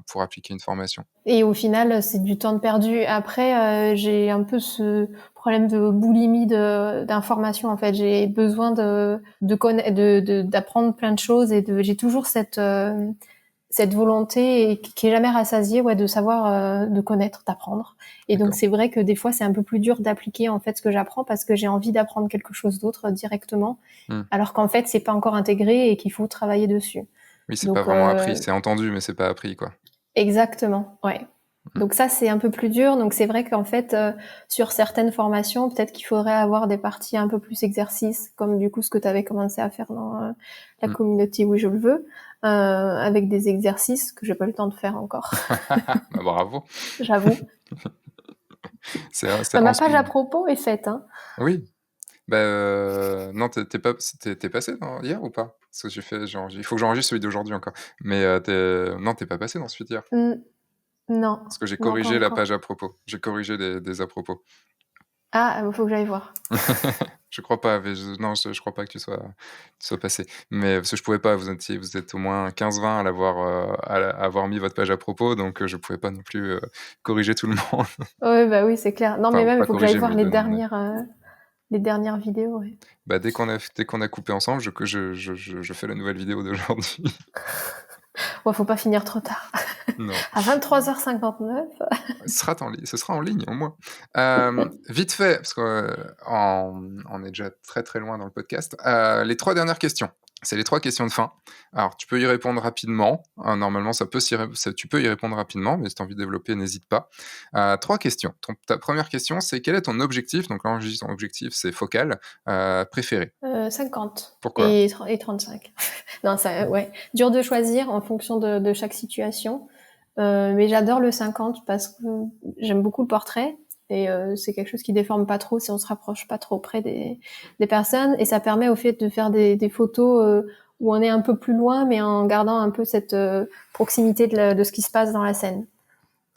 pour appliquer une formation. et au final, c'est du temps de perdu. Après, j'ai un peu ce problème de boulimie d'informations. En fait, j'ai besoin d'apprendre plein de choses, et j'ai toujours cette volonté qui est jamais rassasiée, ouais, de savoir, de connaître, d'apprendre. Et donc D'accord. c'est vrai que des fois c'est un peu plus dur d'appliquer en fait ce que j'apprends parce que j'ai envie d'apprendre quelque chose d'autre directement, Mmh. alors qu'en fait c'est pas encore intégré et qu'il faut travailler dessus. Oui, c'est pas Donc vraiment appris, c'est entendu, mais c'est pas appris, quoi. exactement, ouais. Mmh. Donc ça c'est un peu plus dur. Donc c'est vrai qu'en fait sur certaines formations peut-être qu'il faudrait avoir des parties un peu plus exercices, comme du coup ce que tu avais commencé à faire dans la Mmh. communauté Oui je le veux, avec des exercices que j'ai pas eu le temps de faire encore. Bah, bravo. J'avoue. C'est Bah, ma page à ensuite propos est faite, hein. oui. Bah, non, tu es passé dans hier ou pas? Parce que il faut que j'enregistre celui d'aujourd'hui encore. Mais, non, tu es pas passé dans celui d'hier? Non, Parce que j'ai non, pas corrigé la encore. page à propos. J'ai corrigé des à propos. Ah, faut que j'aille voir. Je crois pas, mais non, je crois pas que tu sois passé. Mais parce que je pouvais pas, vous êtes au moins 15-20 à avoir mis votre page à propos, donc, je pouvais pas non plus, corriger tout le monde. Ouais, bah oui, c'est clair. Non, mais Enfin, même, il pas faut que j'aille corriger, voir mais demander. les dernières vidéos, ouais. Bah, dès qu'on a coupé ensemble, je fais la nouvelle vidéo d'aujourd'hui. Ouais, faut pas finir trop tard. Non. À 23h59. Ce sera en ligne au moins. Vite fait, parce qu'on est déjà très, très loin dans le podcast, les 3 dernières questions. C'est les 3 questions de fin. Alors, tu peux y répondre rapidement. Normalement, tu peux y répondre rapidement, mais si tu as envie de développer, n'hésite pas. 3 questions. Ta première question, c'est quel est ton objectif, donc quand je dis ton objectif, c'est focal, préféré? 50 Pourquoi? et 35. Non, ça, ouais. Dur de choisir en fonction de chaque situation. Mais j'adore le 50 parce que j'aime beaucoup le portrait et c'est quelque chose qui déforme pas trop si on se rapproche pas trop près des personnes et ça permet au fait de faire des photos où on est un peu plus loin mais en gardant un peu cette proximité de ce qui se passe dans la scène.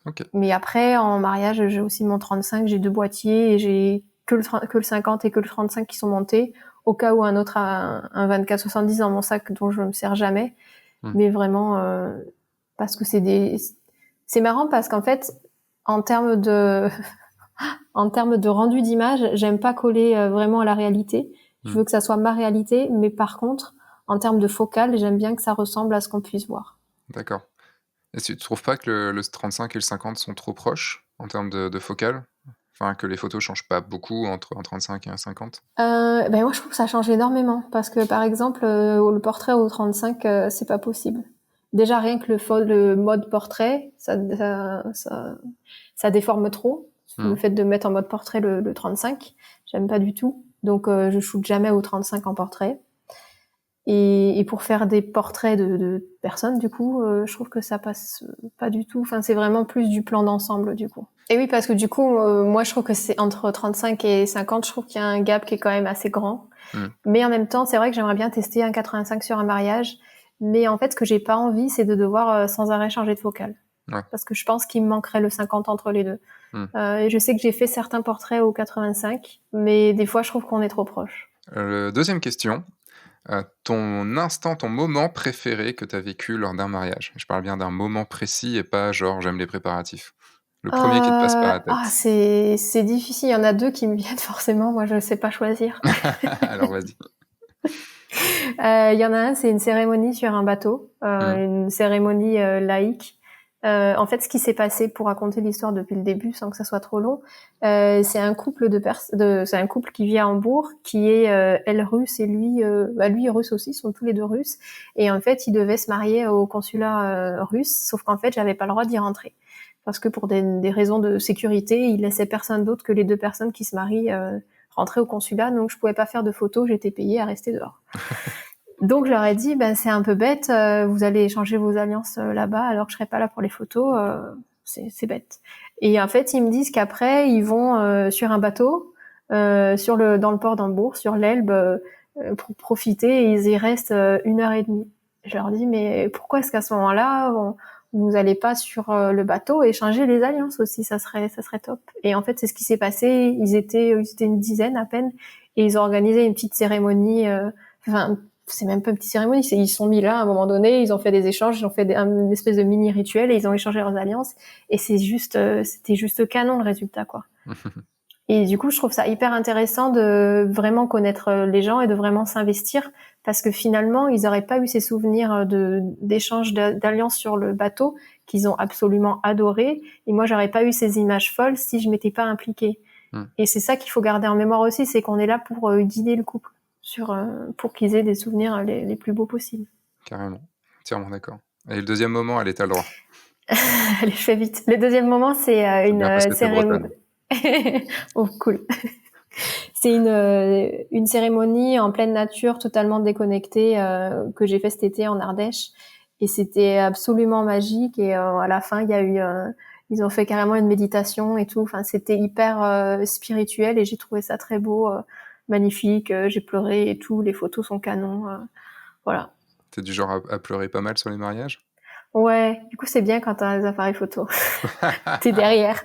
OK. Mais après, en mariage, j'ai aussi mon 35, j'ai 2 boîtiers et j'ai que le 50 et que le 35 qui sont montés au cas où un autre a un 24-70 dans mon sac dont je me sers jamais. Mmh. Mais vraiment, parce que c'est marrant parce qu'en fait, en termes de, en termes de rendu d'image, j'aime pas coller vraiment à la réalité. Je Mmh. veux que ça soit ma réalité, mais par contre, en termes de focale, j'aime bien que ça ressemble à ce qu'on puisse voir. D'accord. Et tu trouves pas que le 35 et le 50 sont trop proches en termes de focale? Enfin, que les photos changent pas beaucoup entre un 35 et un 50? Ben moi je trouve que ça change énormément parce que par exemple le portrait au 35 c'est pas possible. Déjà rien que le mode portrait ça déforme trop. Le Mmh. fait de mettre en mode portrait le 35, j'aime pas du tout. Donc je shoote jamais au 35 en portrait. Et pour faire des portraits de personnes, du coup, je trouve que ça passe pas du tout. Enfin, c'est vraiment plus du plan d'ensemble, du coup. Et oui, parce que du coup, moi, je trouve que c'est entre 35 et 50, je trouve qu'il y a un gap qui est quand même assez grand. Mmh. Mais en même temps, c'est vrai que j'aimerais bien tester un 85 sur un mariage. Mais en fait, ce que j'ai pas envie, c'est de devoir sans arrêt changer de focale. Ouais. Parce que je pense qu'il me manquerait le 50 entre les deux. Mmh. Et je sais que j'ai fait certains portraits au 85, mais des fois, je trouve qu'on est trop proche. 2e question, ton moment préféré que tu as vécu lors d'un mariage? Je parle bien d'un moment précis et pas genre: «J'aime les préparatifs». Le premier qui te passe par la tête. C'est difficile. Il y en a deux qui me viennent forcément. Moi, je sais pas choisir. Alors vas-y. Il y en a un, c'est une cérémonie sur un bateau, Mmh. une cérémonie laïque. En fait, ce qui s'est passé pour raconter l'histoire depuis le début, sans que ça soit trop long, c'est un couple c'est un couple qui vit à Hambourg, qui est elle russe et lui, lui russe aussi, ils sont tous les deux russes. Et en fait, ils devaient se marier au consulat russe, sauf qu'en fait, j'avais pas le droit d'y rentrer parce que pour des raisons de sécurité, ils laissaient personne d'autre que les deux personnes qui se marient rentrer au consulat, donc je pouvais pas faire de photos, j'étais payée à rester dehors. Donc je leur ai dit, ben c'est un peu bête, vous allez échanger vos alliances là-bas alors que je serai pas là pour les photos, c'est bête. Et en fait, ils me disent qu'après ils vont sur un bateau dans le port d'Hambourg, sur l'Elbe, pour profiter et ils y restent 1 heure et demie. Je leur dis, mais pourquoi est-ce qu'à ce moment-là vous allez pas sur le bateau échanger les alliances aussi, ça serait top. Et en fait, c'est ce qui s'est passé. Ils étaient une dizaine à peine et ils ont organisé une petite cérémonie. Enfin, c'est même pas une petite cérémonie, ils se sont mis là à un moment donné, ils ont fait des échanges, ils ont fait une espèce de mini rituel et ils ont échangé leurs alliances. Et c'était juste canon le résultat, quoi. Et du coup, je trouve ça hyper intéressant de vraiment connaître les gens et de vraiment s'investir parce que finalement, ils n'auraient pas eu ces souvenirs d'échanges d'alliances sur le bateau qu'ils ont absolument adoré. Et moi, j'aurais pas eu ces images folles si je m'étais pas impliquée. Mmh. Et c'est ça qu'il faut garder en mémoire aussi, c'est qu'on est là pour guider le couple pour qu'ils aient des souvenirs les plus beaux possibles. Carrément, entièrement d'accord. Et le deuxième moment, allez, tu as le droit. Allez, je fais vite. Le deuxième moment, c'est C'est une bien parce que tu es cérémonie. bretonne. Oh, cool. C'est une cérémonie en pleine nature, totalement déconnectée, que j'ai fait cet été en Ardèche. Et c'était absolument magique. Et à la fin, il y a eu, ils ont fait carrément une méditation et tout. Enfin, c'était hyper spirituel et j'ai trouvé ça très beau, magnifique. J'ai pleuré et tout. Les photos sont canons. Voilà. Tu es du genre à pleurer pas mal sur les mariages? Ouais, du coup, c'est bien quand t'as les appareils photo. T'es derrière,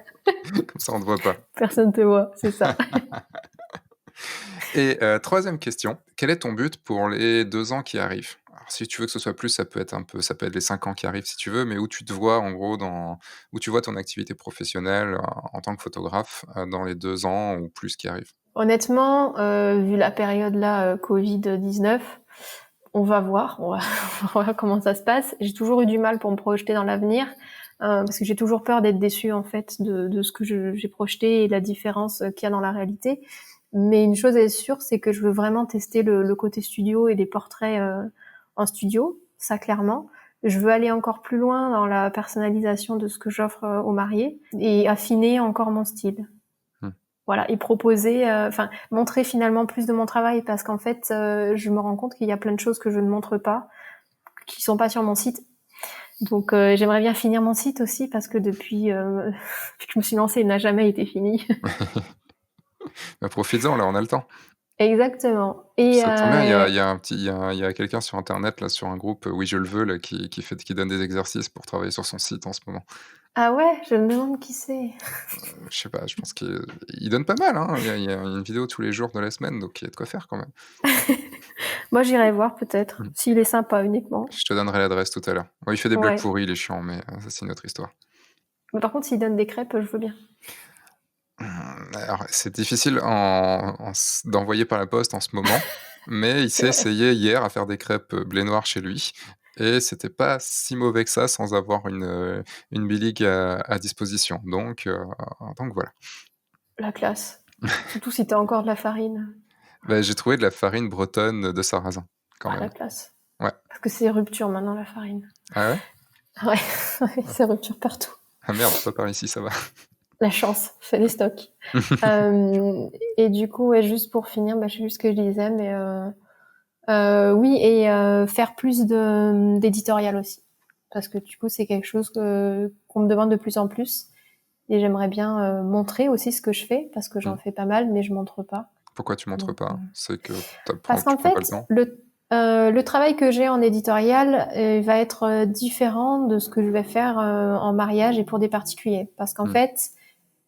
Comme ça, on ne te voit pas. personne te voit, c'est ça. Et 3e question, quel est ton but pour les 2 ans qui arrivent? Alors si tu veux que ce soit plus, ça peut être les 5 ans qui arrivent si tu veux, mais où tu te vois en gros où tu vois ton activité professionnelle, en tant que photographe, dans les 2 ans ou plus qui arrivent? Honnêtement, vu la période là, Covid-19, on va voir, on va voir comment ça se passe. J'ai toujours eu du mal pour me projeter dans l'avenir, parce que j'ai toujours peur d'être déçue en fait de ce que j'ai projeté et la différence qu'il y a dans la réalité. Mais une chose est sûre, c'est que je veux vraiment tester le côté studio et les portraits en studio, ça clairement. Je veux aller encore plus loin dans la personnalisation de ce que j'offre aux mariés et affiner encore mon style. Mmh. Voilà, et proposer, montrer finalement plus de mon travail parce qu'en fait, je me rends compte qu'il y a plein de choses que je ne montre pas, qui sont pas sur mon site. Donc j'aimerais bien finir mon site aussi parce que depuis que je me suis lancée, il n'a jamais été fini. Bah, profites-en, là, on a le temps. Exactement. Puis Et ça tombe bien, il y a quelqu'un sur internet, là, sur un groupe, Oui je le veux, là, qui donne des exercices pour travailler sur son site en ce moment. ah ouais, je me demande qui c'est. Je sais pas, je pense qu'il donne pas mal, hein. Il y a une vidéo tous les jours de la semaine, donc il y a de quoi faire quand même. Moi, j'irai voir peut-être, Mmh. s'il est sympa uniquement. Je te donnerai l'adresse tout à l'heure. Bon, il fait des blagues Ouais. pourries, il est chiant, mais ça, c'est une autre histoire. Mais par contre, s'il donne des crêpes, je veux bien. Alors, c'est difficile d'envoyer par la poste en ce moment, mais il C'est s'est vrai. essayé hier à faire des crêpes, blé noir chez lui et c'était pas si mauvais que ça sans avoir une bilique à disposition. Donc voilà. La classe. Surtout si t'as encore de la farine. Bah, j'ai trouvé de la farine bretonne de sarrasin, quand Ah, la même. classe. Ouais. Parce que c'est rupture maintenant, la farine. Ah ouais? Ouais, c'est rupture partout. Ah merde, pas par ici, ça va. La chance, c'est les stocks. Et du coup, ouais, juste pour finir, je sais plus ce que je disais, mais oui, et faire plus d'éditorial aussi. Parce que du coup, c'est quelque chose qu'on me demande de plus en plus. Et j'aimerais bien montrer aussi ce que je fais, parce que j'en Mmh. fais pas mal, mais je montre pas. Pourquoi tu montres Donc, pas? C'est que parce tu qu'en prends pas le fait, temps? le travail que j'ai en éditorial va être différent de ce que je vais faire en mariage et pour des particuliers. Parce qu'en Mmh. fait,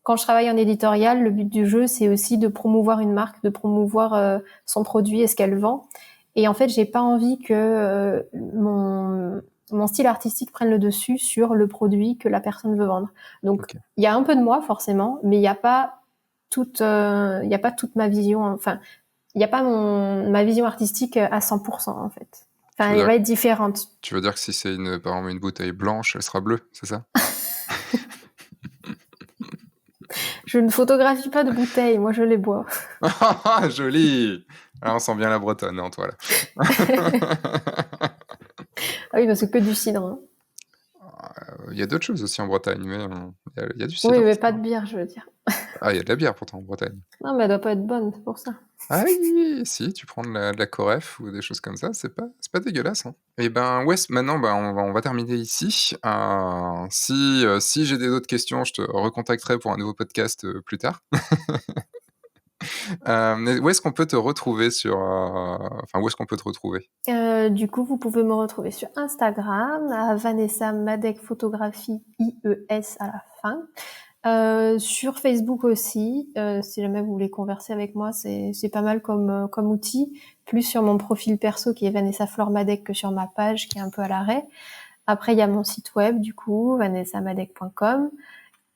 quand je travaille en éditorial, le but du jeu, c'est aussi de promouvoir une marque, de promouvoir son produit et ce qu'elle vend. Et en fait, j'ai pas envie que mon style artistique prenne le dessus sur le produit que la personne veut vendre. Donc, OK. il y a un peu de moi forcément, mais il n'y a pas il y a pas toute ma vision. Enfin, il n'y a pas ma vision artistique à 100% en fait. Tu Enfin, veux elle dire va être différente. tu veux dire que si c'est par exemple une bouteille blanche, elle sera bleue, c'est ça? Je ne photographie pas de bouteilles, moi je les bois. Joli! Ah, on sent bien la bretonne en toi, là. Ah oui, parce que du cidre. Hein. Il y a d'autres choses aussi en Bretagne, mais il y a du Oui, cidre, mais c'est pas vrai. de bière, je veux dire. Ah, il y a de la bière pourtant en Bretagne. Non, mais elle doit pas être bonne, c'est pour ça. Ah oui, si, tu prends de la Coref ou des choses comme ça, c'est pas dégueulasse, hein. Et ben, ouais, maintenant, bah, on va terminer ici. Si j'ai des autres questions, je te recontacterai pour un nouveau podcast, plus tard. Mais où est-ce qu'on peut te retrouver enfin, où est-ce qu'on peut te retrouver? Du coup, vous pouvez me retrouver sur Instagram, à Vanessa Madec Photographie, IES à la fin. Sur Facebook aussi, si jamais vous voulez converser avec moi, c'est pas mal comme outil. Plus sur mon profil perso qui est Vanessa Flor Madec que sur ma page qui est un peu à l'arrêt. Après, il y a mon site web du coup, vanessamadec.com.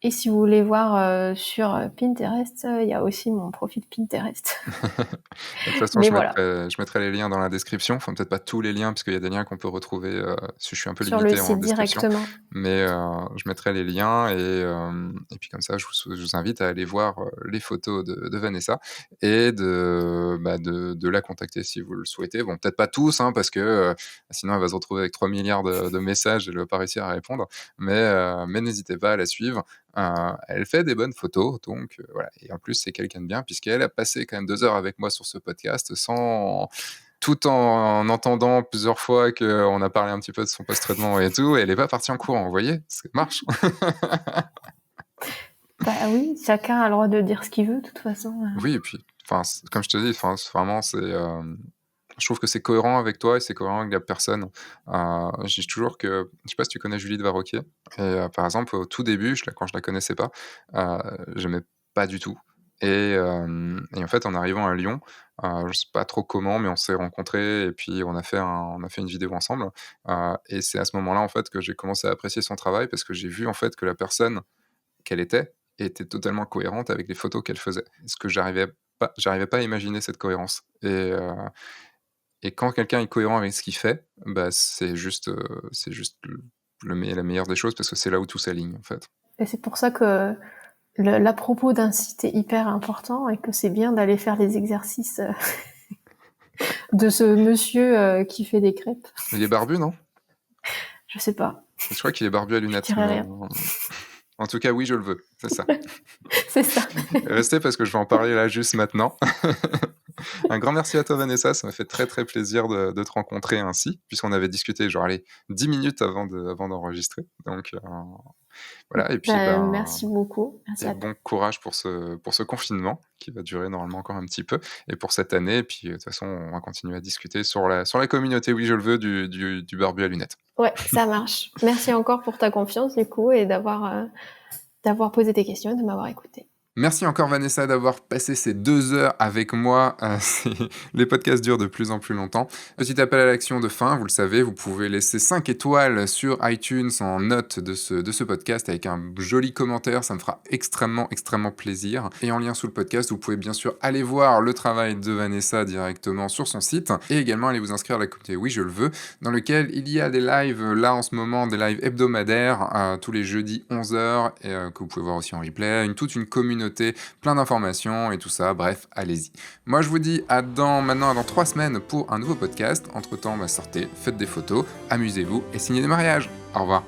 Et si vous voulez voir sur Pinterest, il y a aussi mon profil Pinterest. De toute façon, Mais je voilà, mettrai je mettrai les liens dans la description. Enfin, peut-être pas tous les liens, parce qu'il y a des liens qu'on peut retrouver, parce que je suis un peu sur le limité en site description. directement. Mais je mettrai les liens et puis comme ça, je vous invite à aller voir, les photos de Vanessa et de la contacter si vous le souhaitez. Bon, peut-être pas tous, hein, parce que, sinon elle va se retrouver avec 3 milliards de messages et elle va pas réussir à répondre. Mais n'hésitez pas à la suivre. Elle fait des bonnes photos, donc voilà, et en plus, c'est quelqu'un de bien puisqu'elle a passé quand même 2 heures avec moi sur ce podcast tout en entendant plusieurs fois qu'on a parlé un petit peu de son post-traitement et tout, et elle est pas partie en courant, vous voyez? Ça marche. Bah oui, chacun a le droit de dire ce qu'il veut, de toute façon. Oui et puis, enfin, comme je te dis, enfin, vraiment, je trouve que c'est cohérent avec toi et c'est cohérent avec la personne. Je dis toujours que je sais pas si tu connais Julie de Varroquier? Et par exemple, au tout début, quand je la connaissais pas, j'aimais pas du tout et en fait, en arrivant à Lyon, je sais pas trop comment, mais on s'est rencontrés et puis on a fait une vidéo ensemble, et c'est à ce moment-là, en fait, que j'ai commencé à apprécier son travail parce que j'ai vu, en fait, que la personne qu'elle était totalement cohérente avec les photos qu'elle faisait. Ce que j'arrivais pas à imaginer cette cohérence et quand quelqu'un est cohérent avec ce qu'il fait, bah, c'est juste la meilleure des choses parce que c'est là où tout s'aligne, en fait. Et c'est pour ça que l'à propos d'un site est hyper important et que c'est bien d'aller faire les exercices de ce monsieur qui fait des crêpes. Il est barbu, non? Je sais pas. Je crois qu'il est barbu à Je lunettes, dirais mais rien. en tout cas, oui, je le veux, c'est ça. C'est ça. Restez parce que je vais en parler là juste maintenant. Un grand merci à toi Vanessa, ça m'a fait très très plaisir de te rencontrer ainsi, puisqu'on avait discuté genre allez 10 minutes avant d'enregistrer. Donc voilà, et puis Merci beaucoup. Merci et à toi. bon courage pour ce confinement qui va durer normalement encore un petit peu et pour cette année. Et puis de toute façon, on va continuer à discuter sur la communauté Oui je le veux du barbu à lunettes. Ouais, ça marche. Merci encore pour ta confiance du coup et d'avoir posé tes questions et de m'avoir écouté. Merci encore Vanessa d'avoir passé ces 2 heures avec moi. Les podcasts durent de plus en plus longtemps. Petit appel à l'action de fin, vous le savez, vous pouvez laisser 5 étoiles sur iTunes en note de ce podcast avec un joli commentaire, ça me fera extrêmement, extrêmement plaisir. Et en lien sous le podcast, vous pouvez bien sûr aller voir le travail de Vanessa directement sur son site et également aller vous inscrire à la communauté Oui je le veux, dans lequel il y a des lives là en ce moment, des lives hebdomadaires tous les jeudis 11h et que vous pouvez voir aussi en replay, toute une communauté, plein d'informations et tout ça, bref, allez-y. Moi je vous dis maintenant dans 3 semaines pour un nouveau podcast. Entre temps, sortez, faites des photos, amusez-vous et signez des mariages. Au revoir.